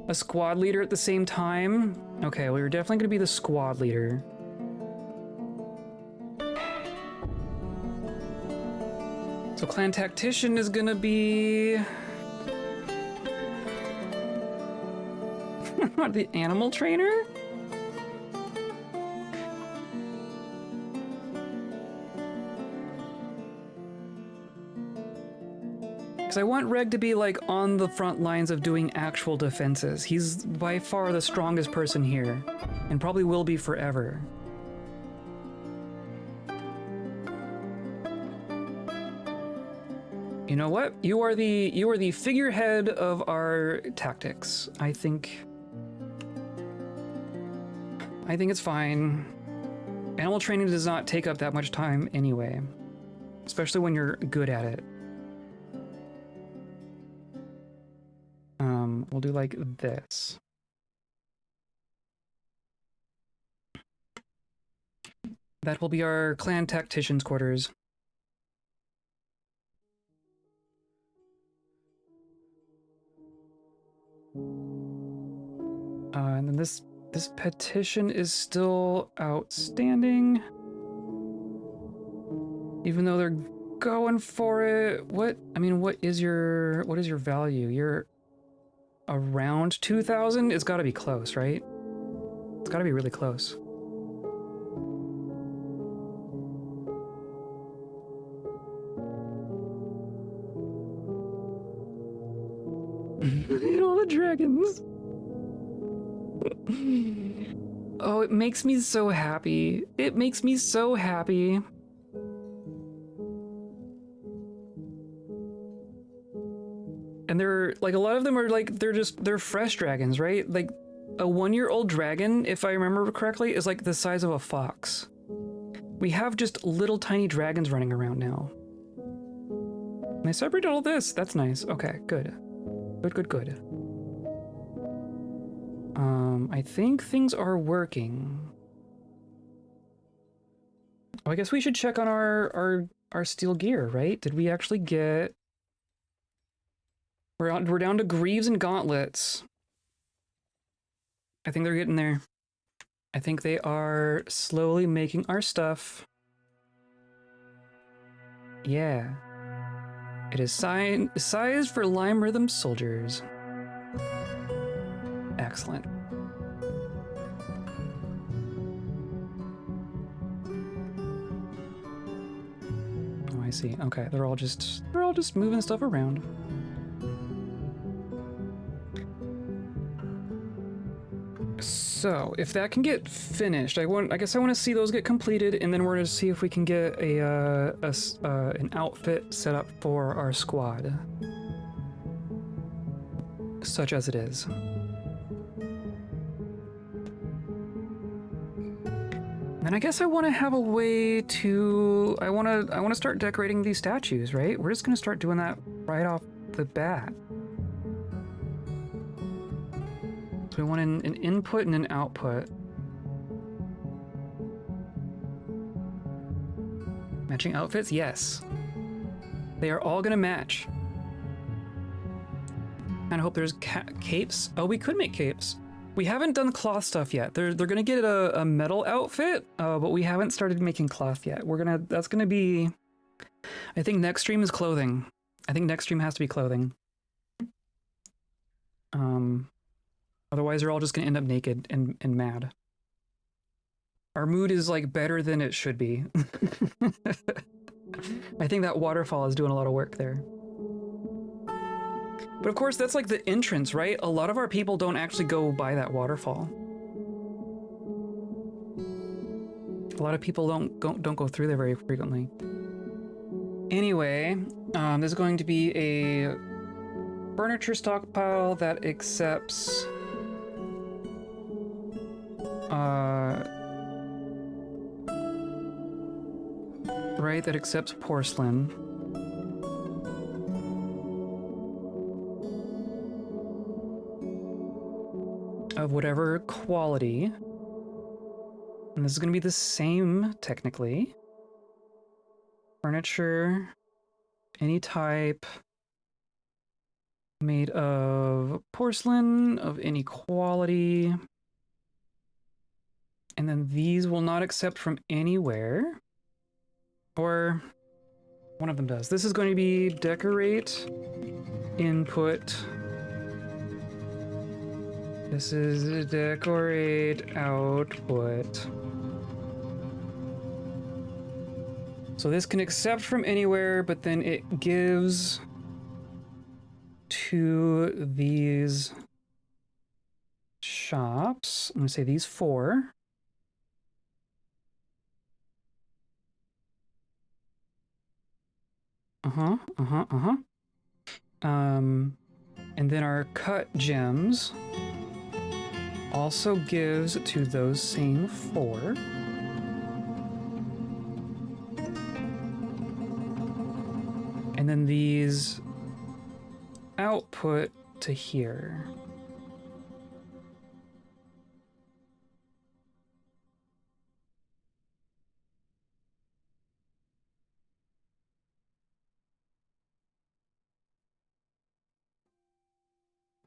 a squad leader at the same time? Okay, well, you're definitely gonna be the squad leader. So clan tactician is gonna be... the animal trainer? Because I want Reg to be like on the front lines of doing actual defenses. He's by far the strongest person here, and probably will be forever. You know what? You are the figurehead of our tactics. I think it's fine. Animal training does not take up that much time anyway, especially when you're good at it. We'll do like this. That will be our clan tactician's quarters. And then this petition is still outstanding. Even though they're going for it. What is your value? You're around 2,000? It's gotta be close, right? It's gotta be really close. Look at all the dragons. Oh, it makes me so happy. It makes me so happy. And they're like, a lot of them are like, they're fresh dragons, right? Like a 1-year-old dragon, if I remember correctly, is like the size of a fox. We have just little tiny dragons running around now. And I separated all this. That's nice. Okay, good. Good. I think things are working. Oh, I guess we should check on our steel gear, right? Did we actually get... We're down to greaves and gauntlets. I think they're getting there. I think they are slowly making our stuff. Yeah. It is sized for Lime Rhythm soldiers. Excellent. Oh, I see. Okay, they're all just moving stuff around. So, if that can get finished, I guess I want to see those get completed, and then we're going to see if we can get an outfit set up for our squad, such as it is. And I guess I want to have a way to. I want to start decorating these statues, right? We're just going to start doing that right off the bat. So we want an input and an output. Matching outfits? Yes. They are all gonna match. And I hope there's capes. Oh, we could make capes. We haven't done cloth stuff yet. They're gonna get a metal outfit, but we haven't started making cloth yet. That's gonna be, I think next stream is clothing. I think next stream has to be clothing. Otherwise, they're all just gonna end up naked and mad. Our mood is like better than it should be. I think that waterfall is doing a lot of work there. But of course, that's like the entrance, right? A lot of our people don't actually go by that waterfall. A lot of people don't go through there very frequently. Anyway, there's going to be a furniture stockpile that accepts right, that accepts porcelain. Of whatever quality. And this is going to be the same, technically. Furniture, any type. made of porcelain of any quality. And then these will not accept from anywhere. Or one of them does. This is going to be decorate, input. This is decorate, output. So this can accept from anywhere, but then it gives to these shops. I'm going to say these 4. And then our cut gems also gives to those same 4. And then these output to here.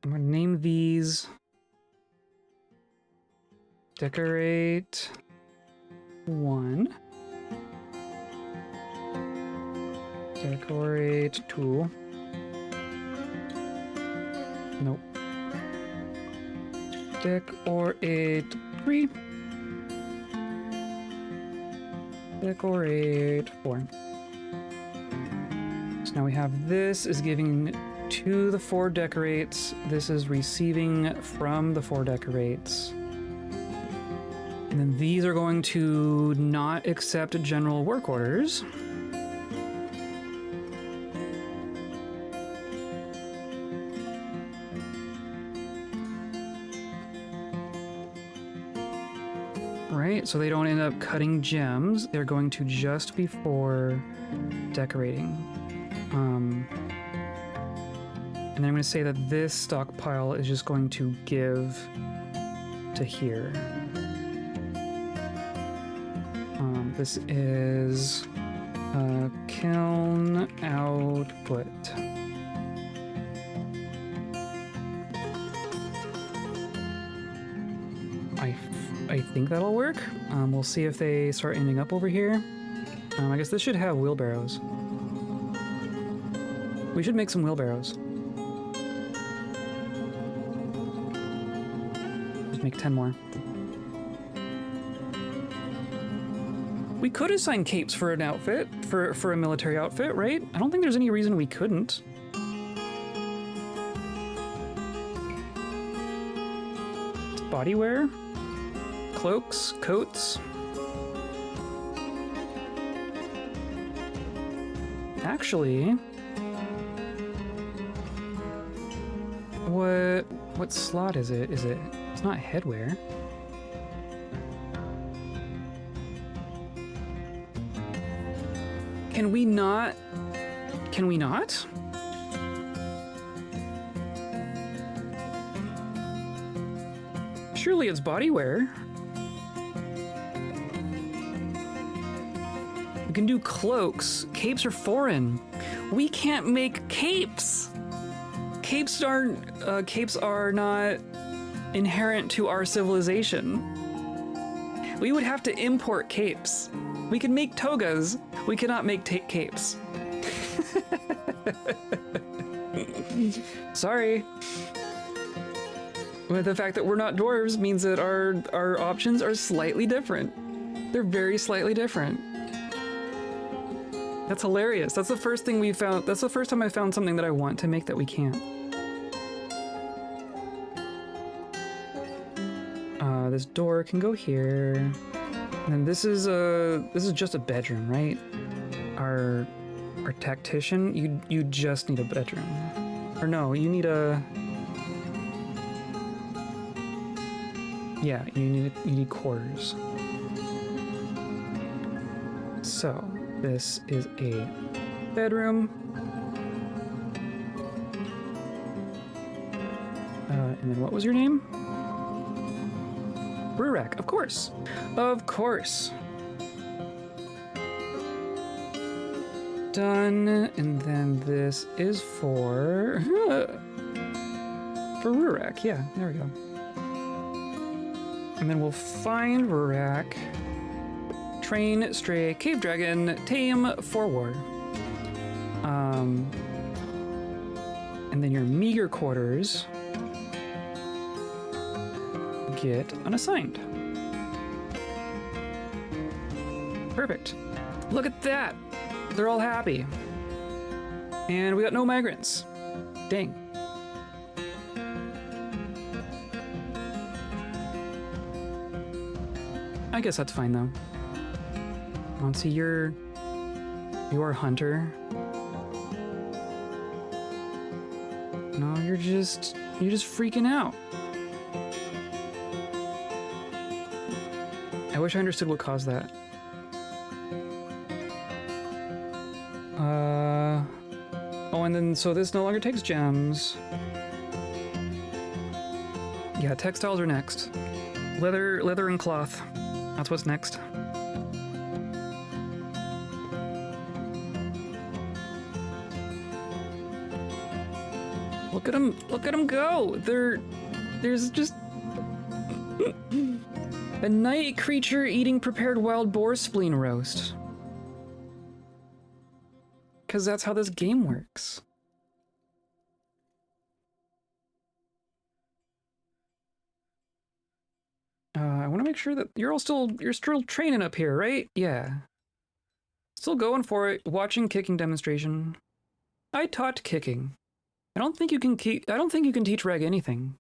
I'm gonna name these decorate 1. Decorate 2. Nope. Decorate 3. Decorate 4. So now we have this is giving to the 4 decorates. This is receiving from the 4 decorates. And then these are going to not accept general work orders. Right, so they don't end up cutting gems. They're going to just be for decorating. And then I'm going to say that this stockpile is just going to give to here. This is kiln output. I think that'll work. We'll see if they start ending up over here. I guess this should have wheelbarrows. We should make some wheelbarrows. Just make 10 more. We could assign capes for an outfit, for a military outfit, right? I don't think there's any reason we couldn't. Bodywear, cloaks, coats. Actually, what slot is it? It's not headwear. Can we not? Can we not? Surely it's bodywear. We can do cloaks. Capes are foreign. We can't make capes. Capes are not inherent to our civilization. We would have to import capes. We can make togas. We cannot make capes. Sorry. But the fact that we're not dwarves means that our options are slightly different. They're very slightly different. That's hilarious. That's the first thing we found. That's the first time I found something that I want to make that we can't. This door can go here. And then this is just a bedroom, right? Our tactician, you just need a bedroom. Or no, you need a... Yeah, you need quarters. So, this is a bedroom. And then what was your name? Brew rack, of course. Of course. Done. And then this is for For Rurak, yeah, there we go. And then we'll find Rurak, train, stray, cave dragon, tame, for war. And then your meager quarters get unassigned. Perfect. Look at that. They're all happy. And we got no migrants. Dang. I guess that's fine though. Oh, see, you're a hunter. No, you're just freaking out. I wish I understood what caused that. Oh, and then so this no longer takes gems. Yeah, textiles are next. Leather and cloth. That's what's next. Look at them go. There's just a night creature eating prepared wild boar spleen roast. Because that's how this game works. I want to make sure that you're still training up here, right? Yeah. Still going for it. Watching kicking demonstration. I taught kicking. I don't think you can teach Reg anything.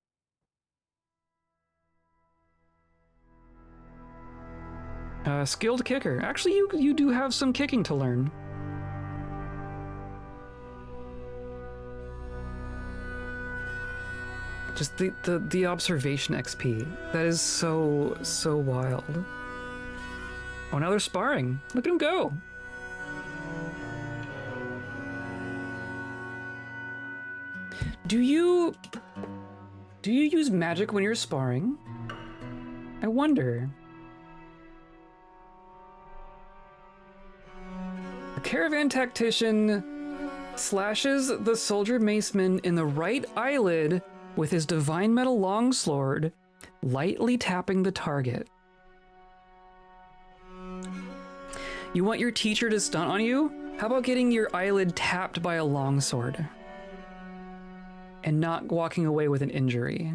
Skilled kicker. Actually, you do have some kicking to learn. Just the observation XP. That is so wild. Oh, now they're sparring. Look at them go. Do you use magic when you're sparring? I wonder. The caravan tactician slashes the soldier maceman in the right eyelid with his divine metal longsword, lightly tapping the target. You want your teacher to stunt on you? How about getting your eyelid tapped by a longsword? And not walking away with an injury.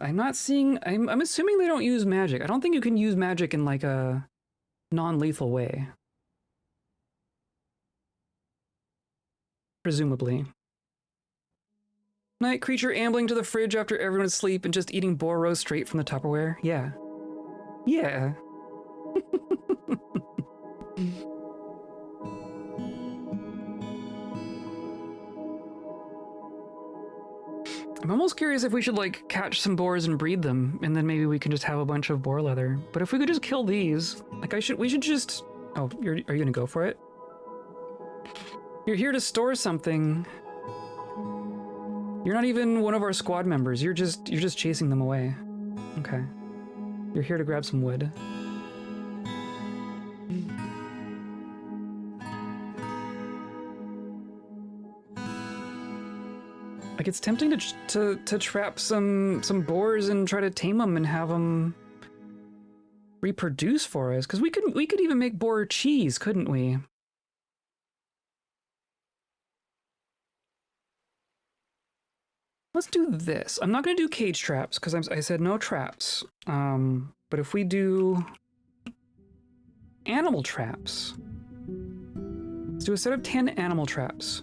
I'm not seeing... I'm assuming they don't use magic. I don't think you can use magic in like a non-lethal way. Presumably. Night creature ambling to the fridge after everyone is asleep and just eating boar roast straight from the Tupperware. Yeah. Yeah. I'm almost curious if we should like catch some boars and breed them, and then maybe we can just have a bunch of boar leather. But if we could just kill these, like we should just... Oh, are you gonna go for it? You're here to store something. You're not even one of our squad members. You're just chasing them away. Okay. You're here to grab some wood. Like, it's tempting to trap some boars and try to tame them and have them reproduce for us, because we could even make boar cheese, couldn't we? Let's do this. I'm not going to do cage traps because I said no traps. But if we do animal traps, let's do a set of 10 animal traps.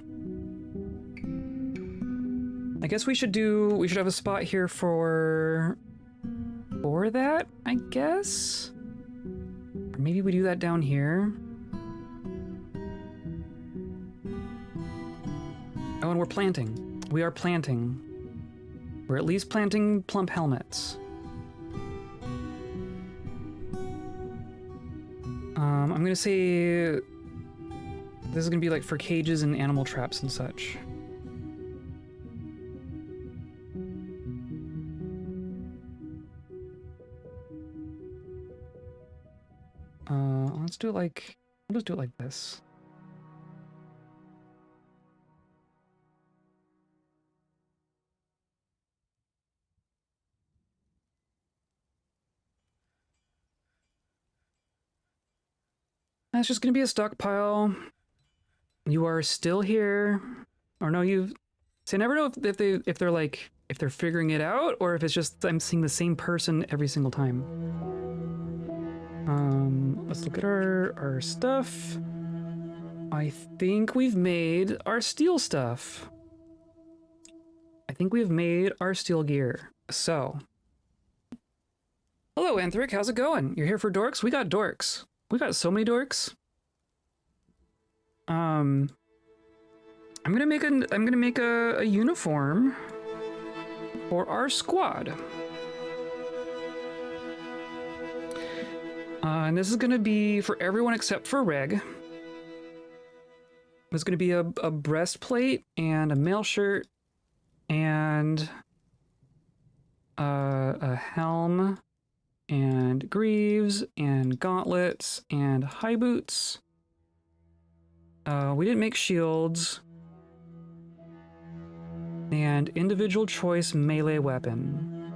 I guess we should have a spot here for that, I guess? Or maybe we do that down here. Oh, and we're planting. We are planting. We're at least planting plump helmets. I'm gonna say this is gonna be like for cages and animal traps and such. Let's do it like, I'll just do it like this. That's just gonna be a stockpile. You are still here. Or no, you... So I never know if they're like... If they're figuring it out, or if it's just I'm seeing the same person every single time. Let's look at our stuff. I think we've made our steel stuff. I think we've made our steel gear. So... Hello, Anthric, how's it going? You're here for dorks? We got dorks. We got so many dorks. I'm gonna make a uniform for our squad. And this is gonna be for everyone except for Reg. There's gonna be a breastplate and a mail shirt and a helm and greaves and gauntlets and high boots. We didn't make shields. And individual choice melee weapon.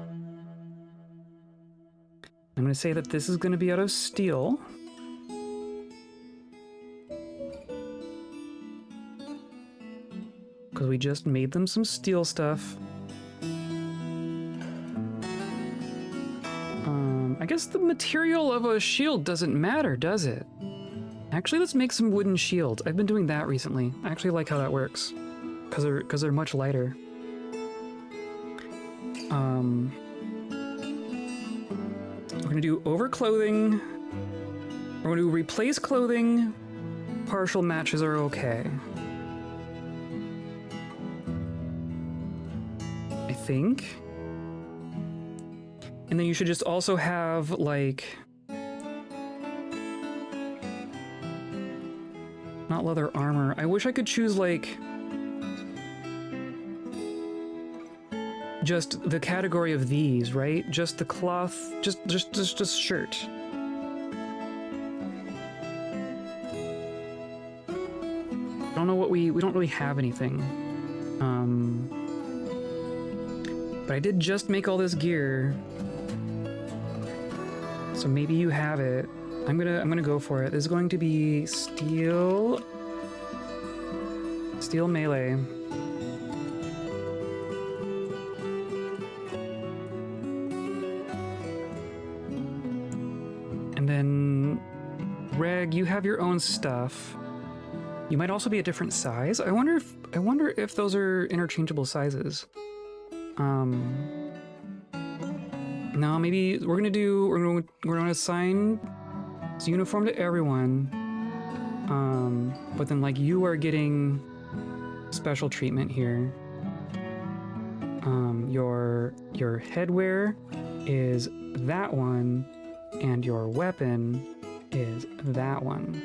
I'm going to say that this is going to be out of steel. Because we just made them some steel stuff. I guess the material of a shield doesn't matter, does it? Actually, let's make some wooden shields. I've been doing that recently. I actually like how that works. Because they're much lighter. We're gonna do overclothing. We're gonna do replace clothing. Partial matches are okay. I think. And then you should just also have, like... Not leather armor. I wish I could choose, like... Just the category of these, right? Just the cloth, just shirt. I don't know what we don't really have anything. But I did just make all this gear. So maybe you have it. I'm gonna go for it. This is going to be steel melee. And then Reg, you have your own stuff. You might also be a different size. I wonder if those are interchangeable sizes. No, maybe we're gonna assign this uniform to everyone. But then like you are getting special treatment here. Your headwear is that one, and your weapon is that one.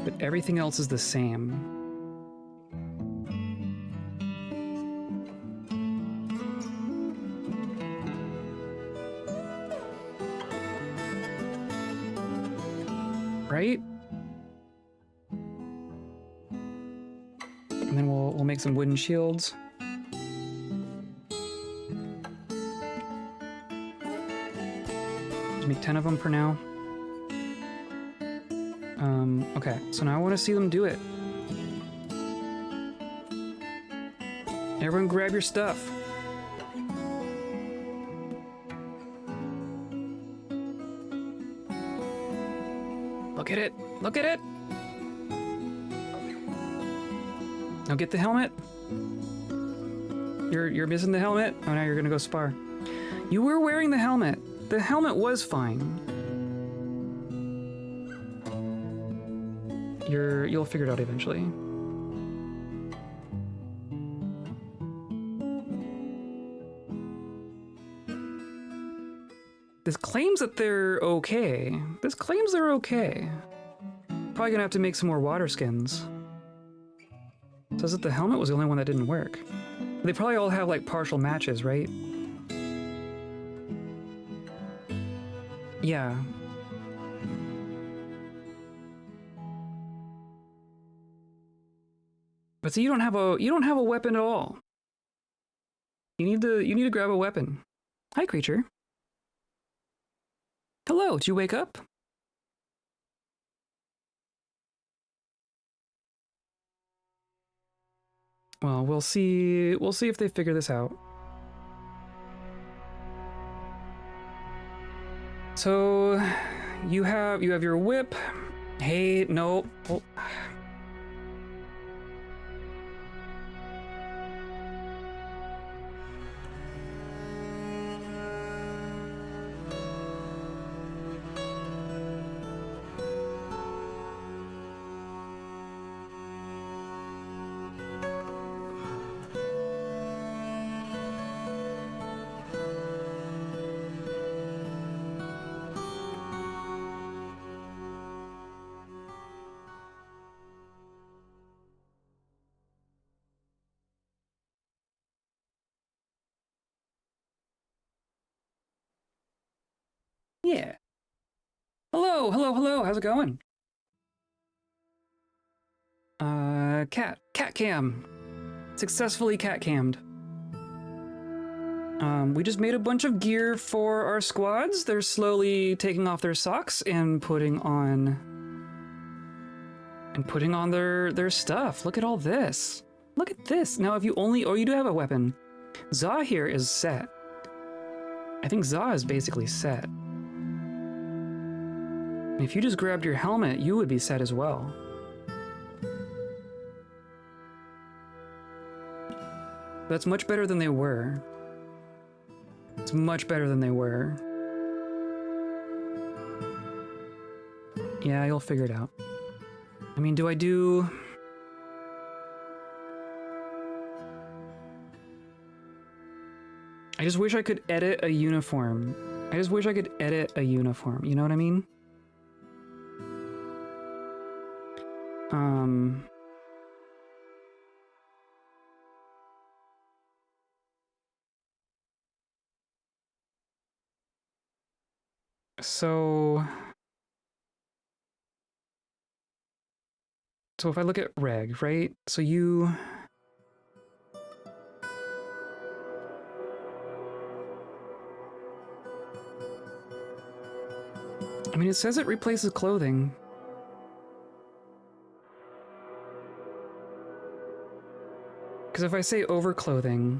But everything else is the same. Right? And then we'll make some wooden shields. Just make 10 of them for now. Okay, so now I want to see them do it. Everyone grab your stuff. Look at it! Look at it! Now get the helmet. You're missing the helmet? Oh, now you're gonna go spar. You were wearing the helmet. The helmet was fine. You'll figure it out eventually. This claims that they're okay. This claims they're okay. Probably gonna have to make some more water skins. Says that the helmet was the only one that didn't work. They probably all have like partial matches, right? Yeah. But see, you don't have a weapon at all. You need to grab a weapon. Hi, creature. Hello, did you wake up? Well, we'll see if they figure this out. So, you have your whip. Hey, no. Oh. Yeah. Hello, hello, hello. How's it going? Cat cam. Successfully cat cammed. We just made a bunch of gear for our squads. They're slowly taking off their socks and putting on their stuff. Look at all this. Look at this. Now, if you you do have a weapon. Za here is set. I think Za is basically set. If you just grabbed your helmet, you would be set as well. That's much better than they were. It's much better than they were. Yeah, you'll figure it out. I mean, do I do... I just wish I could edit a uniform. I just wish I could edit a uniform. You know what I mean? So if I look at reg, right? So you... I mean, it says it replaces clothing. Because if I say overclothing...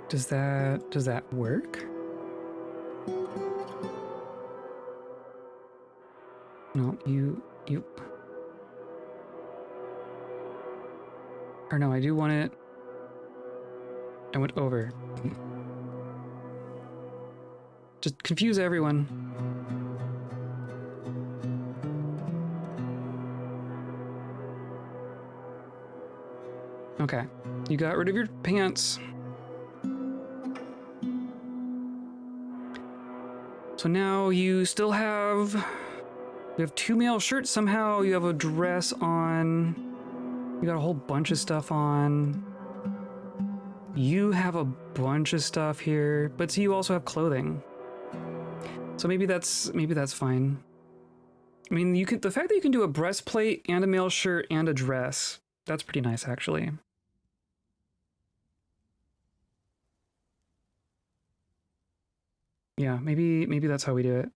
Does that work? No, you... Or no, I do want it... I went over. Just confuse everyone. Okay, you got rid of your pants. So now you still have... You have 2 male shirts somehow, you have a dress on... You got a whole bunch of stuff on. You have a bunch of stuff here, but so you also have clothing. So maybe that's fine. I mean, you could, the fact that you can do a breastplate and a male shirt and a dress, that's pretty nice actually. Yeah, maybe that's how we do it.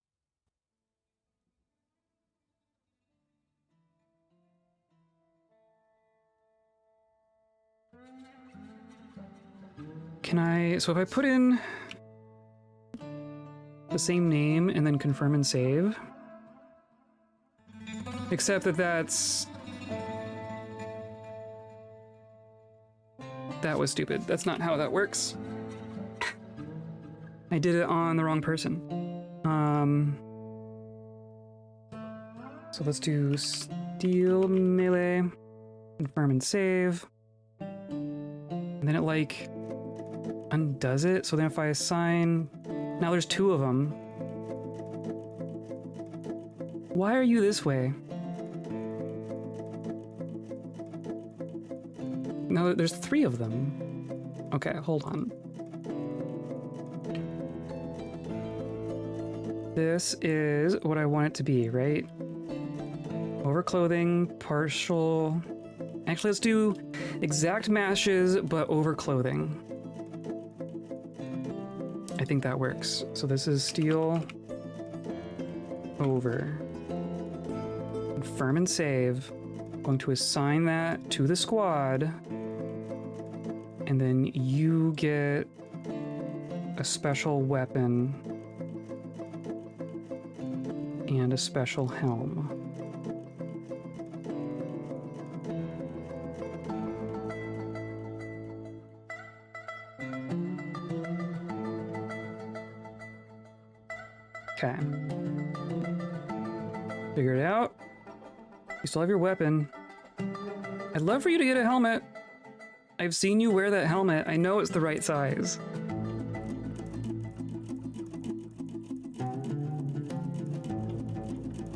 Can I, so if I put in the same name and then confirm and save, except that that was stupid. That's not how that works. I did it on the wrong person. So let's do steel melee, confirm and save. And then it like undoes it. So then if I assign, now there's 2 of them. Why are you this way? No, there's 3 of them. Okay, hold on. This is what I want it to be, right? Overclothing, partial Actually, let's do exact matches, but over clothing. I think that works. So this is steel over. Confirm and save. I'm going to assign that to the squad. And then you get a special weapon and a special helm. Okay. Figure it out. You still have your weapon. I'd love for you to get a helmet. I've seen you wear that helmet. I know it's the right size.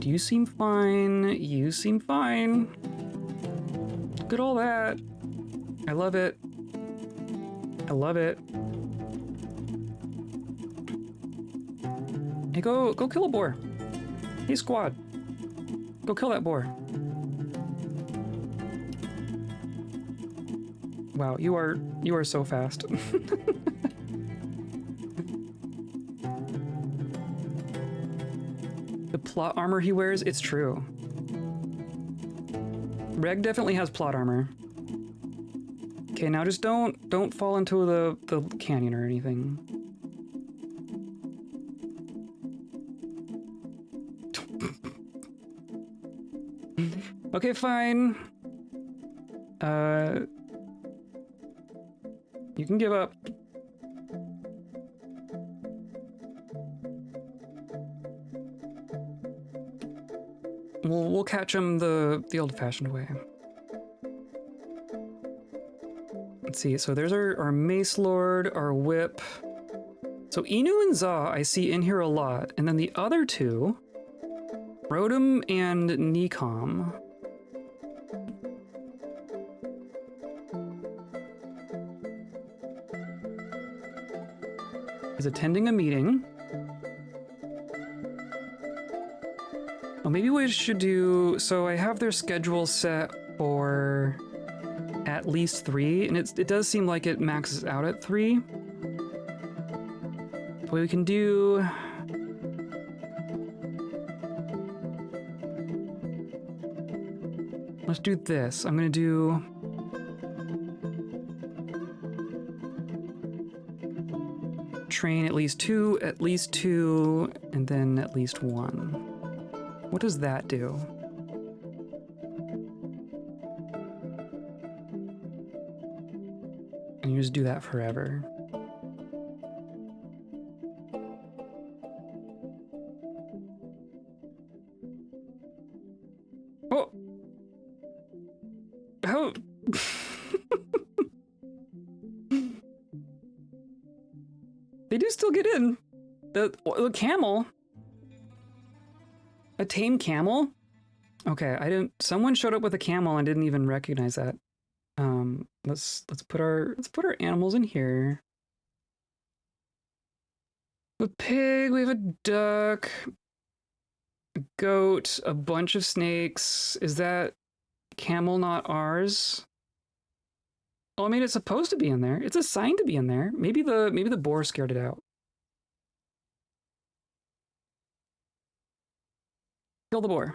You seem fine. You seem fine. Look at all that. I love it. I love it. Hey, go kill a boar. Hey, squad. Go kill that boar. Wow, you are so fast. The plot armor he wears, it's true. Reg definitely has plot armor. Okay, now just don't fall into the canyon or anything. Okay, fine. You can give up. We'll catch him the old-fashioned way. Let's see, so there's our Mace Lord, our Whip. So Inu and Za I see in here a lot, and then the other two, Rotom and Nikom. Is attending a meeting. Oh, maybe we should do... So I have their schedule set for at least 3, and it does seem like it maxes out at 3. What we can do... Let's do this. I'm gonna do... Train at least 2, and then at least 1. What does that do? And you just do that forever. Oh! How? They do still get in. The camel. A tame camel? Okay, I didn't. Someone showed up with a camel and didn't even recognize that. Let's put our animals in here. A pig. We have a duck. A goat. A bunch of snakes. Is that camel not ours? Oh, I mean, it's supposed to be in there. It's assigned to be in there. Maybe the boar scared it out. Kill the boar.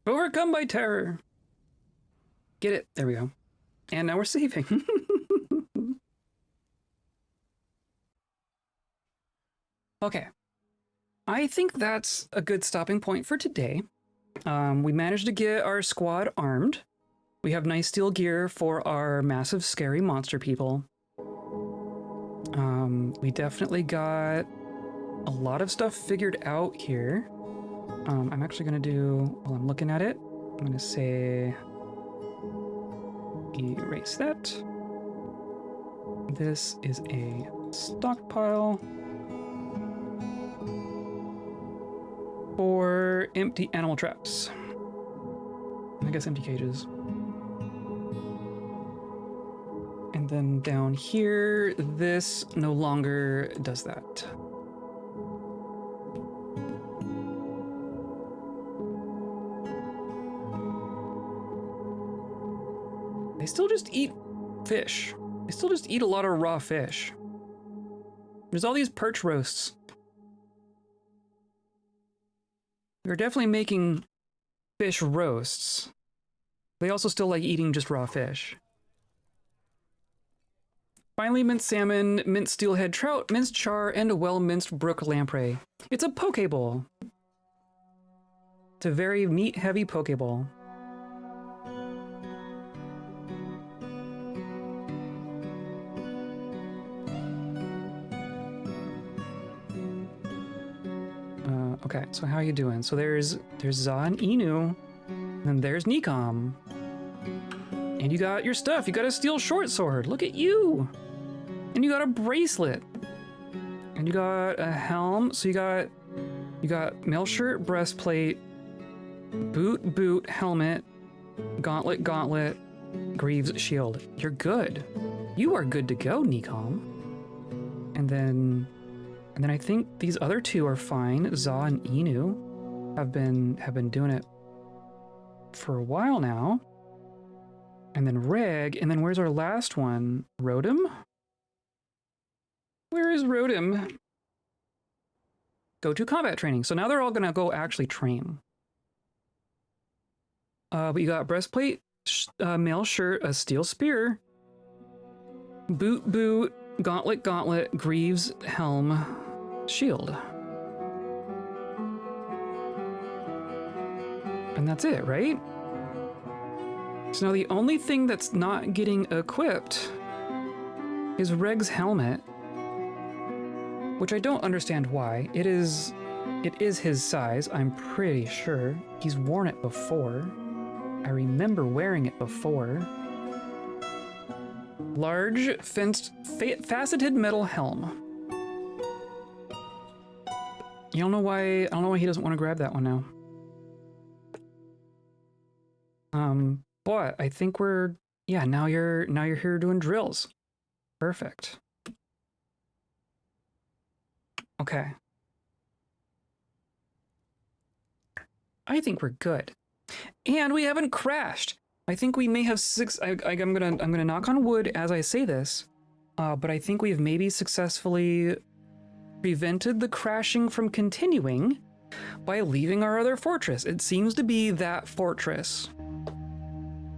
Overcome by terror. Get it. There we go. And now we're saving. Okay. I think that's a good stopping point for today. We managed to get our squad armed. We have nice steel gear for our massive scary monster people. We definitely got a lot of stuff figured out here. I'm actually gonna do, while I'm looking at it, I'm gonna say erase that. This is a stockpile for empty animal traps. I guess empty cages. And then down here, this no longer does that. They still just eat fish. They still just eat a lot of raw fish. There's all these perch roasts. We're definitely making fish roasts. They also still like eating just raw fish. Finally, minced salmon, minced steelhead trout, minced char, and a well-minced brook lamprey. It's a poke bowl. It's a very meat-heavy poke bowl. Okay, so how are you doing? So there's Za and Inu, and then there's Nikom. And you got your stuff. You got a steel short sword. Look at you. And you got a bracelet. And you got a helm. So you got mail shirt, breastplate, boot, helmet, gauntlet, greaves, shield. You're good. You are good to go, Nikom. And then I think these other two are fine. Za and Inu have been doing it for a while now. And then Reg, and then where's our last one? Rodim? Where is Rodim? Go to combat training. So now they're all gonna go actually train. But you got breastplate, mail shirt, a steel spear, boot, gauntlet, greaves, helm, shield. And that's it, right? So now the only thing that's not getting equipped is Reg's helmet, which I don't understand why. It is his size, I'm pretty sure. He's worn it before. I remember wearing it before. Large, faceted metal helm. I don't know why he doesn't want to grab that one now. But I think now you're here doing drills. Perfect. Okay. I think we're good. And we haven't crashed. I think we may have I'm gonna knock on wood as I say this, but I think we've maybe successfully prevented the crashing from continuing by leaving our other fortress. It seems to be that fortress.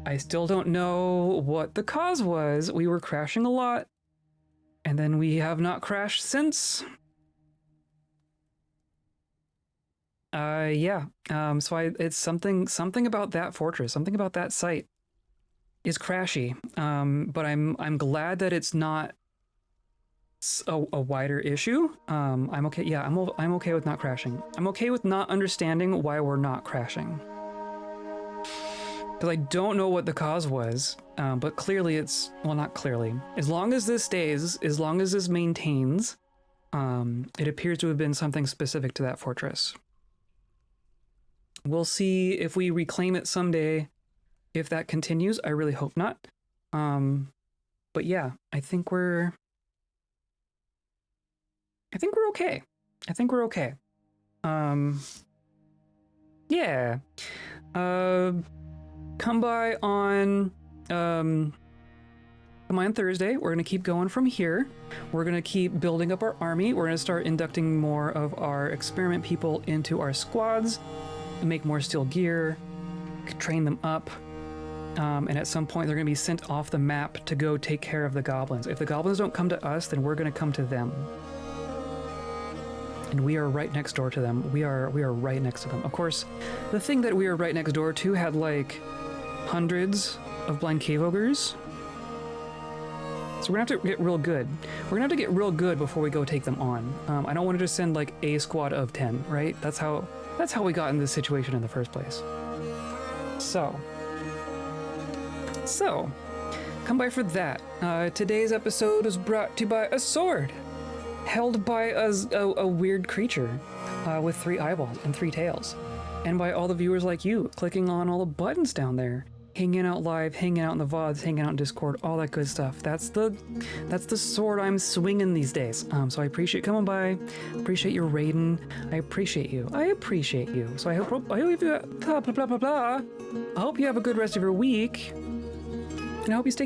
I still don't know what the cause was. We were crashing a lot, and then we have not crashed since. So it's something about that fortress, something about that site is crashy. But I'm glad that it's not a wider issue. I'm okay. Yeah, I'm okay with not crashing. I'm okay with not understanding why we're not crashing. Because I don't know what the cause was, but clearly not clearly. As long as this stays, as long as this maintains, it appears to have been something specific to that fortress. We'll see if we reclaim it someday, if that continues. I really hope not. But yeah, I think we're okay. I think we're okay. Yeah. Come by on Thursday. We're gonna keep going from here. We're gonna keep building up our army. We're gonna start inducting more of our experiment people into our squads, make more steel gear, train them up, and at some point they're gonna be sent off the map to go take care of the goblins. If the goblins don't come to us, then we're gonna come to them. And we are right next door to them. We are right next to them. Of course, the thing that we are right next door to had like hundreds of blind cave ogres. So we're gonna have to get real good. We're gonna have to get real good before we go take them on. I don't want to just send like a squad of 10, right? That's how we got in this situation in the first place. So come by for that. Today's episode is brought to you by a sword held by a weird creature with 3 eyeballs and 3 tails, and by all the viewers like you clicking on all the buttons down there, hanging out live, hanging out in the VODs, hanging out in Discord, all that good stuff. That's the sword I'm swinging these days. So I appreciate coming by, appreciate your raiding, I appreciate you. So I hope you I hope you have a good rest of your week, and can help you stay